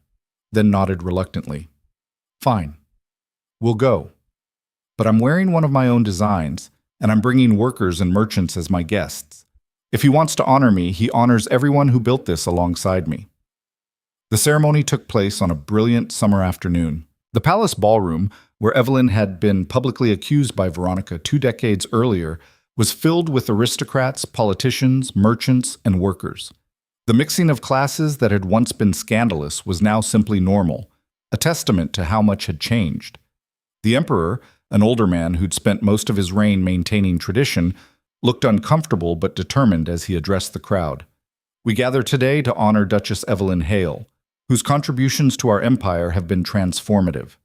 then nodded reluctantly. "Fine. We'll go. But I'm wearing one of my own designs, and I'm bringing workers and merchants as my guests. If he wants to honor me, he honors everyone who built this alongside me." The ceremony took place on a brilliant summer afternoon. The palace ballroom, where Evelyn had been publicly accused by Veronica 2 decades earlier, was filled with aristocrats, politicians, merchants, and workers. The mixing of classes that had once been scandalous was now simply normal, a testament to how much had changed. The emperor, an older man who'd spent most of his reign maintaining tradition, looked uncomfortable but determined as he addressed the crowd. "We gather today to honor Duchess Evelyn Hale, whose contributions to our empire have been transformative.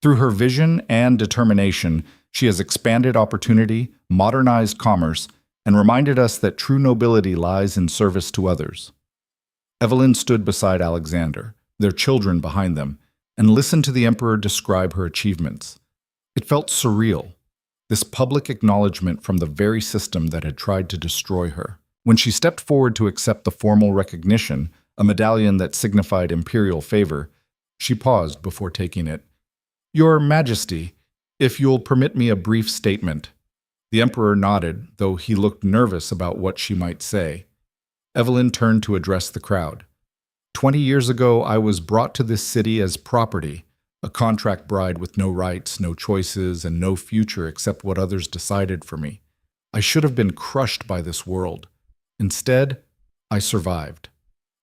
Through her vision and determination, she has expanded opportunity, modernized commerce, and reminded us that true nobility lies in service to others." Evelyn stood beside Alexander, their children behind them, and listened to the emperor describe her achievements. It felt surreal, this public acknowledgement from the very system that had tried to destroy her. When she stepped forward to accept the formal recognition, a medallion that signified imperial favor, she paused before taking it. "Your Majesty, if you'll permit me a brief statement." The emperor nodded, though he looked nervous about what she might say. Evelyn turned to address the crowd. 20 years ago, I was brought to this city as property, a contract bride with no rights, no choices, and no future except what others decided for me. I should have been crushed by this world. Instead, I survived.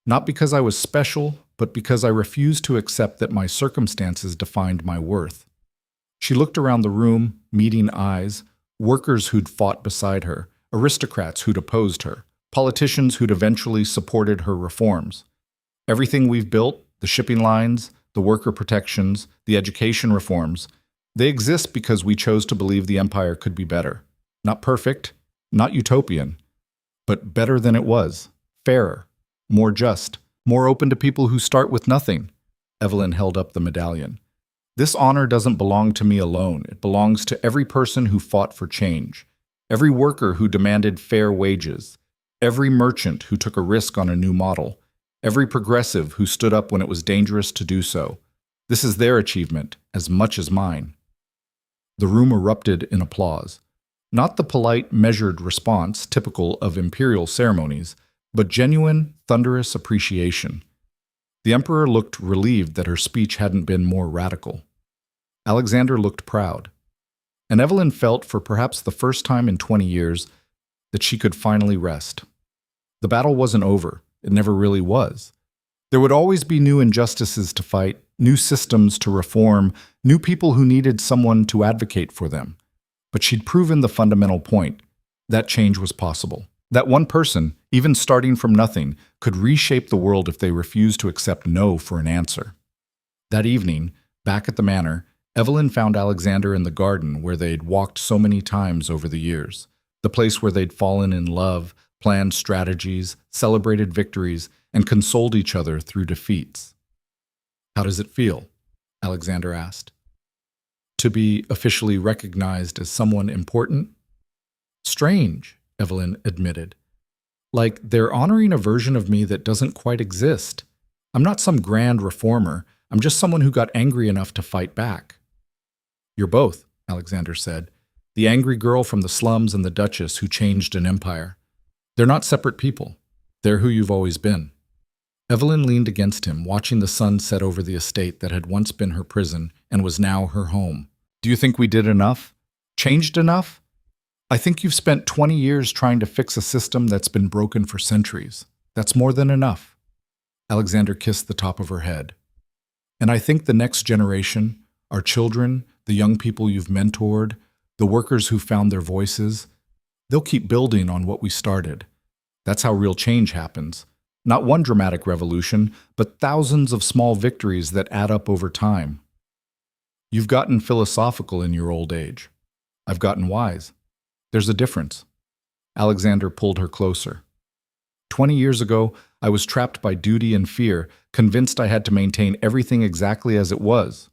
Not because I was special, but because I refused to accept that my circumstances defined my worth." She looked around the room, meeting eyes, workers who'd fought beside her, aristocrats who'd opposed her, politicians who'd eventually supported her reforms. Everything we've built, the shipping lines, the worker protections, the education reforms, they exist because we chose to believe the empire could be better. Not perfect, not utopian, but better than it was, fairer, more just, more open to people who start with nothing. Evelyn held up the medallion. "This honor doesn't belong to me alone. It belongs to every person who fought for change, every worker who demanded fair wages, every merchant who took a risk on a new model, every progressive who stood up when it was dangerous to do so. This is their achievement, as much as mine." The room erupted in applause. Not the polite, measured response typical of imperial ceremonies, but genuine, thunderous appreciation. The emperor looked relieved that her speech hadn't been more radical. Alexander looked proud. And Evelyn felt, for perhaps the first time in 20 years, that she could finally rest. The battle wasn't over. It never really was. There would always be new injustices to fight, new systems to reform, new people who needed someone to advocate for them. But she'd proven the fundamental point. That change was possible. That one person, even starting from nothing, could reshape the world if they refused to accept no for an answer. That evening, back at the manor, Evelyn found Alexander in the garden where they'd walked so many times over the years, the place where they'd fallen in love, planned strategies, celebrated victories, and consoled each other through defeats. "How does it feel?" Alexander asked. "To be officially recognized as someone important?" "Strange," Evelyn admitted. "Like they're honoring a version of me that doesn't quite exist. I'm not some grand reformer. I'm just someone who got angry enough to fight back." "You're both," Alexander said. "The angry girl from the slums and the duchess who changed an empire. They're not separate people. They're who you've always been." Evelyn leaned against him, watching the sun set over the estate that had once been her prison and was now her home. "Do you think we did enough? Changed enough? I think you've spent 20 years trying to fix a system that's been broken for centuries. That's more than enough." Alexander kissed the top of her head. "And I think the next generation, our children, the young people you've mentored, the workers who found their voices, they'll keep building on what we started. That's how real change happens. Not one dramatic revolution, but thousands of small victories that add up over time." "You've gotten philosophical in your old age. I've gotten wise. There's a difference." Alexander pulled her closer. 20 years ago, I was trapped by duty and fear, convinced I had to maintain everything exactly as it was.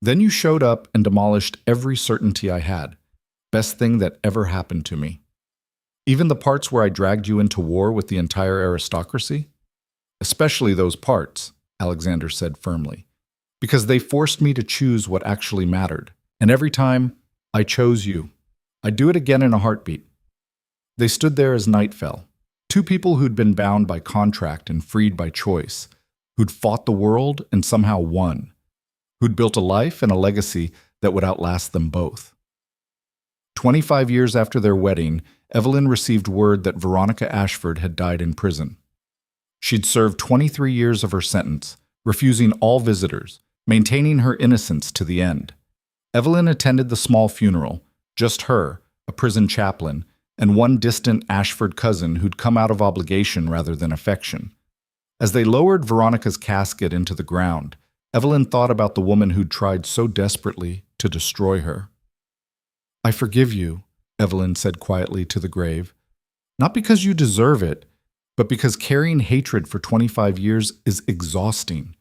Then you showed up and demolished every certainty I had. Best thing that ever happened to me. Even the parts where I dragged you into war with the entire aristocracy? Especially those parts, Alexander said firmly, because they forced me to choose what actually mattered. And every time, I chose you. I'd do it again in a heartbeat. They stood there as night fell. Two people who'd been bound by contract and freed by choice, who'd fought the world and somehow won, who'd built a life and a legacy that would outlast them both. 25 years after their wedding, Evelyn received word that Veronica Ashford had died in prison. She'd served 23 years of her sentence, refusing all visitors, maintaining her innocence to the end. Evelyn attended the small funeral, just her, a prison chaplain, and one distant Ashford cousin who'd come out of obligation rather than affection. As they lowered Veronica's casket into the ground, Evelyn thought about the woman who'd tried so desperately to destroy her. "I forgive you," Evelyn said quietly to the grave. "Not because you deserve it, but because carrying hatred for 25 years is exhausting.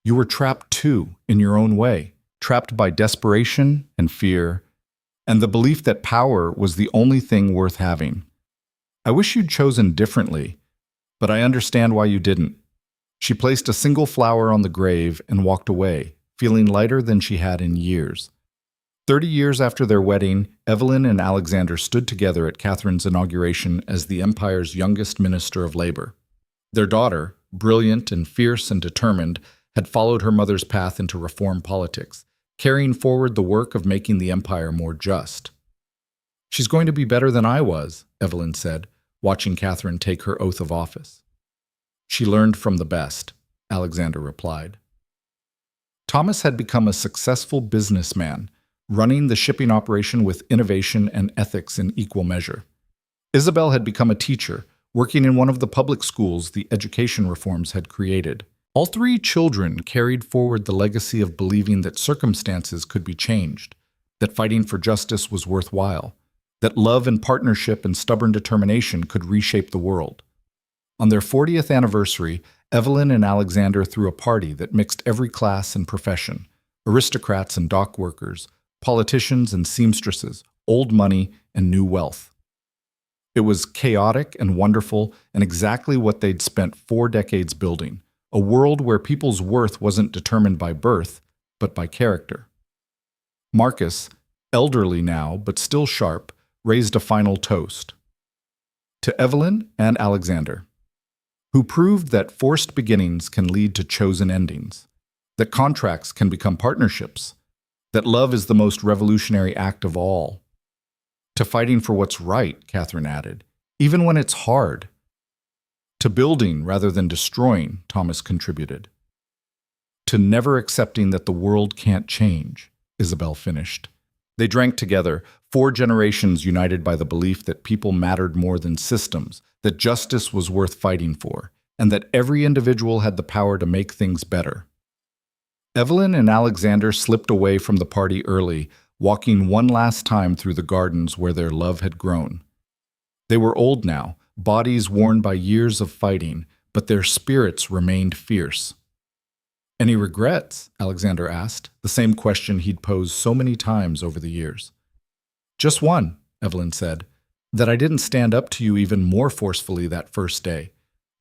You were trapped too, in your own way, trapped by desperation and fear, and the belief that power was the only thing worth having. I wish you'd chosen differently, but I understand why you didn't." She placed a single flower on the grave and walked away, feeling lighter than she had in years. 30 years after their wedding, Evelyn and Alexander stood together at Catherine's inauguration as the empire's youngest minister of labor. Their daughter, brilliant and fierce and determined, had followed her mother's path into reform politics, carrying forward the work of making the empire more just. "She's going to be better than I was," Evelyn said, watching Catherine take her oath of office. "She learned from the best," Alexander replied. Thomas had become a successful businessman, running the shipping operation with innovation and ethics in equal measure. Isabel had become a teacher, working in one of the public schools the education reforms had created. All three children carried forward the legacy of believing that circumstances could be changed, that fighting for justice was worthwhile, that love and partnership and stubborn determination could reshape the world. On their 40th anniversary, Evelyn and Alexander threw a party that mixed every class and profession, aristocrats and dock workers, politicians and seamstresses, old money and new wealth. It was chaotic and wonderful and exactly what they'd spent 4 decades building, a world where people's worth wasn't determined by birth, but by character. Marcus, elderly now but still sharp, raised a final toast. To Evelyn and Alexander, who proved that forced beginnings can lead to chosen endings, that contracts can become partnerships, that love is the most revolutionary act of all. To fighting for what's right, Catherine added, even when it's hard. To building rather than destroying, Thomas contributed. To never accepting that the world can't change, Isabel finished. They drank together, 4 generations united by the belief that people mattered more than systems, that justice was worth fighting for, and that every individual had the power to make things better. Evelyn and Alexander slipped away from the party early, walking one last time through the gardens where their love had grown. They were old now, bodies worn by years of fighting, but their spirits remained fierce. "Any regrets?" Alexander asked, the same question he'd posed so many times over the years. "Just one," Evelyn said, "that I didn't stand up to you even more forcefully that first day.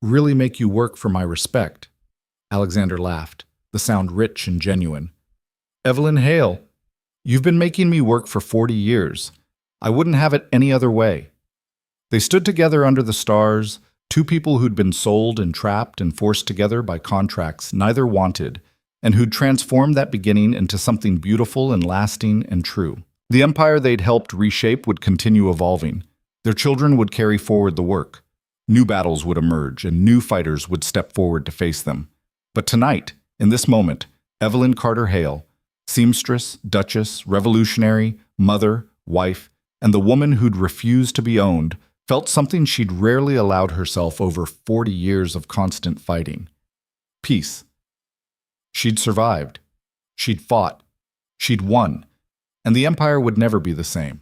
Really make you work for my respect." Alexander laughed, the sound rich and genuine. "Evelyn Hale, you've been making me work for 40 years. I wouldn't have it any other way." They stood together under the stars, two people who'd been sold and trapped and forced together by contracts neither wanted, and who'd transformed that beginning into something beautiful and lasting and true. The empire they'd helped reshape would continue evolving. Their children would carry forward the work. New battles would emerge, and new fighters would step forward to face them. But tonight, in this moment, Evelyn Carter Hale, seamstress, duchess, revolutionary, mother, wife, and the woman who'd refused to be owned, felt something she'd rarely allowed herself over 40 years of constant fighting. Peace. She'd survived. She'd fought. She'd won. And the empire would never be the same.